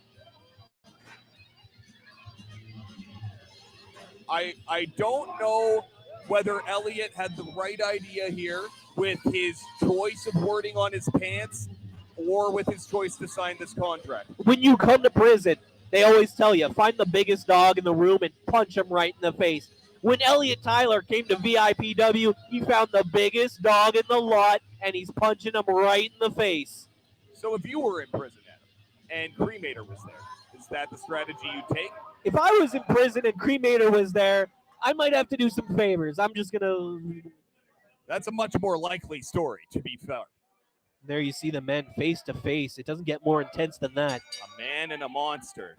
I don't know whether Elliot had the right idea here with his choice of wording on his pants or with his choice to sign this contract. When you come to prison, they always tell you, find the biggest dog in the room and punch him right in the face. When Elliot Tyler came to VIPW, he found the biggest dog in the lot, and he's punching him right in the face. So if you were in prison, Adam, and Cremator was there, is that the strategy you'd take? If I was in prison and Cremator was there, I might have to do some favors. I'm just going to... That's a much more likely story, to be fair. There you see the men face to face. It doesn't get more intense than that. A man and a monster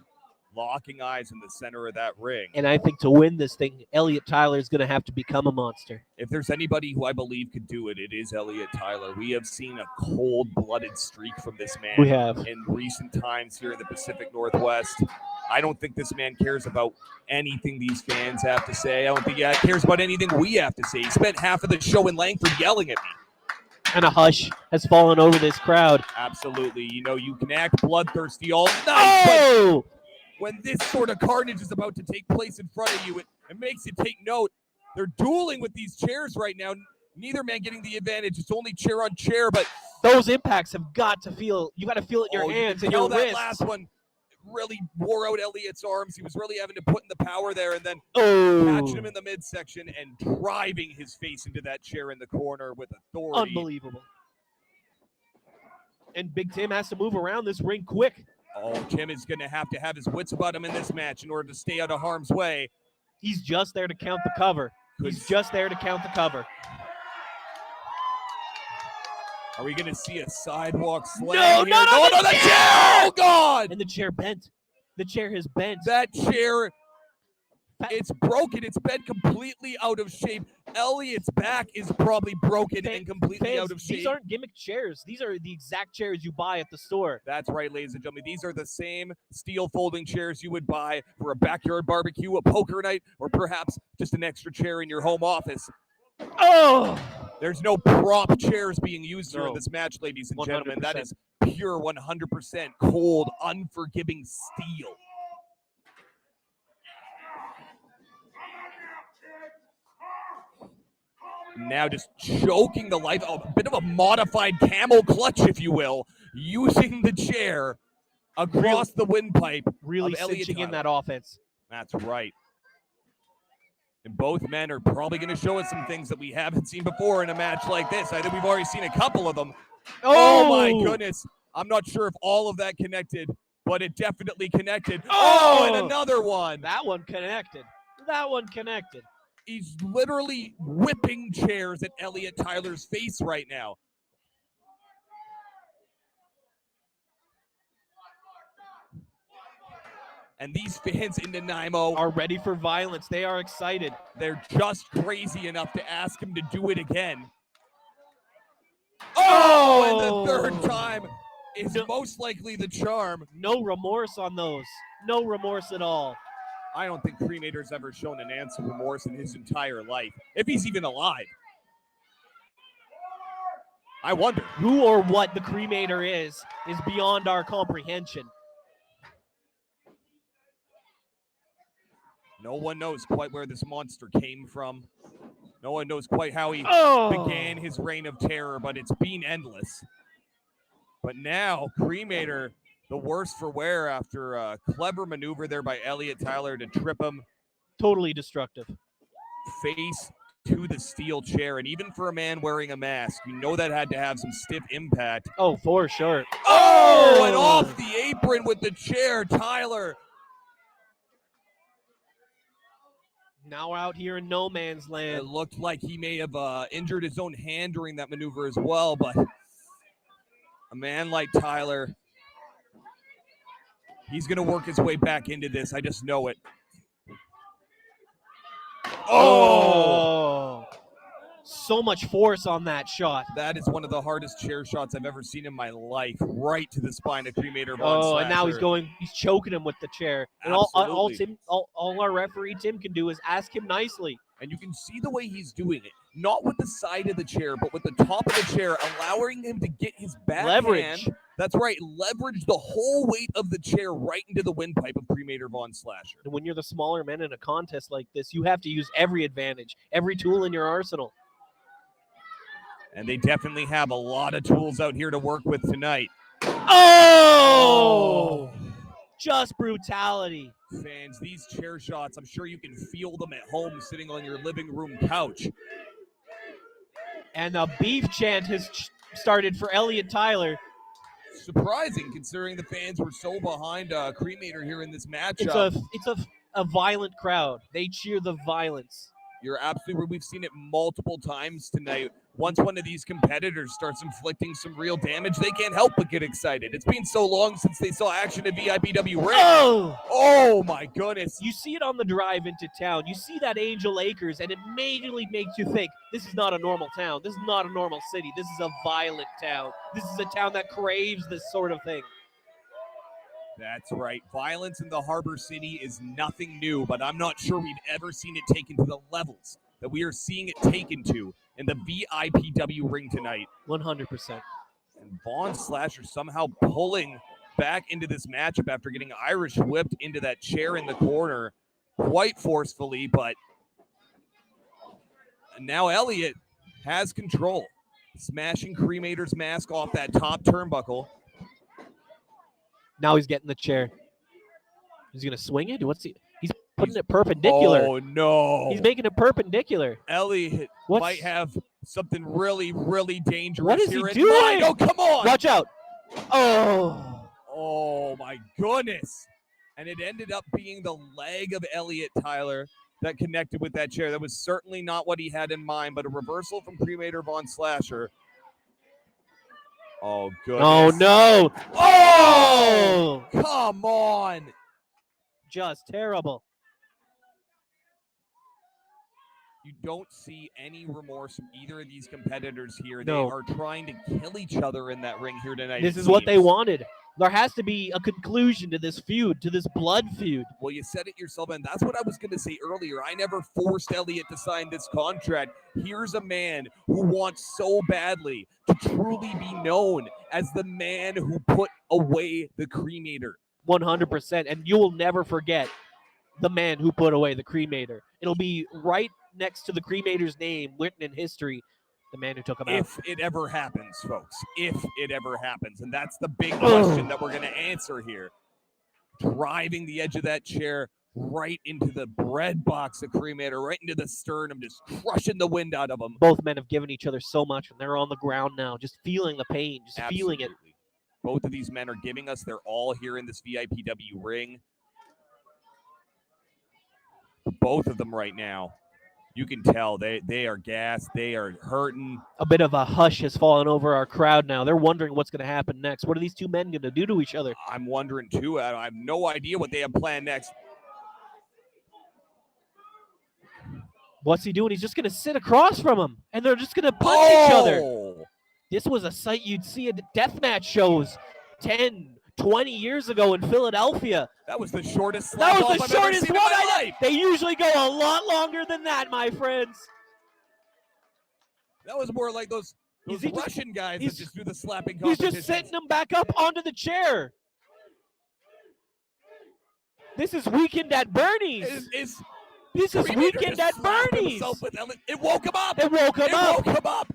locking eyes in the center of that ring. And I think to win this thing, Elliot Tyler is going to have to become a monster. If there's anybody who I believe could do it, it is Elliot Tyler. We have seen a cold-blooded streak from this man We have. in recent times here in the Pacific Northwest. I don't think this man cares about anything these fans have to say. I don't think he cares about anything we have to say. He spent half of the show in Langford yelling at me. And a hush has fallen over this crowd. Absolutely. You know, you can act bloodthirsty all night, Oh! but when this sort of carnage is about to take place in front of you, it makes you take note. They're dueling with these chairs right now. Neither man getting the advantage. It's only chair on chair, but those impacts have got to feel. You got to feel it in your hands and your that wrists. last one really wore out Elliot's arms. He was really having to put in the power there, and then catching him in the midsection and driving his face into that chair in the corner with authority. Unbelievable. And Big Tim has to move around this ring quick. Oh, Tim is going to have his wits about him in this match in order to stay out of harm's way. He's just there to count the cover. He's just there to count the cover. Are we going to see a sidewalk slam? No, here? no, The chair! Oh, God! And the chair bent. The chair has bent. That chair, it's broken. It's bent completely out of shape. Elliot's back is probably broken and completely out of shape. These aren't gimmick chairs. These are the exact chairs you buy at the store. That's right, ladies and gentlemen. These are the same steel folding chairs you would buy for a backyard barbecue, a poker night, or perhaps just an extra chair in your home office. Oh! There's no prop chairs being used here in No. this match, ladies and 100%. gentlemen. That is pure 100% cold, unforgiving steel. Now just choking the life, a bit of a modified camel clutch, if you will, using the chair across the windpipe. Really of Elliot cinching in Tyler. that offense. That's right. And both men are probably going to show us some things that we haven't seen before in a match like this. I think we've already seen a couple of them. Oh my goodness. I'm not sure if all of that connected, but it definitely connected. Oh, and another one. That one connected. That one connected. He's literally whipping chairs at Elliot Tyler's face right now. And these fans in Nanaimo are ready for violence. They are excited. They're just crazy enough to ask him to do it again. Oh, and the third time is most likely the charm. No remorse on those. No remorse at all. I don't think Cremator's ever shown an ounce of remorse in his entire life, if he's even alive. I wonder. Who or what the Cremator is beyond our comprehension. No one knows quite where this monster came from. No one knows quite how he began his reign of terror, but it's been endless. But now, Cremator, the worse for wear after a clever maneuver there by Elliot Tyler to trip him. Totally destructive. Face to the steel chair, and even for a man wearing a mask, you know that had to have some stiff impact. Oh, for sure. Oh, and off the apron with the chair, Tyler. Now we're out here in no man's land. It looked like he may have injured his own hand during that maneuver as well, but a man like Tyler, he's going to work his way back into this. I just know it. Oh! So much force on that shot. That is one of the hardest chair shots I've ever seen in my life, right to the spine of Cremator Von Oh, Slasher. and now he's choking him with the chair. And all our referee Tim can do is ask him nicely. And you can see the way he's doing it, not with the side of the chair, but with the top of the chair, allowing him to get his backhand. Leverage. That's right, leverage the whole weight of the chair right into the windpipe of Cremator Von Slasher. And when you're the smaller men in a contest like this, you have to use every advantage, every tool in your arsenal. And they definitely have a lot of tools out here to work with tonight. Oh! Just brutality. Fans, these chair shots, I'm sure you can feel them at home sitting on your living room couch. And the beef chant has started for Elliot Tyler. Surprising, considering the fans were so behind Cremator here in this matchup. It's a violent crowd. They cheer the violence. You're absolutely right. We've seen it multiple times tonight. Once one of these competitors starts inflicting some real damage, they can't help but get excited. It's been so long since they saw action at VIPW ring. Oh my goodness. You see it on the drive into town. You see that Angel Acres, and it immediately makes you think, this is not a normal town. This is not a normal city. This is a violent town. This is a town that craves this sort of thing. That's right. Violence in the Harbor City is nothing new, but I'm not sure we've ever seen it taken to the levels that we are seeing it taken to in the VIPW ring tonight. 100%. And Von Slasher somehow pulling back into this matchup after getting Irish whipped into that chair in the corner quite forcefully, but now Elliot has control. Smashing Cremator's mask off that top turnbuckle. Now he's getting the chair. He's going to swing it? He's putting it perpendicular. Oh, no. He's making it perpendicular. Elliot might have something really, really dangerous What is here he in doing? mind. Oh, come on. Watch out. Oh. Oh, my goodness. And it ended up being the leg of Elliot Tyler that connected with that chair. That was certainly not what he had in mind, but a reversal from Cremator Von Slasher. Oh, goodness. Oh, no. Oh, come on. Just terrible. You don't see any remorse from either of these competitors here. No. They are trying to kill each other in that ring here tonight. This is what they wanted. There has to be a conclusion to this feud, to this blood feud. Well, you said it yourself, and that's what I was going to say earlier. I never forced Elliot to sign this contract. Here's a man who wants so badly to truly be known as the man who put away the Cremator. 100%. And you will never forget the man who put away the Cremator. It'll be right next to the Cremator's name, written in history. The man who took him out. If it ever happens, folks. If it ever happens. And that's the big question that we're going to answer here. Driving the edge of that chair right into the bread box of Cremator, right into the sternum, just crushing the wind out of him. Both men have given each other so much, and they're on the ground now, just feeling the pain, just feeling it. Both of these men are giving us their all here in this VIPW ring. Both of them right now. You can tell they are gassed. They are hurting. A bit of a hush has fallen over our crowd now. They're wondering what's going to happen next. What are these two men going to do to each other? I'm wondering, too. I have no idea what they have planned next. What's he doing? He's just going to sit across from him, and they're just going to punch each other. Oh! This was a sight you'd see at deathmatch shows 10, 20 years ago in Philadelphia. That was the shortest That slap was the off I've ever shortest seen one. in my life. They usually go a lot longer than that, my friends. That was more like those Is he Russian guys that he's- just do the slapping He's competition. just setting him back up onto the chair. This is Weekend at Bernie's. This is Weekend at Bernie's. It woke him up. It woke him up. Woke him up.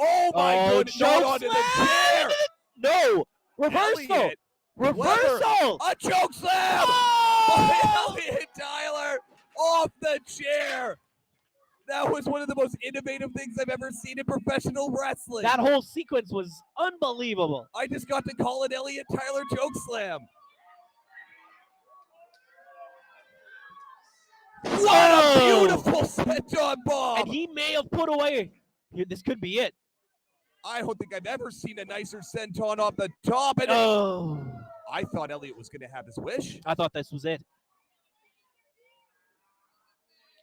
Oh my goodness! Not choke onto the slam! chair. No, reversal. Elliott, Reversal. a choke slam by Elliott Tyler off the chair. That was one of the most innovative things I've ever seen in professional wrestling. That whole sequence was unbelievable. I just got to call it Elliott Tyler choke slam. What a beautiful senton bomb! And he may have put away. Here, this could be it. I don't think I've ever seen a nicer senton off the top. And Oh, I thought Elliott was going to have his wish. I thought this was it.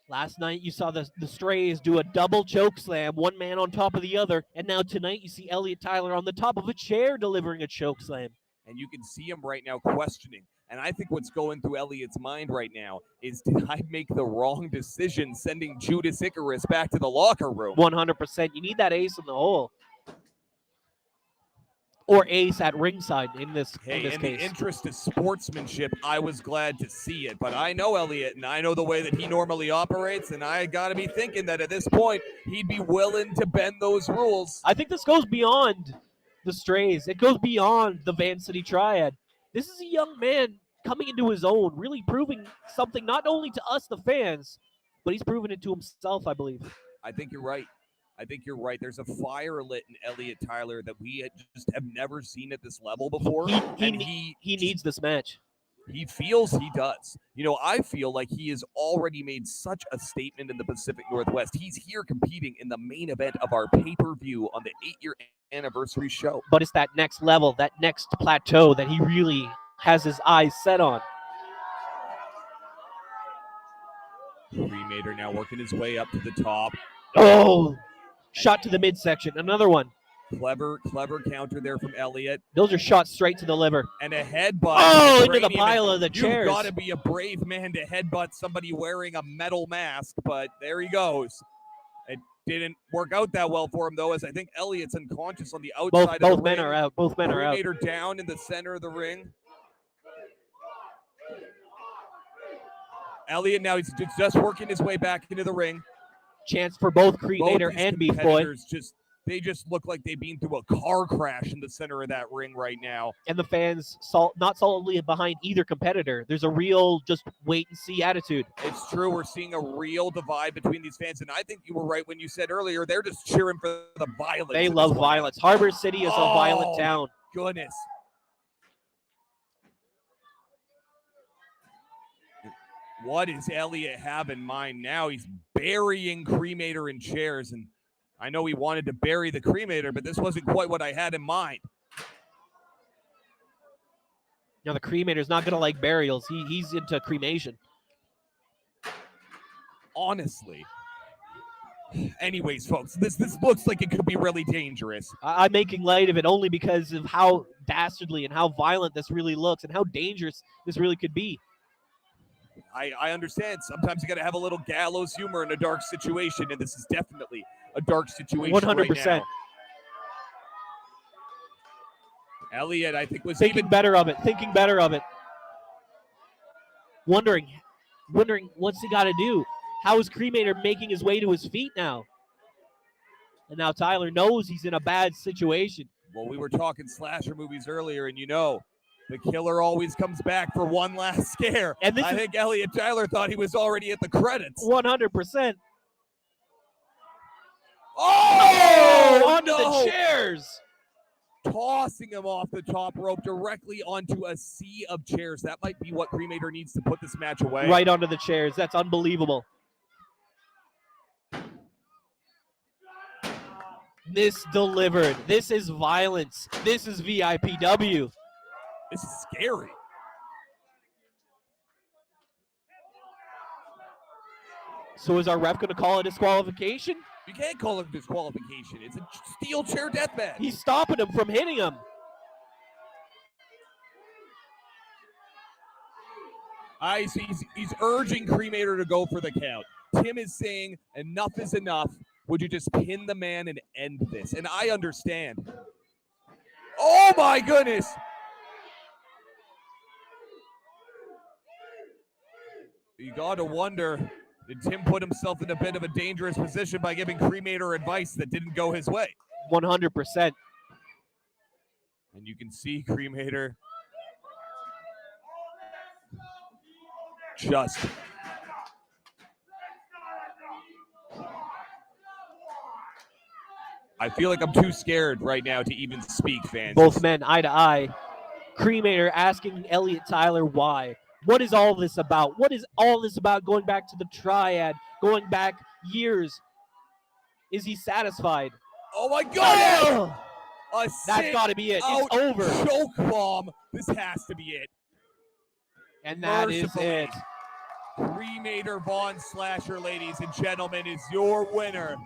Last night you saw the Strays do a double choke slam, one man on top of the other, and now tonight you see Elliott Tyler on the top of a chair delivering a choke slam. And you can see him right now questioning. And I think what's going through Elliott's mind right now is, did I make the wrong decision sending Judas Icarus back to the locker room? 100%. You need that ace in the hole. Or ace at ringside in this Hey, in case. the interest of sportsmanship, I was glad to see it. But I know Elliott, and I know the way that he normally operates, and I got to be thinking that at this point, he'd be willing to bend those rules. I think this goes beyond the Strays. It goes beyond the Van City Triad. This is a young man coming into his own, really proving something not only to us, the fans, but he's proven it to himself, I believe. I think you're right. There's a fire lit in Elliott Tyler that we just have never seen at this level before. He needs this match. He feels he does. You know, I feel like he has already made such a statement in the Pacific Northwest. He's here competing in the main event of our pay-per-view on the 8-year anniversary show. But it's that next level, that next plateau that he really has his eyes set on. Cremator now working his way up to the top. Oh, shot to the midsection. Another one. Clever counter there from Elliott. Those are shots straight to the liver. And a headbutt. Oh, into the Cranium. pile of the chairs. You've got to be a brave man to headbutt somebody wearing a metal mask, but there he goes. It didn't work out that well for him, though, as I think Elliott's unconscious on the outside of the ring. Both men are out. Both men are out. Cremator down in the center of the ring. Elliott now, he's just working his way back into the ring. Chance for both Cremator and Beef Boy. They just look like they've been through a car crash in the center of that ring right now. And the fans not solidly behind either competitor. There's a real just wait and see attitude. It's true. We're seeing a real divide between these fans. And I think you were right when you said earlier, they're just cheering for the violence. They love violence. Harbor City is a violent town. Goodness. What does Elliott have in mind now? He's burying Cremator in chairs, and I know he wanted to bury the Cremator, but this wasn't quite what I had in mind. Now the Cremator's not going to like burials. He's into cremation. Honestly. Anyways, folks, this looks like it could be really dangerous. I'm making light of it only because of how dastardly and how violent this really looks and how dangerous this really could be. I understand. Sometimes you got to have a little gallows humor in a dark situation, and this is definitely a dark situation 100%. right now. Elliott, I think, was thinking better of it. Wondering what's he got to do. How is Cremator making his way to his feet now? And now Tyler knows he's in a bad situation. Well, we were talking slasher movies earlier, and you know, the killer always comes back for one last scare. And I think Elliott Tyler thought he was already at the credits. 100%. Oh, onto the chairs. Tossing him off the top rope directly onto a sea of chairs. That might be what Cremator needs to put this match away. Right onto the chairs. That's unbelievable. This delivered. This is violence. This is VIPW. This is scary. So is our ref going to call a disqualification? You can't call it disqualification. It's a steel chair death match. He's stopping him from hitting him. He's urging Cremator to go for the count. Tim is saying enough is enough. Would you just pin the man and end this? And I understand. Oh my goodness. You got to wonder, did Tim put himself in a bit of a dangerous position by giving Cremator advice that didn't go his way? 100%. And you can see Cremator just I feel like I'm too scared right now to even speak, fans. Both men eye to eye. Cremator asking Elliot Tyler why. What is all this about? What is all this about going back to the triad, going back years? Is he satisfied? Oh my God! Oh! That's got to be it. It's over. Choke bomb. This has to be it. And that is it. Cremator Von Slasher, ladies and gentlemen, is your winner.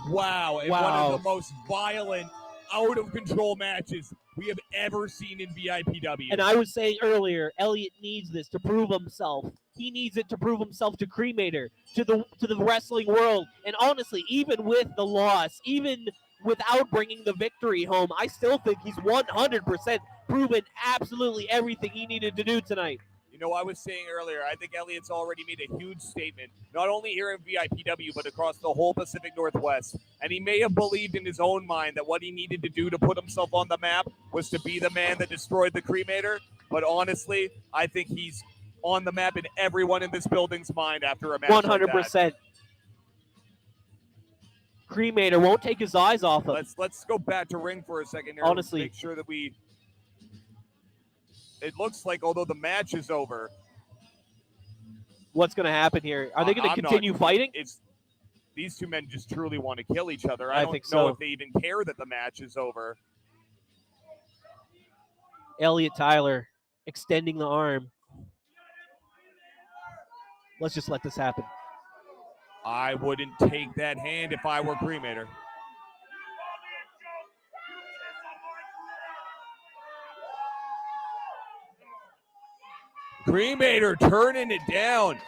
Wow. And one of the most violent, out of control matches we have ever seen in VIPW. And I was saying earlier, Elliot needs this to prove himself. He needs it to prove himself to Cremator, to the wrestling world. And honestly, even with the loss, even without bringing the victory home, I still think he's 100% proven absolutely everything he needed to do tonight. You know, I was saying earlier, I think Elliot's already made a huge statement, not only here in VIPW, but across the whole Pacific Northwest. And he may have believed in his own mind that what he needed to do to put himself on the map was to be the man that destroyed the Cremator. But honestly, I think he's on the map in everyone in this building's mind after a match 100%. Like that. Cremator won't take his eyes off him. Let's go back to ring for a second here. Honestly, make sure that we... It looks like, although the match is over, what's going to happen here? Are they going to continue fighting? These two men just truly want to kill each other. I don't think know so. if they even care that the match is over. Elliot Tyler extending the arm. Let's just let this happen. I wouldn't take that hand if I were Cremator. Cremator turning it down.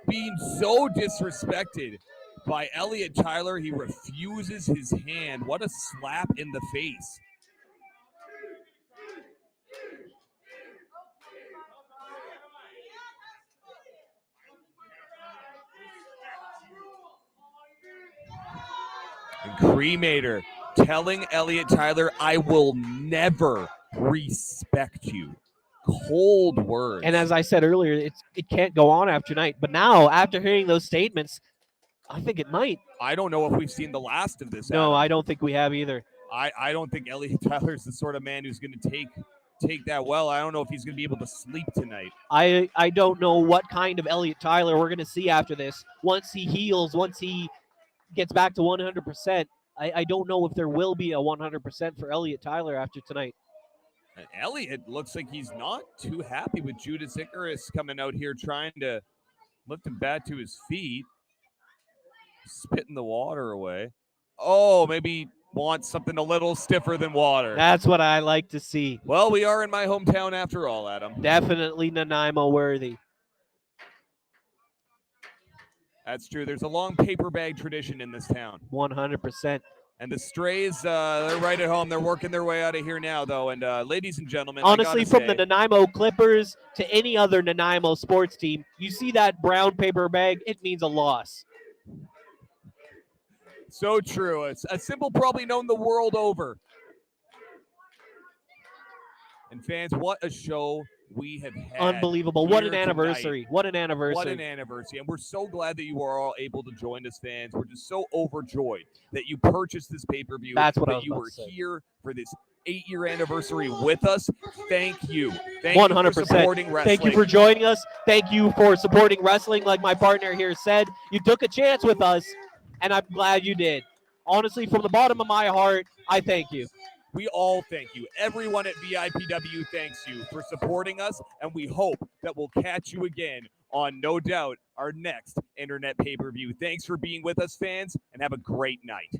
Being so disrespected by Elliot Tyler, he refuses his hand. What a slap in the face. And Cremator telling Elliot Tyler, I will never respect you. Cold words. And as I said earlier, it can't go on after tonight. But now, after hearing those statements, I think it might. I don't know if we've seen the last of this. No, Adam. I don't think we have either. I don't think Elliot Tyler's the sort of man who's going to take that well. I don't know if he's going to be able to sleep tonight. I don't know what kind of Elliot Tyler we're going to see after this. Once he heals, once he gets back to 100%, I don't know if there will be a 100% for Elliot Tyler after tonight. And Elliot looks like he's not too happy with Judas Icarus coming out here trying to lift him back to his feet. Spitting the water away. Oh, maybe wants something a little stiffer than water. That's what I like to see. Well, we are in my hometown after all, Adam. Definitely Nanaimo worthy. That's true. There's a long paper bag tradition in this town. 100%. And the Strays, they're right at home. They're working their way out of here now, though. And ladies and gentlemen, honestly, from the Nanaimo Clippers to any other Nanaimo sports team, you see that brown paper bag, it means a loss. So true. It's a symbol probably known the world over. And fans, what a show we have had. Unbelievable. What an anniversary. Tonight. What an anniversary. What an anniversary. And we're so glad that you are all able to join us, fans. We're just so overjoyed that you purchased this pay-per-view. That's what that I was you about were to say. here for this 8-year anniversary with us. Thank you. Thank 100%. you for supporting wrestling. Thank you for joining us. Thank you for supporting wrestling. Like my partner here said, you took a chance with us, and I'm glad you did. Honestly, from the bottom of my heart, I thank you. We all thank you. Everyone at VIPW thanks you for supporting us, and we hope that we'll catch you again on, no doubt, our next internet pay-per-view. Thanks for being with us, fans, and have a great night.